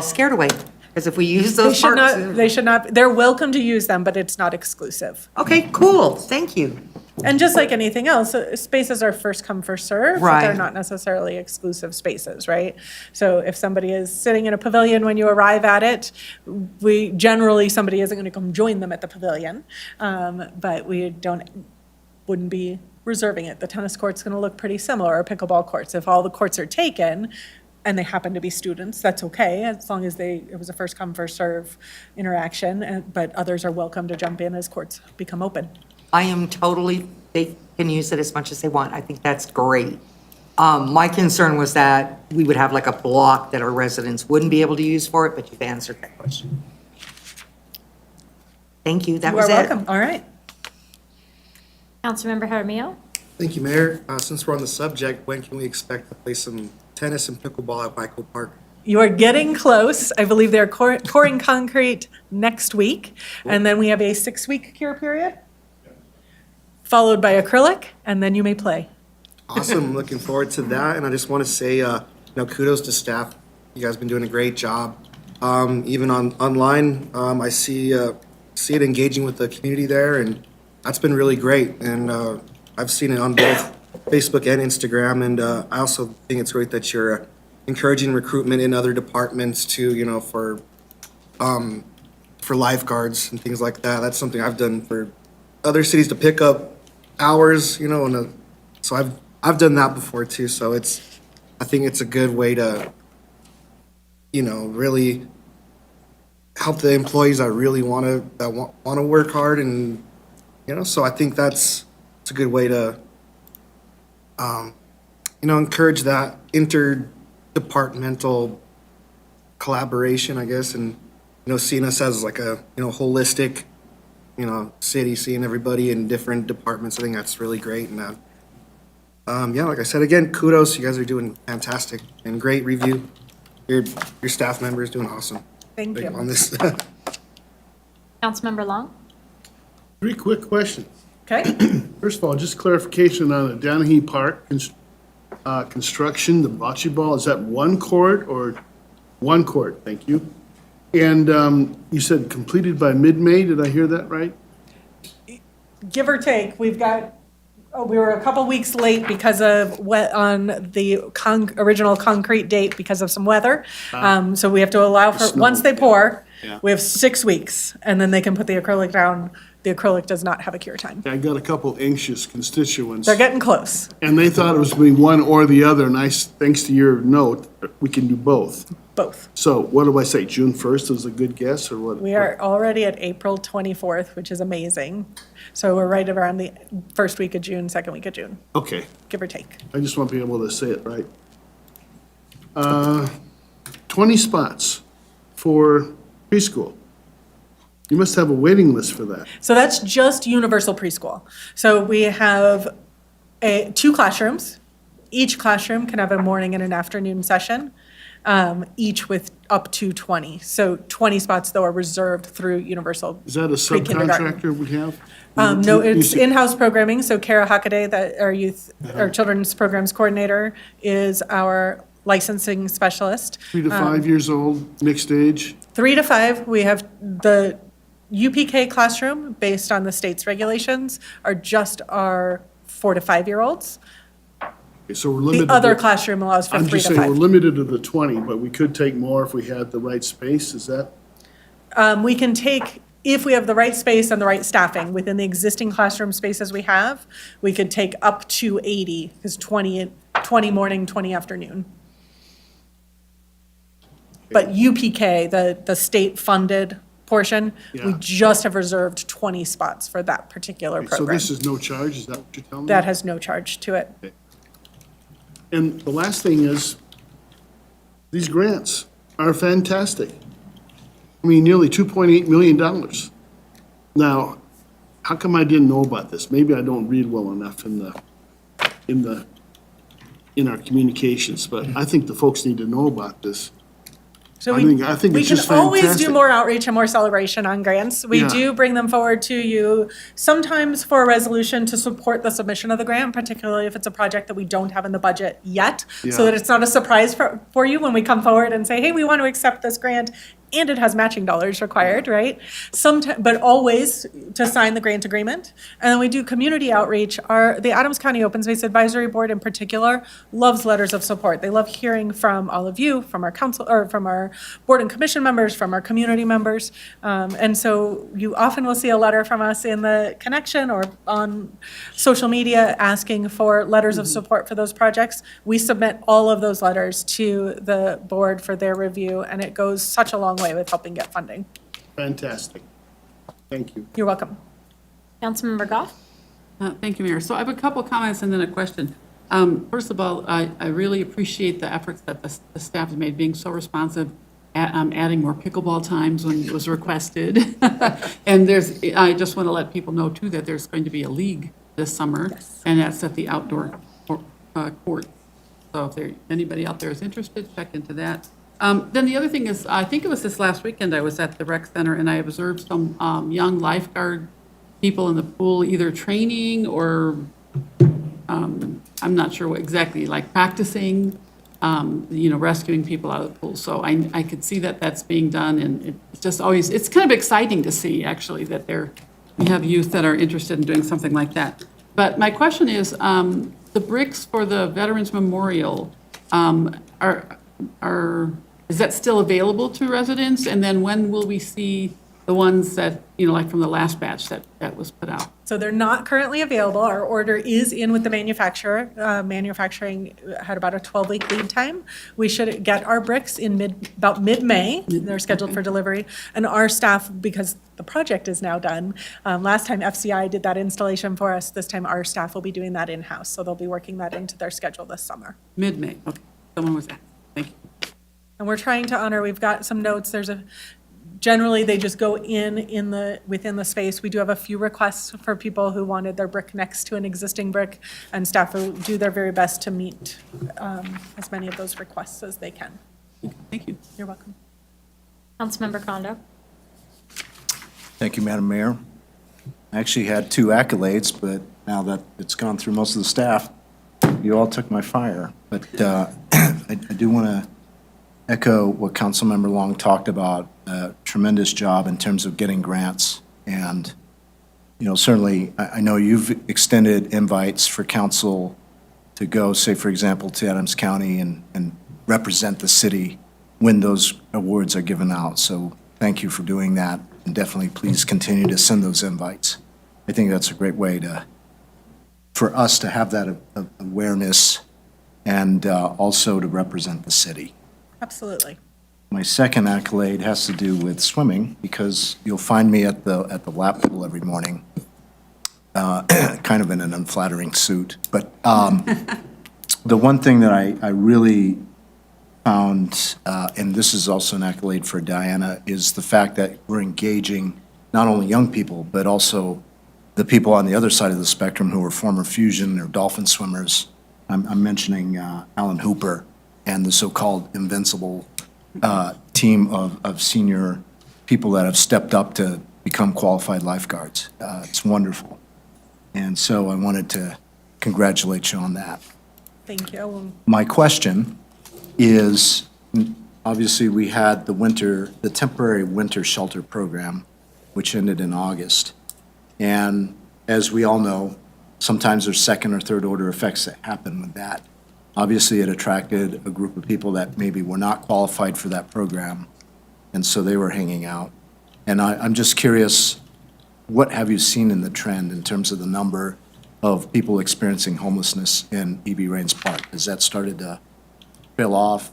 scared away. Because if we use those parks. They should not, they're welcome to use them, but it's not exclusive. Okay, cool, thank you. And just like anything else, spaces are first come, first serve. But they're Right. not necessarily exclusive spaces, right? So if somebody is sitting in a pavilion when you arrive at it, somebody isn't going to come join them at the pavilion. But wouldn't be reserving it. The tennis court's going to look pretty similar, or pickleball courts. If all the courts are taken and they happen to be students, that's okay, as long as it was a first come, first serve interaction. But others are welcome to jump in as courts become open. I am totally, they can use it as much as they want. I think that's great. My concern was that we would have like a block that our residents wouldn't be able to use for it, but you've answered that question. Thank you, that You was are it. welcome. All right. Councilmember Jaramillo? Thank you, Mayor. Since we're on the subject, when can we expect to play some tennis and pickleball at Michael Park? You are getting close. I believe they're pouring concrete next week. And then we have a 6-week cure period, followed by acrylic, and then you may play. Awesome, looking forward to that. And I just want to say, kudos to staff. You guys have been doing a great job. Even online, I see it engaging with the community there, and that's been really great. And I've seen it on both Facebook and Instagram. And I also think it's great that you're encouraging recruitment in other departments too, for lifeguards and things like that. That's something I've done for other cities to pick up hours, so I've done that before too. So I think it's a good way to, really help the employees that really want to work hard, and so I think it's a good way to encourage that interdepartmental collaboration, I guess, and seeing us as like a holistic city, seeing everybody in different departments. I think that's really great. And like I said, again, kudos. You guys are doing fantastic and great review. Your staff members doing awesome. Thank you. On this. Councilmember Long? 3 quick questions. Okay. First of all, just clarification on the Dennehy Park construction, the bocce ball, is that one court or one court? Thank you. And you said completed by mid-May, did I hear that right? Give or take, we were a couple weeks late because of on the original concrete date because of some weather. So we have to allow for, Snow, once they pour, Yeah. we have 6 weeks, and then they can put the acrylic down. The acrylic does not have a cure time. I got a couple anxious constituents. They're getting close. And they thought it was going to be one or the other, and thanks to your note, we can do both. Both. So what do I say, June 1st is a good guess, or what? We are already at April 24th, which is amazing. So we're right around the first week of June, second week of June, Okay, give or take. I just want to be able to say it right. 20 spots for preschool. You must have a waiting list for that. So that's just universal preschool. So we have 2 classrooms. Each classroom can have a morning and an afternoon session, each with up to 20. So 20 spots, though, are reserved through universal Is that a pre-kindergarten. subcontractor we have? No, You it's said- in-house programming. So Kara Hockaday, that our children's programs coordinator, is our licensing specialist. 3 to 5 years old, mixed age? 3 to 5, we have the UPK classroom, based on the state's regulations, are just our 4 to 5-year-olds. Okay, so we're limited. The other to- classroom allows for I'm 3 just to saying, we're 5. limited to the 20, but we could take more if we had the right space, is that? We can take, if we have the right space and the right staffing within the existing classroom spaces we have, we could take up to 80, because 20 morning, 20 afternoon. But UPK, the state-funded portion, we Yeah. just have reserved 20 spots for that particular Okay, So program. this is no charge, is that what you're telling me? That has no charge to it. And the last thing is, these grants are fantastic. I mean, nearly $2.8 million. Now, how come I didn't know about this? Maybe I don't read well enough in our communications, but I think the folks need to know about this. So I think we it's can just always do fantastic. more outreach and more celebration on grants. We Yeah. do bring them forward to you, sometimes for a resolution to support the submission of the grant, particularly if it's a project that we don't have in the budget yet, so Yeah. that it's not a surprise for you when we come forward and say, hey, we want to accept this grant, and it has matching dollars required, right? But always to sign the grant agreement. And then we do community outreach. The Adams County Open Space Advisory Board in particular loves letters of support. They love hearing from all of you, from our council, or from our board and commission members, from our community members. And so you often will see a letter from us in the connection or on social media asking for letters of support for those projects. We submit all of those letters to the board for their review, and it goes such a long way with helping get funding. Fantastic. Thank you. You're welcome. Councilmember Goff? Thank you, Mayor. So I have a couple comments and then a question. First of all, I really appreciate the efforts that the staff has made, being so responsive, adding more pickleball times when it was requested. And I just want to let people know, too, that there's going to be a league this summer, and that's at the outdoor court. So if anybody out there is interested, check into that. Then the other thing is, I think it was this last weekend, I was at the rec center, and I observed some young lifeguard people in the pool, either training or, I'm not sure what exactly, like practicing, rescuing people out of the pool. So I could see that that's being done, and it's just always, it's kind of exciting to see, actually, that we have youth that are interested in doing something like that. But my question is, the bricks for the Veterans Memorial, is that still available to residents? And then when will we see the ones that, like from the last batch that was put out? So they're not currently available. Our order is in with the manufacturer. Manufacturing had about a 12-week lead time. We should get our bricks in about mid-May. They're scheduled for delivery. And our staff, because the project is now done, last time FCI did that installation for us. This time our staff will be doing that in-house. So they'll be working that into their schedule this summer. Mid-May, okay. Someone was asking. Thank you. And we're trying to honor, we've got some notes. Generally, they just go within the space. We do have a few requests for people who wanted their brick next to an existing brick, and staff will do their very best to meet as many of those requests as they can. Thank you. You're welcome. Councilmember Condo? Thank you, Madam Mayor. I actually had 2 accolades, but now that it's gone through most of the staff, you all took my fire. But I do want to echo what Councilmember Long talked about, a tremendous job in terms of getting grants. And, certainly, I know you've extended invites for council to go, say, for example, to Adams County and represent the city when those awards are given out. So thank you for doing that, and definitely please continue to send those invites. I think that's a great way for us to have that awareness and also to represent the city. Absolutely. My second accolade has to do with swimming, because you'll find me at the lap pool every morning, kind of in an unflattering suit. But the one thing that I really found, and this is also an accolade for Diana, is the fact that we're engaging not only young people, but also the people on the other side of the spectrum who are former Fusion or dolphin swimmers. I'm mentioning Alan Hooper and the so-called Invincible team of senior people that have stepped up to become qualified lifeguards. It's wonderful. And so I wanted to congratulate you on that. Thank you. My question is, obviously, we had the temporary winter shelter program, which ended in August. And as we all know, sometimes there's second or third order effects that happen with that. Obviously, it attracted a group of people that maybe were not qualified for that program, and so they were hanging out. And I'm just curious, what have you seen in the trend in terms of the number of people experiencing homelessness in E.B. Raines Park? Has that started to trail off?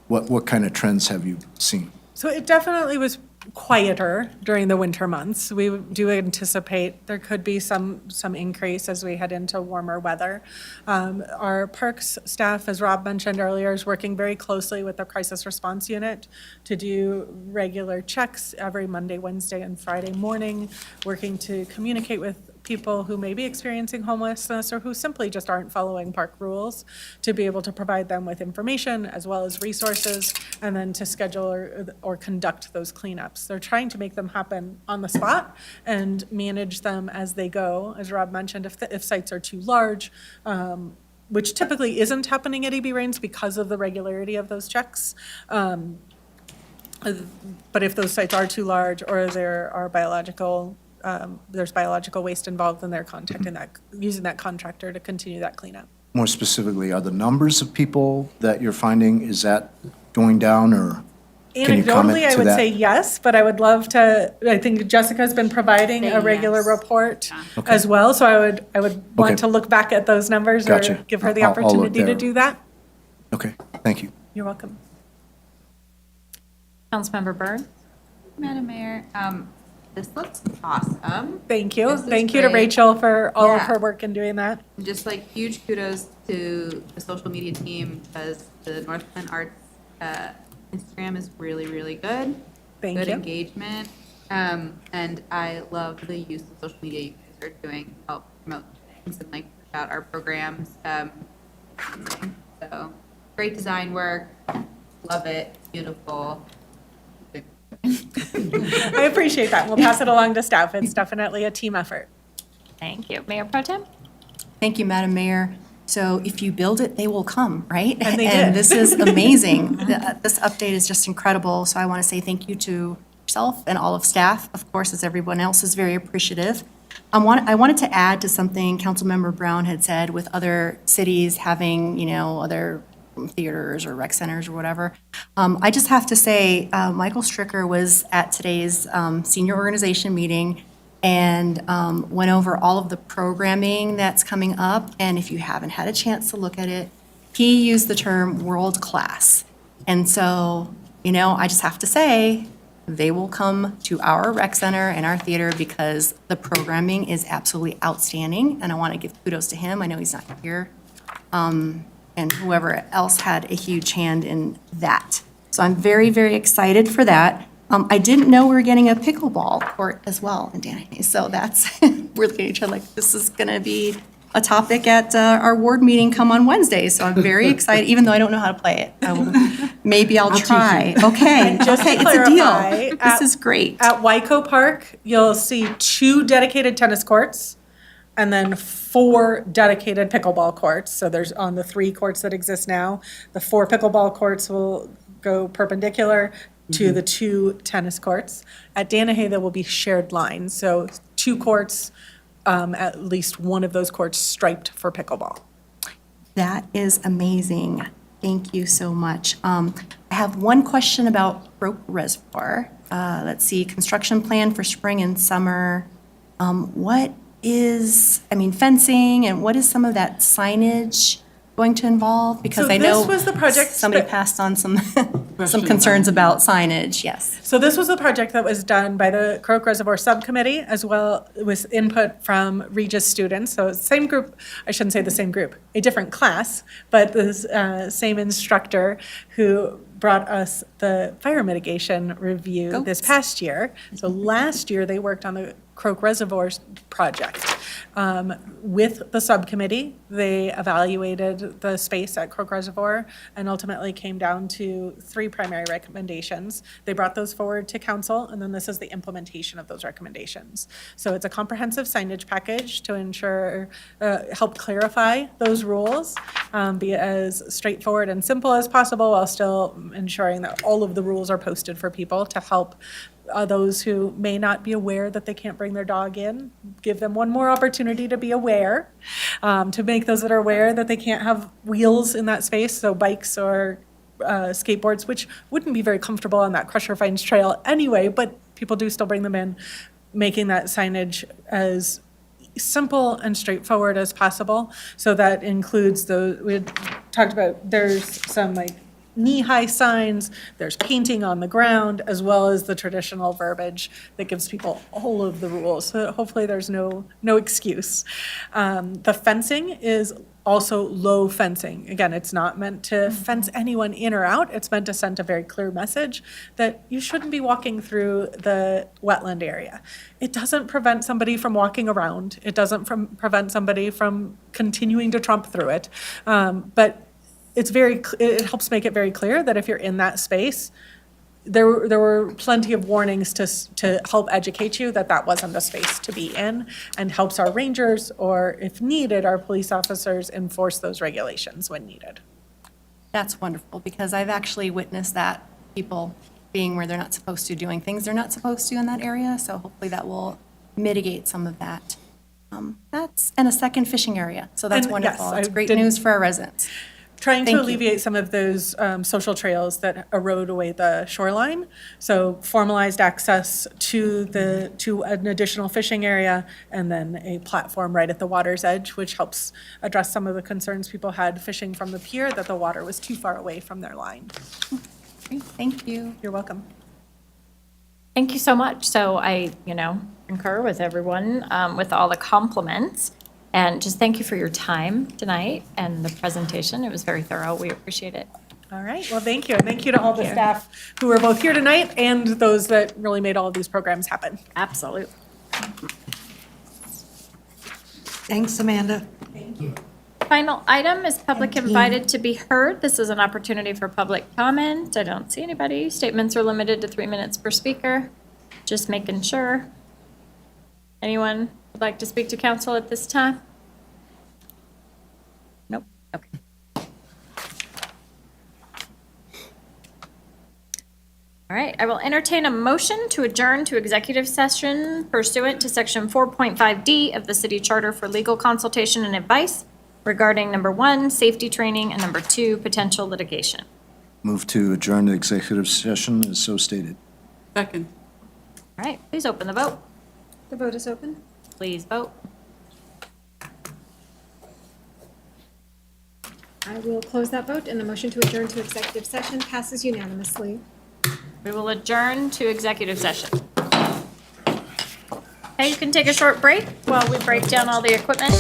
What kind of trends have you seen? So it definitely was quieter during the winter months. We do anticipate there could be some increase as we head into warmer weather. Our parks staff, as Rob mentioned earlier, is working very closely with the crisis response unit to do regular checks every Monday, Wednesday, and Friday morning, working to communicate with people who may be experiencing homelessness or who simply just aren't following park rules, to be able to provide them with information as well as resources, and then to schedule or conduct those cleanups. They're trying to make them happen on the spot and manage them as they go. As Rob mentioned, if sites are too large, which typically isn't happening at E.B. Raines because of the regularity of those checks, But if those sites are too large or there are there's biological waste involved, then they're using that contractor to continue that cleanup. More specifically, are the numbers of people that you're finding, is that going down, or can you comment Anecdotally, I to would that? say yes, but I would love to, I think Jessica's been providing a regular report as well, so I would want Okay. to look back at those numbers or Gotcha. give her the I'll look opportunity to there. do that. Okay, thank you. You're welcome. Councilmember Byrd? Madam Mayor, this looks awesome. Thank you. This is Thank you to great. Rachel for all of Yeah. her work in doing that. Just like huge kudos to the social media team because the Northland Arts Instagram is really, really good. Thank Good you. engagement. And I love the use of social media you guys are doing to help promote things and like about our programs. So great design work. Love it. Beautiful. I appreciate that. We'll pass it along to staff. It's definitely a team effort. Thank you. Mayor Pro Tem? Thank you, Madam Mayor. So if you build it, they will come, right? And they did. this is amazing. This update is just incredible. So I want to say thank you to yourself and all of staff, of course, as everyone else is very appreciative. I wanted to add to something Councilmember Brown had said with other cities having, other theaters or rec centers or whatever. I just have to say, Michael Stricker was at today's senior organization meeting and went over all of the programming that's coming up. And if you haven't had a chance to look at it, he used the term world-class. And so, I just have to say, they will come to our rec center and our theater because the programming is absolutely outstanding. And I want to give kudos to him. I know he's not here. And whoever else had a huge hand in that. So I'm very, very excited for that. I didn't know we were getting a pickleball court as well in Danahay. So that's, we're looking at each other like, this is going to be a topic at our ward meeting come on Wednesday. So I'm very excited, even though I don't know how to play it. Maybe I'll try. Okay, Just to okay, it's a clarify, deal. This is great. At Wyco Park, you'll see 2 dedicated tennis courts and then 4 dedicated pickleball courts. So there's on the 3 courts that exist now, the 4 pickleball courts will go perpendicular to the 2 tennis courts. At Danahay, there will be shared lines. So 2 courts, at least one of those courts striped for pickleball. That is amazing. Thank you so much. I have one question about Croak Reservoir. Let's see, construction plan for spring and summer. What is, fencing, and what is some of that signage going to involve? Because So I know this was the project somebody that- passed on some concerns about signage, yes. So this was a project that was done by the Croak Reservoir Subcommittee as well with input from Regis students. So same group, I shouldn't say the same group, a different class, but the same instructor who brought us the fire mitigation review this past year. So last year, they worked on the Croak Reservoirs project. With the subcommittee, they evaluated the space at Croak Reservoir and ultimately came down to 3 primary recommendations. They brought those forward to council, and then this is the implementation of those recommendations. So it's a comprehensive signage package to ensure, help clarify those rules, be as straightforward and simple as possible while still ensuring that all of the rules are posted for people to help those who may not be aware that they can't bring their dog in, give them one more opportunity to be aware, to make those that are aware that they can't have wheels in that space, so bikes or skateboards, which wouldn't be very comfortable on that Crusher Finds Trail anyway, but people do still bring them in, making that signage as simple and straightforward as possible. So that includes we had talked about, there's some knee-high signs, there's painting on the ground, as well as the traditional verbiage that gives people all of the rules. So hopefully there's no excuse. The fencing is also low fencing. Again, it's not meant to fence anyone in or out. It's meant to send a very clear message that you shouldn't be walking through the wetland area. It doesn't prevent somebody from walking around. It doesn't prevent somebody from continuing to tromp through it. But it helps make it very clear that if you're in that space, there were plenty of warnings to help educate you that wasn't a space to be in, and helps our rangers, or if needed, our police officers enforce those regulations when needed. That's wonderful, because I've actually witnessed that people being where they're not supposed to, doing things they're not supposed to in that area. So hopefully that will mitigate some of that. And a second fishing area. So that's And wonderful. yes, It's I great did- news for our residents. Trying to Thank you. alleviate some of those social trails that erode away the shoreline. So formalized access to an additional fishing area and then a platform right at the water's edge, which helps address some of the concerns people had fishing from the pier, that the water was too far away from their line. Great, thank you. You're welcome. Thank you so much. So I, concur with everyone with all the compliments. And just thank you for your time tonight and the presentation. It was very thorough. We appreciate it. All right, well, thank you. And thank you to all the Thank you. staff who were both here tonight and those that really made all of these programs happen. Absolutely. Thanks, Amanda. Final item is public invited to be heard. This is an opportunity for public comment. I don't see anybody. Statements are limited to 3 minutes per speaker. Just making sure. Anyone would like to speak to council at this time? Nope. Okay. All right, I will entertain a motion to adjourn to executive session pursuant to section 4.5D of the city charter for legal consultation and advice regarding number 1, safety training, and number 2, potential litigation. Move to adjourn to executive session as so stated. Second. All right, please open the vote. The vote is open. Please vote. I will close that vote, and the motion to adjourn to executive session passes unanimously. We will adjourn to executive session. Okay, you can take a short break while we break down all the equipment.